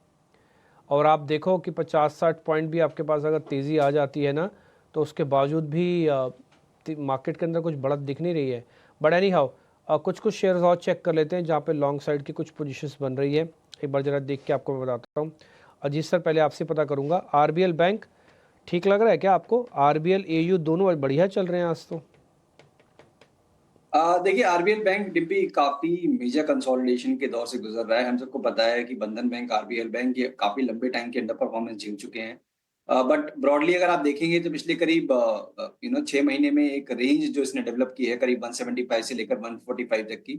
और आप देखो कि 50-60 पॉइंट भी आपके पास अगर तेज़ी आ जाती है ना, तो उसके बावजूद भी मार्केट के अंदर कुछ बढ़त दिख नहीं रही है। बट एनी हाउ कुछ शेयर्स और चेक कर लेते हैं जहाँ पे लॉन्ग साइड की कुछ पोजीशंस बन रही है। एक बार ज़रा देख के आपको मैं बताता हूँ। अजीत सर, पहले आपसे पता करूँगा, आरबीएल बैंक ठीक लग रहा है क्या आपको? आरबीएल एयू दोनों बढ़िया चल रहे हैं आज तो। देखिए, आरबीएल बैंक डिब्बी काफी मेजर कंसोलिडेशन के दौर से गुजर रहा है। हम सबको पता है कि बंधन बैंक, आरबीएल बैंक ये काफी लंबे टाइम के अंडर परफॉर्मेंस झेल चुके हैं। बट ब्रॉडली अगर आप देखेंगे तो पिछले करीब 6 महीने में एक रेंज जो इसने डेवलप की है करीब 175 से लेकर 145 तक की,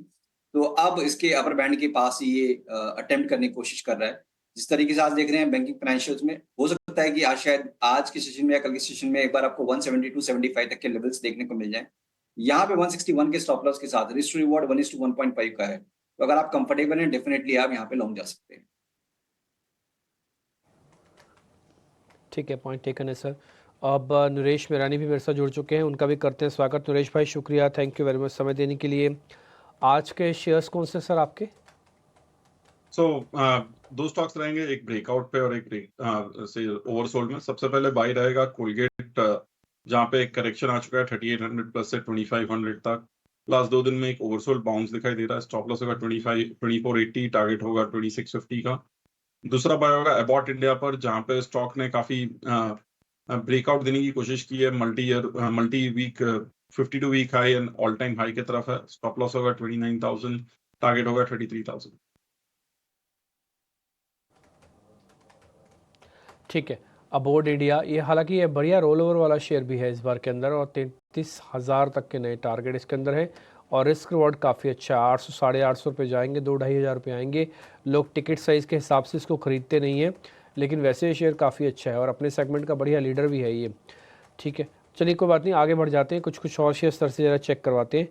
तो अब इसके अपर बैंड के पास ये अटेम्प्ट करने की कोशिश कर रहा है। जिस तरीके से आज देख रहे हैं बैंकिंग फाइनेंशियल्स में, हो सकता है कि आज शायद आज के सेशन में या कल के सेशन में एक बार आपको 172-75 तक के लेवल्स देखने को मिल जाए। यहाँ पे 161 के स्टॉप लॉस के साथ रिस्क टू रिवॉर्ड 1:1.5 का है, तो अगर आप कंफर्टेबल हैं डेफिनेटली आप यहाँ पे लॉन्ग जा सकते हैं। ठीक है, पॉइंट टेकन है सर। अब नरेश मेरानी भी मेरे साथ जुड़ चुके हैं, उनका भी करते हैं स्वागत। नरेश भाई शुक्रिया, थैंक यू वेरी मच समय देने के लिए। आज के शेयर्स कौन से सर आपके? दो स्टॉक्स रहेंगे, एक ब्रेकआउट पे और एक से ओवरसोल्ड में। सबसे पहले बाई रहेगा कोलगेट, जहाँ पे एक करेक्शन आ चुका है 3800 प्लस से 2500 तक। लास्ट 2 दिन में एक ओवरसोल्ड बाउंस दिखाई दे रहा है। स्टॉप लॉस होगा 2480, टारगेट होगा 2650 का। दूसरा बाय होगा अबॉट इंडिया पर, जहाँ पे स्टॉक ने काफी ब्रेकआउट देने की कोशिश की है। Multi week 52 week high and all time high की तरफ है। स्टॉप लॉस होगा 29,000, टारगेट होगा 33,000। ठीक है, अबॉट इंडिया ये हालांकि ये बढ़िया रोल ओवर वाला शेयर भी है इस बार के अंदर, और 33,000 तक के नए टारगेट इसके अंदर है। और रिस्क रिवॉर्ड काफ़ी अच्छा है, 800 साढ़े 800 रुपये जाएंगे, 2-2,500 रुपये आएंगे। लोग टिकट साइज़ के हिसाब से इसको ख़रीदते नहीं हैं, लेकिन वैसे ये शेयर काफ़ी अच्छा है और अपने सेगमेंट का बढ़िया लीडर भी है ये। ठीक है, चलिए कोई बात नहीं, आगे बढ़ जाते हैं। कुछ और शेयर स्तर से ज़रा चेक करवाते हैं।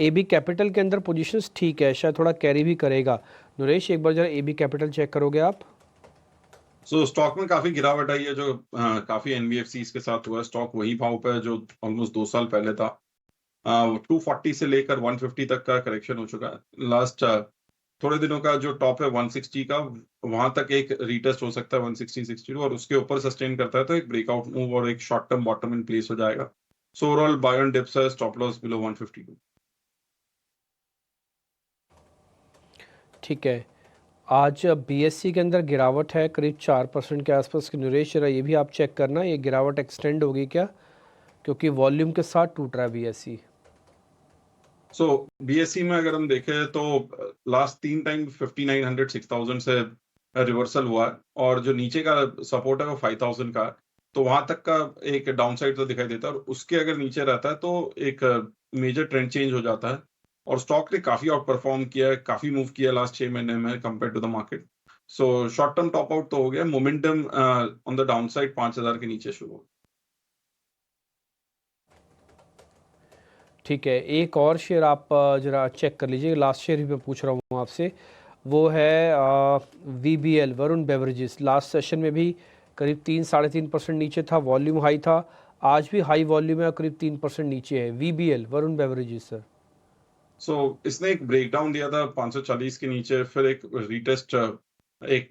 AB कैपिटल के अंदर पोजीशंस ठीक है, शायद थोड़ा कैरी भी करेगा। नरेश, एक बार ज़रा AB कैपिटल चेक करोगे आप? स्टॉक में काफी गिरावट आई है, जो काफी एनबीएफसीज के साथ हुआ है। स्टॉक वही भाव पे है जो ऑलमोस्ट 2 साल पहले था। 240 से लेकर 150 तक का करेक्शन हो चुका है। लास्ट थोड़े दिनों का जो टॉप है 160 का, वहां तक एक रीटेस्ट हो सकता है 160-62, और उसके ऊपर सस्टेन करता है तो एक ब्रेकआउट मूव और एक short term bottom in place हो जाएगा। So overall buy on dips है, स्टॉप लॉस बिलो 152। ठीक है, आज BSE के अंदर गिरावट है करीब 4% के आसपास की। नरेश, जरा ये भी आप चेक करना, ये गिरावट एक्सटेंड होगी क्या, क्योंकि वॉल्यूम के साथ टूट रहा है BSE। BSE में अगर हम देखें तो लास्ट 3 टाइम 5900 6000 से रिवर्सल हुआ है, और जो नीचे का सपोर्ट है वो 5000 का है, तो वहां तक का एक डाउन साइड तो दिखाई देता है। और उसके अगर नीचे रहता है तो एक मेजर ट्रेंड चेंज हो जाता है। और स्टॉक ने काफी आउट परफॉर्म किया है, काफी मूव किया लास्ट 6 महीने में compare to the market. So short term top out तो हो गया, momentum on the down side 5000 के नीचे शुरू हो। ठीक है, एक और शेयर आप जरा चेक कर लीजिए, लास्ट शेयर ही मैं पूछ रहा हूँ आपसे, वो है VBL, Varun beverages. Last session में भी करीब 3-3.5% नीचे था, वॉल्यूम हाई था, आज भी हाई वॉल्यूम है, करीब 3% नीचे है। VBL, Varun beverages sir. इसने एक ब्रेकडाउन दिया था 540 के नीचे, फिर एक रीटेस्ट, एक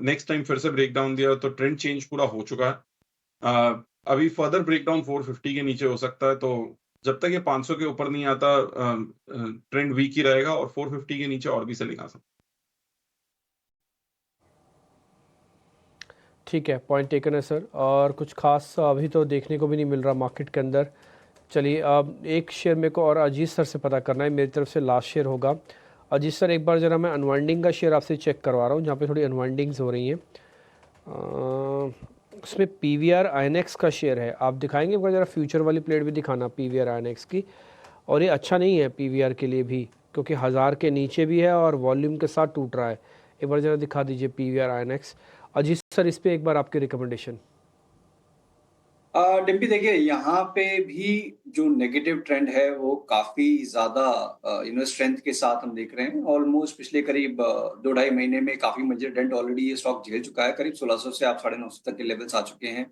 नेक्स्ट टाइम फिर से ब्रेकडाउन दिया, तो ट्रेंड चेंज पूरा हो चुका है। अभी फर्दर ब्रेकडाउन 450 के नीचे हो सकता है, तो जब तक ये 500 के ऊपर नहीं आता ट्रेंड वीक ही रहेगा, और 450 के नीचे और भी सेलिंग आ सकता है। ठीक है, पॉइंट टेकन है सर। और कुछ खास अभी तो देखने को भी नहीं मिल रहा मार्केट के अंदर। चलिए, अब एक शेयर मेरे को और अजीत सर से पता करना है, मेरी तरफ से लास्ट शेयर होगा। अजीत सर, एक बार ज़रा मैं अनवाइंडिंग का शेयर आपसे चेक करवा रहा हूँ, जहाँ पे थोड़ी अनवाइंडिंग्स हो रही हैं। उसमें PVR INX का शेयर है, आप दिखाएंगे एक बार ज़रा फ्यूचर वाली प्लेट भी दिखाना PVR INX की। और ये अच्छा नहीं है PVR के लिए भी, क्योंकि 1000 के नीचे भी है और वॉल्यूम के साथ टूट रहा है। एक बार ज़रा दिखा दीजिए PVR INX। अजीत सर, इस पर एक बार आपकी रिकमेंडेशन। डिम्पी देखिए यहाँ पे भी जो नेगेटिव ट्रेंड है वो काफी ज्यादा स्ट्रेंथ के साथ हम देख रहे हैं। ऑलमोस्ट पिछले करीब 2-2.5 महीने में काफी मेजर डेंट ऑलरेडी ये स्टॉक झेल चुका है। करीब 1600 से आप 950 तक के लेवल्स आ चुके हैं।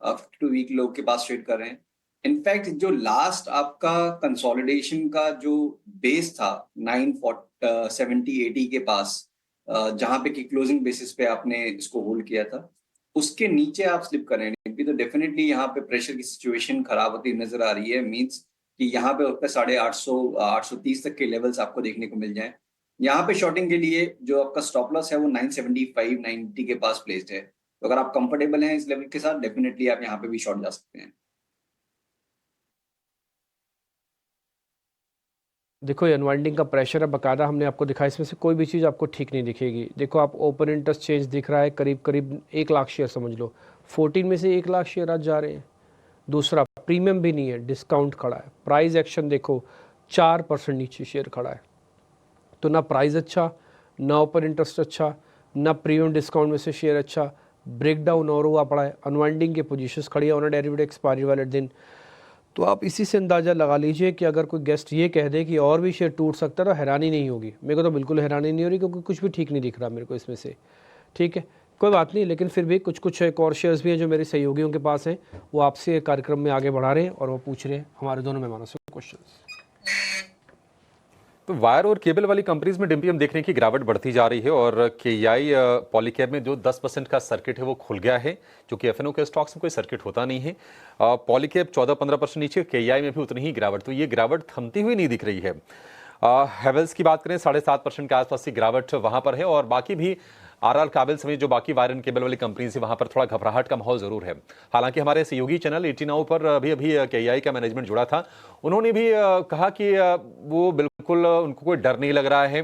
52 वीक लो के पास ट्रेड कर रहे हैं। इनफैक्ट जो लास्ट आपका कंसोलिडेशन का जो बेस था 970-80 के पास, जहां पे कि क्लोजिंग बेसिस पे आपने इसको होल्ड किया था, उसके नीचे आप स्लिप कर रहे हैं तो डेफिनेटली यहाँ पे प्रेशर की सिचुएशन खराब होती नजर आ रही है। मींस कि यहाँ पे उसका 850 830 तक के लेवल्स आपको देखने को मिल जाए। यहाँ पे शॉर्टिंग के लिए जो आपका स्टॉप लॉस है वो 975 980 के पास प्लेस्ड है। तो अगर आप कंफर्टेबल हैं इस लेवल के साथ, डेफिनेटली आप यहाँ पे भी शॉर्ट जा सकते हैं। देखो ये अनवाइंडिंग का प्रेशर है, बकायदा हमने आपको दिखाया, इसमें से कोई भी चीज़ आपको ठीक नहीं दिखेगी। देखो आप ओपन इंटरेस्ट चेंज दिख रहा है, करीब करीब 1 लाख शेयर समझ लो, 14 में से 1 लाख शेयर आज जा रहे हैं। दूसरा प्रीमियम भी नहीं है, डिस्काउंट खड़ा है। प्राइस एक्शन देखो 4% नीचे शेयर खड़ा है। तो ना प्राइस अच्छा, ना ओपन इंटरेस्ट अच्छा, ना प्रीमियम डिस्काउंट में से शेयर अच्छा, ब्रेकडाउन और हुआ पड़ा है। अनवाइंडिंग की पोजीशंस खड़ी है ऑन डेरिवेटिव एक्सपायरी वाले दिन। तो आप इसी से अंदाज़ा लगा लीजिए कि अगर कोई गेस्ट ये कह दे कि और भी शेयर टूट सकता है तो हैरानी नहीं होगी। मेरे को तो बिल्कुल हैरानी नहीं हो रही, क्योंकि कुछ भी ठीक नहीं दिख रहा मेरे को इसमें से। ठीक है, कोई बात नहीं, लेकिन फिर भी कुछ एक और शेयर्स भी हैं जो मेरे सहयोगियों के पास हैं, वो आपसे कार्यक्रम में आगे बढ़ा रहे हैं और वो पूछ रहे हैं हमारे दोनों मेहमानों से क्वेश्चन। तो वायर और केबल वाली कंपनीज में डिम्पी हम देख रहे हैं कि गिरावट बढ़ती जा रही है और केआई पॉलीकैब में जो 10% का सर्किट है वो खुल गया है, जो कि एफएनओ के स्टॉक्स में कोई सर्किट होता नहीं है। पॉलीकैब 14-15% नीचे, केआई में भी उतनी ही गिरावट। तो ये गिरावट थमती हुई नहीं दिख रही है। हैवेल्स की बात करें 7.5% के आसपास की गिरावट वहां पर है और बाकी भी आरआर काबिल समेत जो बाकी वायर एंड केबल वाली कंपनी है वहां पर थोड़ा घबराहट का माहौल जरूर है। हालांकि हमारे सहयोगी चैनल 80 नाउ पर अभी केआई का मैनेजमेंट जुड़ा था, उन्होंने भी कहा कि वो बिल्कुल उनको कोई डर नहीं लग रहा है।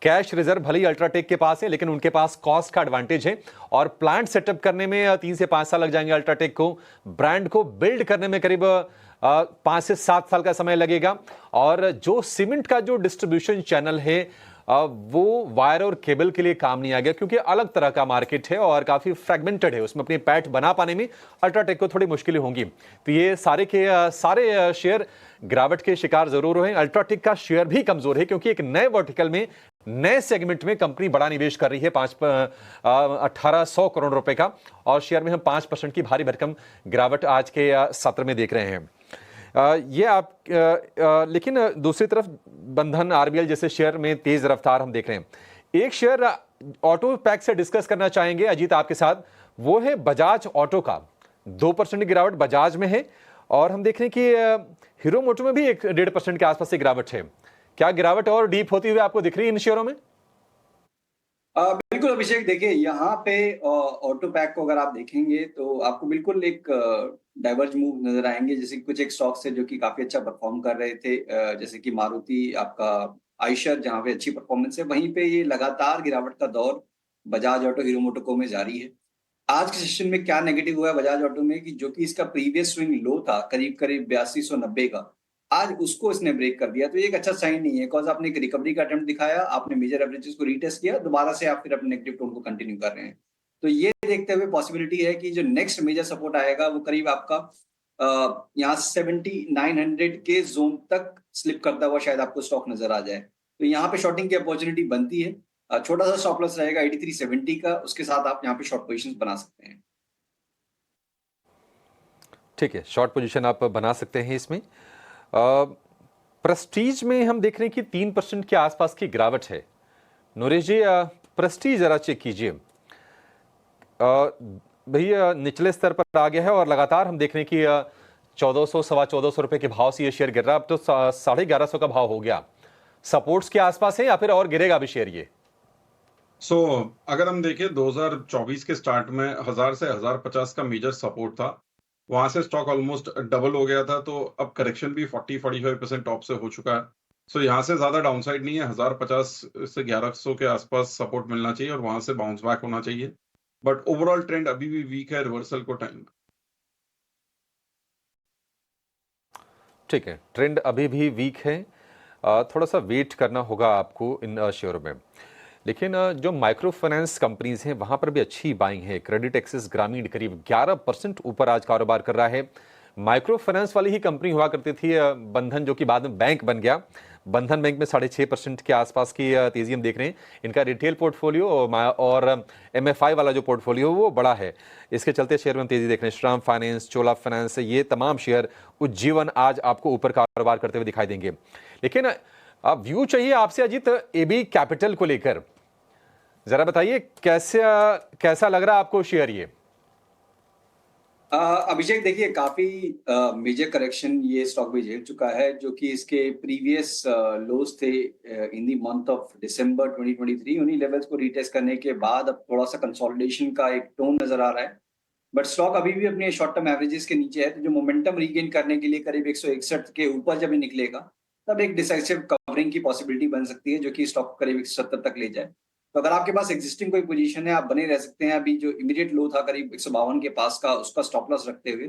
कैश रिजर्व भले ही अल्ट्राटेक के पास है, लेकिन उनके पास कॉस्ट का एडवांटेज है और प्लांट सेटअप करने में 3 से 5 साल लग जाएंगे अल्ट्राटेक को। ब्रांड को बिल्ड करने में करीब 5 से 7 साल का समय लगेगा और जो सीमेंट का जो डिस्ट्रीब्यूशन चैनल है वो वायर और केबल के लिए काम नहीं आ गया, क्योंकि अलग तरह का मार्केट है और काफी फ्रेगमेंटेड है। उसमें अपनी पैठ बना पाने में अल्ट्राटेक को थोड़ी मुश्किलें होंगी। तो ये सारे के सारे शेयर गिरावट के शिकार जरूर हुए। अल्ट्राटेक का शेयर भी कमजोर है, क्योंकि एक नए वर्टिकल में, नए सेगमेंट में कंपनी बड़ा निवेश कर रही है 1800 करोड़ रुपए का, और शेयर में हम 5% की भारी भरकम गिरावट आज के सत्र में देख रहे हैं। ये आप लेकिन दूसरी तरफ बंधन, आरबीएल जैसे शेयर में तेज रफ्तार हम देख रहे हैं। एक शेयर ऑटो पैक से डिस्कस करना चाहेंगे अजीत आपके साथ, वो है बजाज ऑटो का। 2% की गिरावट बजाज में है और हम देख रहे हैं कि हीरो मोटो में भी 1.5% के आसपास से गिरावट है। क्या गिरावट और डीप होती हुई आपको दिख रही है इन शेयरों में? बिल्कुल अभिषेक, देखिए यहाँ पे ऑटो पैक को अगर आप देखेंगे तो आपको बिल्कुल एक डाइवर्ज मूव नजर आएंगे। जैसे कुछ एक स्टॉक्स है जो कि काफी अच्छा परफॉर्म कर रहे थे, जैसे कि मारुति, आपका आयशर, जहाँ पे अच्छी परफॉर्मेंस है, वहीं पे ये लगातार गिरावट का दौर बजाज ऑटो, हीरो मोटोको में जारी है। आज के सेशन में क्या नेगेटिव हुआ है बजाज ऑटो में कि जो कि इसका प्रीवियस स्विंग लो था करीब करीब 8290 का, आज उसको इसने ब्रेक कर दिया। तो ये एक अच्छा साइन नहीं है, बिकॉज आपने एक रिकवरी का अटेम्प्ट दिखाया, आपने मेजर एवरेजेस को रीटेस्ट किया, दोबारा से आप फिर अपने नेगेटिव टोन को कंटिन्यू कर रहे हैं। तो ये देखते हुए पॉसिबिलिटी है कि जो नेक्स्ट मेजर सपोर्ट आएगा वो करीब आपका यहाँ 7900 के जोन तक स्लिप करता हुआ शायद आपको स्टॉक नजर आ जाए। तो यहाँ पे शॉर्टिंग की अपॉर्चुनिटी बनती है। छोटा सा स्टॉप लॉस रहेगा 8370 का, उसके साथ आप यहाँ पे शॉर्ट पोजीशंस बना सकते हैं। ठीक है, शॉर्ट पोजीशन आप बना सकते हैं इसमें। प्रेस्टीज में हम देख रहे हैं कि 3% के आसपास की गिरावट है। नरेश जी, प्रेस्टीज जरा चेक कीजिए। भैया निचले स्तर पर आ गया है और लगातार हम देख रहे हैं कि 1400 सवा 1400 रुपए के भाव से ये शेयर गिर रहा है। अब तो 1150 का भाव हो गया। सपोर्ट्स के आसपास है या फिर और गिरेगा अभी शेयर ये? अगर हम देखें 2024 के स्टार्ट में 1000 से 1050 का मेजर सपोर्ट था, वहां से स्टॉक ऑलमोस्ट डबल हो गया था। तो अब करेक्शन भी 40-45% टॉप से हो चुका है। यहाँ से ज्यादा डाउनसाइड नहीं है। 1050 से 1100 के आसपास सपोर्ट मिलना चाहिए और वहां से बाउंस बैक होना चाहिए। बट ओवरऑल ट्रेंड अभी भी वीक है, रिवर्सल को टाइम। ठीक है, ट्रेंड अभी भी वीक है, थोड़ा सा वेट करना होगा आपको इन शेयरों में। लेकिन जो माइक्रो फाइनेंस कंपनीज हैं वहां पर भी अच्छी बाइंग है। क्रेडिट एक्सिस ग्रामीण करीब 11% ऊपर आज कारोबार कर रहा है। माइक्रो फाइनेंस वाली ही कंपनी हुआ करती थी बंधन, जो कि बाद में बैंक बन गया। बंधन बैंक में 6.5% के आसपास की तेजी हम देख रहे हैं। इनका रिटेल पोर्टफोलियो और MFI वाला जो पोर्टफोलियो वो बड़ा है, इसके चलते शेयर में हम तेजी देख रहे हैं। श्रीराम फाइनेंस, चोला फाइनेंस, ये तमाम शेयर, उज्जीवन आज आपको ऊपर कारोबार करते हुए दिखाई देंगे। लेकिन अब व्यू चाहिए आपसे अजीत AB कैपिटल को लेकर, जरा बताइए कैसा लग रहा है आपको शेयर ये? अभिषेक देखिए, काफी मेजर करेक्शन ये स्टॉक भी झेल चुका है, जो कि इसके प्रीवियस लोज थे in the month of December 2023। उन्हीं लेवल्स को रीटेस्ट करने के बाद अब थोड़ा सा कंसोलिडेशन का एक टोन नजर आ रहा है, बट स्टॉक अभी भी अपने शॉर्ट टर्म एवरेजेस के नीचे है। तो जो मोमेंटम रीगेन करने के लिए करीब 161 के ऊपर जब ये निकलेगा, तब एक डिसाइसिव कवरिंग की पॉसिबिलिटी बन सकती है, जो कि स्टॉक करीब 170 तक ले जाए। तो अगर आपके पास एग्जिस्टिंग कोई पोजीशन है, आप बने रह सकते हैं। अभी जो इमीडिएट लो था करीब 152 के पास का, उसका स्टॉप लॉस रखते हुए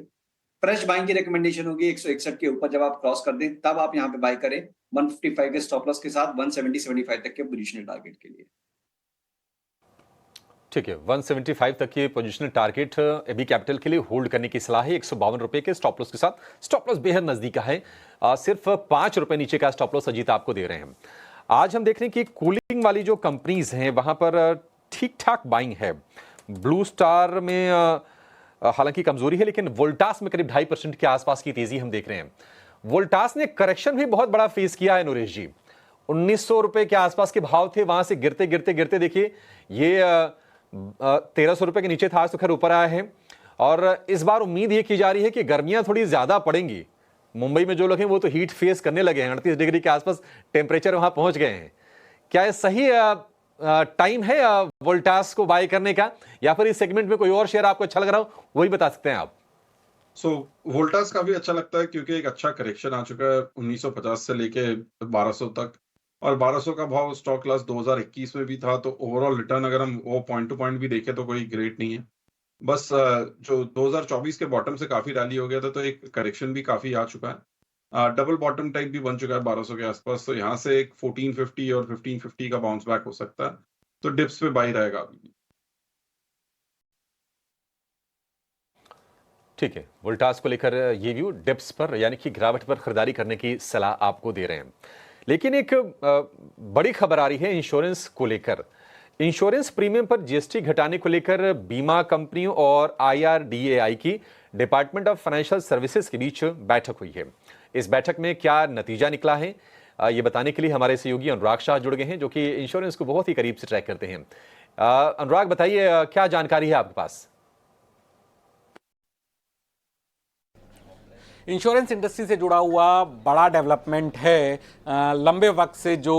फ्रेश बाइंग की रिकमेंडेशन होगी 161 के ऊपर। जब आप क्रॉस कर दें तब आप यहाँ पे बाय करें 155 के स्टॉप लॉस के साथ 170-75 तक के पोजीशनल टारगेट के लिए। ठीक है, 175 तक के पोजीशनल टारगेट AB कैपिटल के लिए होल्ड करने की सलाह है। 152 रुपए के स्टॉप लॉस के साथ। स्टॉप लॉस बेहद नजदीक है, सिर्फ 5 रुपए नीचे का स्टॉप लॉस अजीत आपको दे रहे हैं। आज हम देख रहे हैं कि कूलिंग वाली जो कंपनीज हैं वहां पर ठीक ठाक बाइंग है। ब्लू स्टार में हालांकि कमजोरी है, लेकिन वोल्टास में करीब 2.5% के आसपास की तेजी हम देख रहे हैं। वोल्टास ने करेक्शन भी बहुत बड़ा फेस किया है नरेश जी। 1900 रुपए के आसपास के भाव थे, वहां से गिरते गिरते गिरते देखिए ये 1300 रुपए के नीचे था, आज तो खैर ऊपर आया है। और इस बार उम्मीद ये की जा रही है कि गर्मियां थोड़ी ज्यादा पड़ेंगी। मुंबई में जो लोग हैं वो तो हीट फेस करने लगे हैं, 38 डिग्री के आसपास टेम्परेचर वहां पहुंच गए हैं। क्या ये सही टाइम है वोल्टास को बाय करने का, या फिर इस सेगमेंट में कोई और शेयर आपको अच्छा लग रहा हो वही बता सकते हैं आप? वोल्टास काफी अच्छा लगता है क्योंकि एक अच्छा करेक्शन आ चुका है 1950 से लेके 1200 तक, और 1200 का भाव स्टॉक लॉस 2021 में भी था। तो ओवरऑल रिटर्न अगर हम वो पॉइंट टू पॉइंट भी देखें तो कोई ग्रेट नहीं है। बस जो 2024 के बॉटम से काफी रैली हो गया था, तो एक करेक्शन भी काफी आ चुका है। डबल बॉटम टाइप भी बन चुका है 1200 के आसपास, तो यहाँ से एक 1450 और 1550 का बाउंस बैक हो सकता है। तो डिप्स पे बाई रहेगा अभी भी। ठीक है, वोल्टास को लेकर ये व्यू, डिप्स पर यानी कि गिरावट पर खरीदारी करने की सलाह आपको दे रहे हैं। लेकिन एक बड़ी खबर आ रही है इंश्योरेंस को लेकर। इंश्योरेंस प्रीमियम पर GST घटाने को लेकर बीमा कंपनियों और IRDAI की डिपार्टमेंट ऑफ फाइनेंशियल सर्विसेज के बीच बैठक हुई है। इस बैठक में क्या नतीजा निकला है, ये बताने के लिए हमारे सहयोगी अनुराग शाह जुड़ गए हैं, जो कि इंश्योरेंस को बहुत ही करीब से ट्रैक करते हैं। अनुराग, बताइए क्या जानकारी है आपके पास? इंश्योरेंस इंडस्ट्री से जुड़ा हुआ बड़ा डेवलपमेंट है। लंबे वक्त से जो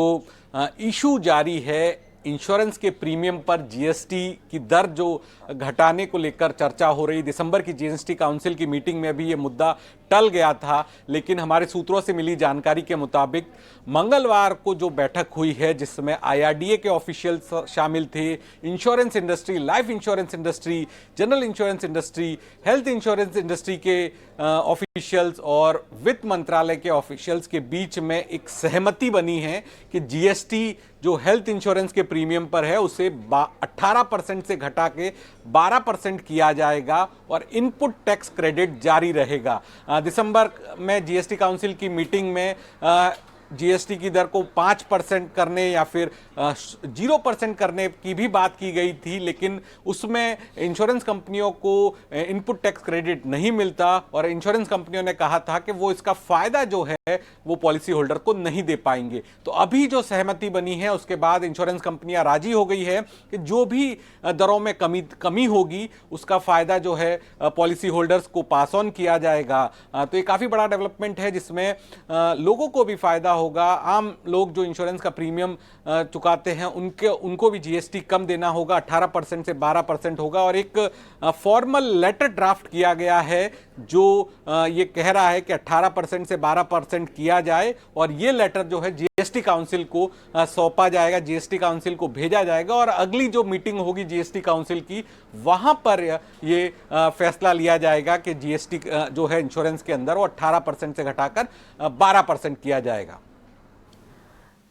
इशू जारी है, इंश्योरेंस के प्रीमियम पर GST की दर जो घटाने को लेकर चर्चा हो रही। दिसंबर की GST काउंसिल की मीटिंग में भी ये मुद्दा टल गया था, लेकिन हमारे सूत्रों से मिली जानकारी के मुताबिक मंगलवार को जो बैठक हुई है, जिसमें IRDA के ऑफिशियल्स शामिल थे, insurance industry, life insurance industry, general insurance industry, health insurance industry के ऑफिशियल्स और वित्त मंत्रालय के ऑफिशियल्स के बीच में एक सहमति बनी है कि GST जो हेल्थ इंश्योरेंस के प्रीमियम पर है उसे 18% से घटा के 12% किया जाएगा और इनपुट टैक्स क्रेडिट जारी रहेगा। दिसंबर में GST काउंसिल की मीटिंग में GST की दर को 5% करने या फिर 0% करने की भी बात की गई थी, लेकिन उसमें इंश्योरेंस कंपनियों को इनपुट टैक्स क्रेडिट नहीं मिलता और इंश्योरेंस कंपनियों ने कहा था कि वो इसका फायदा जो है वो पॉलिसी होल्डर को नहीं दे पाएंगे। तो अभी जो सहमति बनी है उसके बाद इंश्योरेंस कंपनियां राजी हो गई है कि जो भी दरों में कमी होगी उसका फायदा जो है पॉलिसी होल्डर्स को पास ऑन किया जाएगा। तो ये काफ़ी बड़ा डेवलपमेंट है जिसमें लोगों को भी फायदा होगा। आम लोग जो इंश्योरेंस का प्रीमियम चुकाते हैं उनको भी GST कम देना होगा, 18% से 12% होगा। और एक फॉर्मल लेटर ड्राफ्ट किया गया है जो ये कह रहा है कि 18% से 12% किया जाए और ये लेटर जो है GST काउंसिल को सौंपा जाएगा, GST काउंसिल को भेजा जाएगा और अगली जो मीटिंग होगी GST काउंसिल की वहां पर ये फैसला लिया जाएगा कि GST जो है इंश्योरेंस के अंदर वो 18% से घटाकर 12% किया जाएगा।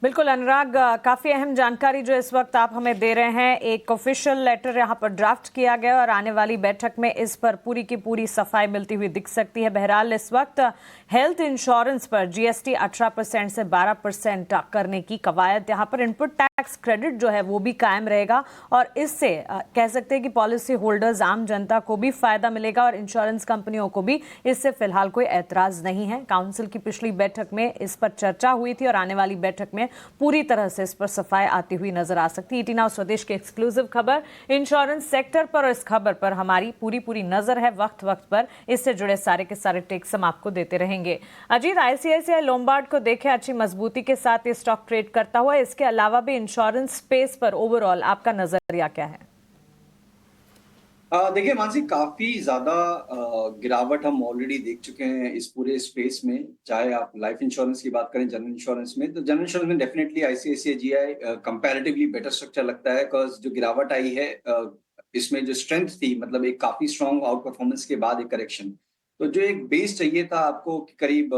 बिल्कुल अनुराग, काफ़ी अहम जानकारी जो इस वक्त आप हमें दे रहे हैं। एक ऑफिशियल लेटर यहाँ पर ड्राफ्ट किया गया और आने वाली बैठक में इस पर पूरी की पूरी सफाई मिलती हुई दिख सकती है। बहरहाल इस वक्त हेल्थ इंश्योरेंस पर जीएसटी 18% से 12% करने की कवायद, यहाँ पर इनपुट टैक्स क्रेडिट जो है वो भी कायम रहेगा और इससे कह सकते हैं कि पॉलिसी होल्डर्स, आम जनता को भी फायदा मिलेगा और इंश्योरेंस कंपनियों को भी इससे फिलहाल कोई एतराज नहीं है। काउंसिल की पिछली बैठक में इस पर चर्चा हुई थी और आने वाली बैठक में पूरी तरह से इस पर सफाई आती हुई नजर आ सकती है। ईटी नाउ स्वदेश की एक्सक्लूसिव खबर इंश्योरेंस सेक्टर पर और इस खबर पर हमारी पूरी नजर है वक्त वक्त पर। इससे जुड़े सारे के सारे टेक्स हम आपको देते रहेंगे। अजीत, आईसीआईसीआई लोम्बार्ड को देखें अच्छी मजबूती के साथ ये स्टॉक ट्रेड करता हुआ। इसके अलावा भी इंश्योरेंस स्पेस पर ओवरऑल आपका नजरिया क्या है? देखिए मानसी, काफी ज्यादा गिरावट हम ऑलरेडी देख चुके हैं इस पूरे स्पेस में। चाहे आप लाइफ इंश्योरेंस की बात करें, जनरल इंश्योरेंस में, तो जनरल इंश्योरेंस में definitely ICICI GI comparatively better structure लगता है। बिकॉज जो गिरावट आई है इसमें जो स्ट्रेंथ थी, मतलब एक काफी स्ट्रॉन्ग आउट परफॉर्मेंस के बाद एक करेक्शन, तो जो एक बेस चाहिए था आपको कि करीब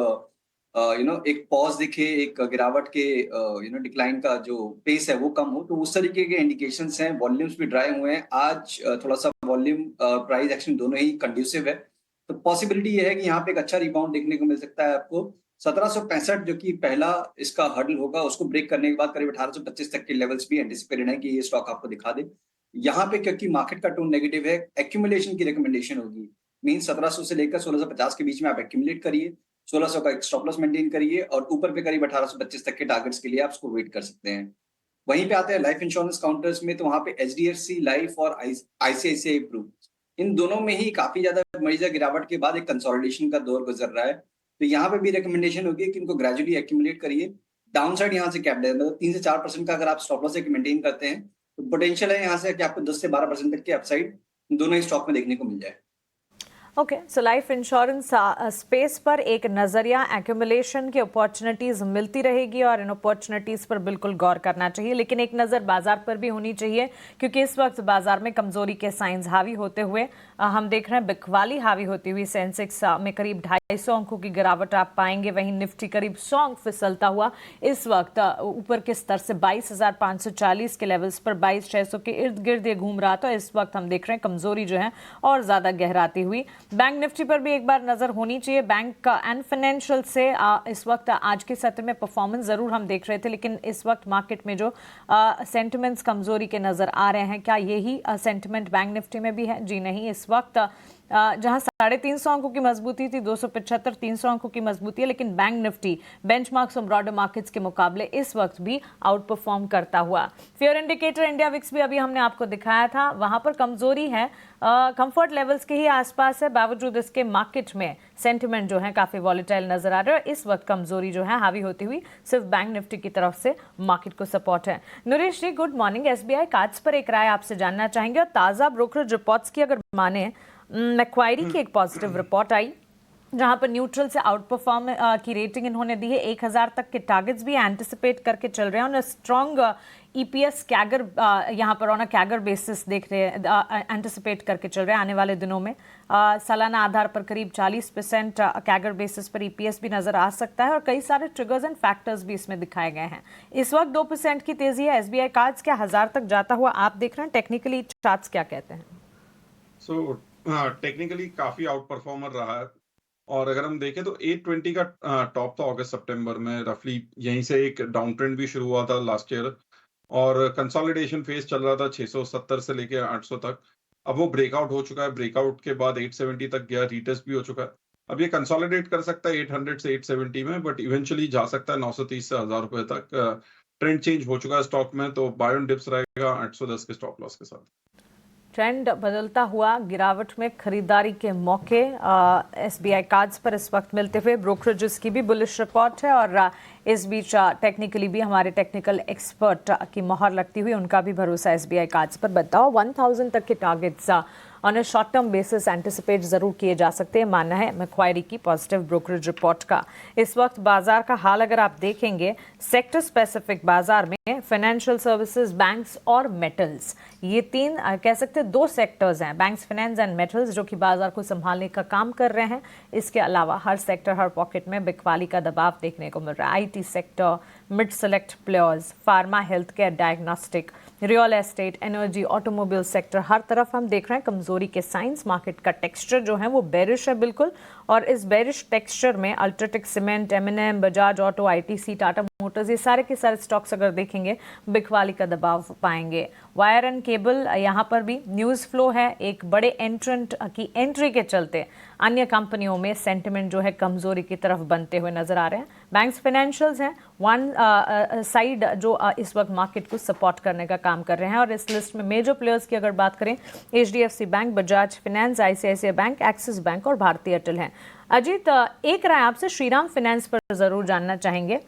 एक पॉज दिखे, एक गिरावट के डिक्लाइन का जो पेस है वो कम हो, तो उस तरीके के इंडिकेशंस हैं। वॉल्यूम्स भी ड्राई हुए हैं आज, थोड़ा सा वॉल्यूम प्राइस एक्शन दोनों ही कंड्यूसिव है, तो पॉसिबिलिटी ये है कि यहाँ पे एक अच्छा रिबाउंड देखने को मिल सकता है आपको। 1765 जो कि पहला इसका हर्डल होगा, उसको ब्रेक करने के बाद करीब 1825 तक के लेवल्स भी एंटिसिपेटेड है कि ये स्टॉक आपको दिखा दे। यहाँ पे क्योंकि मार्केट का टोन नेगेटिव है, एक्यूमुलेशन की रिकमेंडेशन होगी। मीन 1700 से लेकर 1650 के बीच में आप एक्यूमुलेट करिए, 1600 का एक स्टॉप लॉस मेंटेन करिए और ऊपर पे करीब 1825 तक के टारगेट्स के लिए आप उसको वेट कर सकते हैं। वहीं पे आते हैं लाइफ इंश्योरेंस काउंटर्स में, तो वहां पे एचडीएफसी लाइफ और आईसीआईसीआई प्रू, इन दोनों में ही काफी ज्यादा मरीजा गिरावट के बाद एक कंसोलिडेशन का दौर गुजर रहा है। तो यहाँ पे भी रिकमेंडेशन होगी कि इनको ग्रेजुअली एक्यूमुलेट करिए। डाउन साइड यहाँ से कैप्ड है, मतलब 3 से 4% का अगर आप स्टॉप लॉस एक मेंटेन करते हैं तो पोटेंशियल है यहाँ से कि आपको 10 से 12% तक के अपसाइड दोनों ही स्टॉक में देखने को मिल जाए। Okay, so life insurance space पर एक नज़रिया, एक्यूमुलेशन की अपॉर्चुनिटीज़ मिलती रहेगी और इन अपॉर्चुनिटीज़ पर बिल्कुल गौर करना चाहिए। लेकिन एक नज़र बाजार पर भी होनी चाहिए क्योंकि इस वक्त बाजार में कमज़ोरी के साइंस हावी होते हुए हम देख रहे हैं बिकवाली हावी होती हुई। सेंसेक्स में करीब 250 अंकों की गिरावट आप पाएंगे, वहीं निफ्टी करीब 100 अंक फिसलता हुआ इस वक्त ऊपर के स्तर से 22,540 के लेवल्स पर 22,600 के इर्द गिर्द ये घूम रहा था। इस वक्त हम देख रहे हैं कमज़ोरी जो है और ज़्यादा गहराती हुई। बैंक निफ्टी पर भी एक बार नजर होनी चाहिए। बैंक एंड फाइनेंशियल से इस वक्त आज के सत्र में परफॉर्मेंस जरूर हम देख रहे थे, लेकिन इस वक्त मार्केट में जो सेंटिमेंट्स कमजोरी के नजर आ रहे हैं, क्या यही सेंटिमेंट बैंक निफ्टी में भी है? जी नहीं। इस वक्त जहां 350 अंकों की मजबूती थी, 275 300 अंकों की मजबूती है, लेकिन बैंक निफ्टी बेंचमार्क्स और ब्रॉडर मार्केट्स के मुकाबले इस वक्त भी आउट परफॉर्म करता हुआ। फियर इंडिकेटर इंडिया विक्स भी अभी हमने आपको दिखाया था, वहां पर कमजोरी है, कंफर्ट लेवल्स के ही आसपास है। बावजूद इसके मार्केट में सेंटिमेंट जो है काफी वॉलेटाइल नजर आ रहा है और इस वक्त कमजोरी जो है हावी होती हुई सिर्फ बैंक निफ्टी की तरफ से मार्केट को सपोर्ट है। नरेश जी, गुड मॉर्निंग। एसबीआई कार्ड्स पर एक राय आपसे जानना चाहेंगे और ताजा ब्रोकरेज रिपोर्ट्स की अगर माने, मैक्वायरी की एक पॉजिटिव रिपोर्ट आई जहां पर न्यूट्रल से आउट परफॉर्म की रेटिंग इन्होंने दी है। 1000 तक के टारगेट्स भी एंटिसिपेट करके चल रहे हैं और स्ट्रॉन्ग ईपीएस कैगर यहाँ पर ऑन अ कैगर बेसिस देख रहे हैं, एंटिसिपेट करके चल रहे हैं आने वाले दिनों में। सालाना आधार पर करीब 40% कैगर बेसिस पर ईपीएस भी नजर आ सकता है और कई सारे ट्रिगर्स एंड फैक्टर्स भी इसमें दिखाए गए हैं। इस वक्त 2% की तेजी है। एसबीआई कार्ड्स क्या 1000 तक जाता हुआ आप देख रहे हैं? टेक्निकली चार्ट्स क्या कहते हैं? टेक्निकली काफी आउट परफॉर्मर रहा है और अगर हम देखें तो 820 का टॉप था अगस्त सितंबर में, रफली यहीं से एक डाउन ट्रेंड भी शुरू हुआ था लास्ट ईयर और कंसोलिडेशन फेज चल रहा था 670 से लेके 800 तक। अब वो ब्रेकआउट हो चुका है, ब्रेकआउट के बाद 870 तक गया, रीटेस्ट भी हो चुका है। अब ये कंसोलिडेट कर सकता है 800 से 870 में, बट इवेंचुअली जा सकता है 930 से 1000 रुपए तक। ट्रेंड चेंज हो चुका है स्टॉक में, तो बाय ऑन डिप्स रहेगा 810 के स्टॉप लॉस के साथ। ट्रेंड बदलता हुआ, गिरावट में खरीदारी के मौके एसबीआई कार्ड्स पर इस वक्त मिलते हुए ब्रोकरेजेस की भी बुलिश रिपोर्ट है और इस बीच टेक्निकली भी हमारे टेक्निकल एक्सपर्ट की मोहर लगती हुई उनका भी भरोसा एसबीआई कार्ड्स पर बनता हो। 1000 तक के targets on a short term basis anticipate जरूर किए जा सकते हैं, मानना है मैक्वायरी की पॉजिटिव ब्रोकरेज रिपोर्ट का। इस वक्त बाजार का हाल अगर आप देखेंगे, सेक्टर स्पेसिफिक बाजार में फाइनेंशियल सर्विसेज, बैंक्स और मेटल्स, ये तीन कह सकते हैं 2 सेक्टर्स हैं, बैंक्स, फाइनेंस एंड मेटल्स, जो कि बाजार को संभालने का काम कर रहे हैं। इसके अलावा हर सेक्टर, हर पॉकेट में बिकवाली का दबाव देखने को मिल रहा है। IT sector, mid select players, pharma, health care, diagnostic, real estate, energy, automobile sector, हर तरफ हम देख रहे हैं कमजोरी के साइंस। मार्केट का टेक्सचर जो है वो बेरिश है बिल्कुल, और इस बेरिश टेक्सचर में UltraTech cement, M&M, Bajaj auto, ITC, Tata Motors, ये सारे के सारे स्टॉक्स अगर देखेंगे बिकवाली का दबाव पाएंगे। वायर एंड केबल, यहाँ पर भी न्यूज़ फ्लो है, एक बड़े एंट्रेंट की एंट्री के चलते अन्य कंपनियों में सेंटिमेंट जो है कमजोरी की तरफ बनते हुए नजर आ रहे हैं। बैंक्स फाइनेंशियल्स हैं वन साइड जो इस वक्त मार्केट को सपोर्ट करने का काम कर रहे हैं, और इस लिस्ट में मेजर प्लेयर्स की अगर बात करें HDFC bank, Bajaj finance, ICICI bank, axis bank और भारतीय एयरटेल हैं। अजीत, एक राय आपसे श्रीराम फाइनेंस पर जरूर जानना चाहेंगे।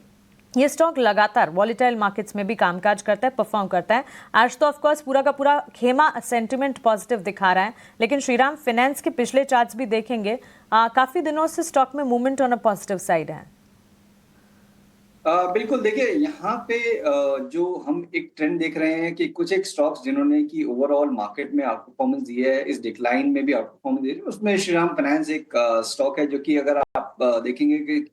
ये स्टॉक लगातार वॉलेटाइल मार्केट्स में भी कामकाज करता है, परफॉर्म करता है। आज तो ऑफकोर्स पूरा का पूरा खेमा सेंटिमेंट पॉजिटिव दिखा रहा है, लेकिन श्रीराम फाइनेंस के पिछले चार्ट्स भी देखेंगे, काफी दिनों से स्टॉक में movement on a positive side है। बिल्कुल, देखिए यहाँ पे जो हम एक ट्रेंड देख रहे हैं कि कुछ एक स्टॉक्स जिन्होंने कि ओवरऑल मार्केट में आउट परफॉर्मेंस दी है, इस डिक्लाइन में भी आउट परफॉर्मेंस दी है, उसमें श्रीराम फाइनेंस एक स्टॉक है जो कि अगर आप देखेंगे कि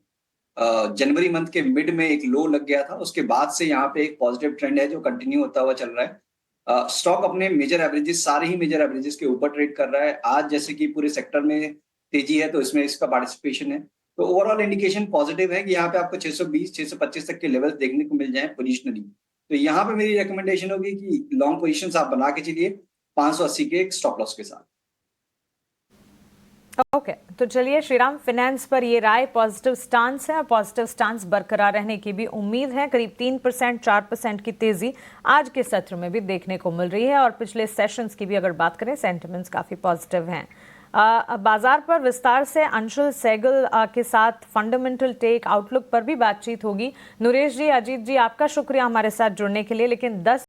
जनवरी मंथ के मिड में एक लो लग गया था, उसके बाद से यहाँ पे एक पॉजिटिव ट्रेंड है जो कंटिन्यू होता हुआ चल रहा है। स्टॉक अपने मेजर एवरेजेस, सारे ही मेजर एवरेजेस के ऊपर ट्रेड कर रहा है। आज जैसे कि पूरे सेक्टर में तेजी है तो इसमें इसका पार्टिसिपेशन है, तो ओवरऑल इंडिकेशन पॉजिटिव है कि यहाँ पे आपको 620 625 तक के लेवल्स देखने को मिल जाए पोजिशनली। तो यहाँ पे मेरी रिकमेंडेशन होगी कि लॉन्ग पोजीशंस आप बना के चलिए 580 के एक स्टॉप लॉस के साथ। ओके, तो चलिए श्रीराम फाइनेंस पर ये राय पॉजिटिव स्टांस है, और पॉजिटिव स्टांस बरकरार रहने की भी उम्मीद है। करीब 3% 4% की तेजी आज के सत्र में भी देखने को मिल रही है, और पिछले सेशंस की भी अगर बात करें सेंटिमेंट्स काफ़ी पॉजिटिव हैं। बाजार पर विस्तार से अंशुल सहगल के साथ फंडामेंटल टेक आउटलुक पर भी बातचीत होगी। नरेश जी, अजीत जी, आपका शुक्रिया हमारे साथ जुड़ने के लिए, लेकिन 10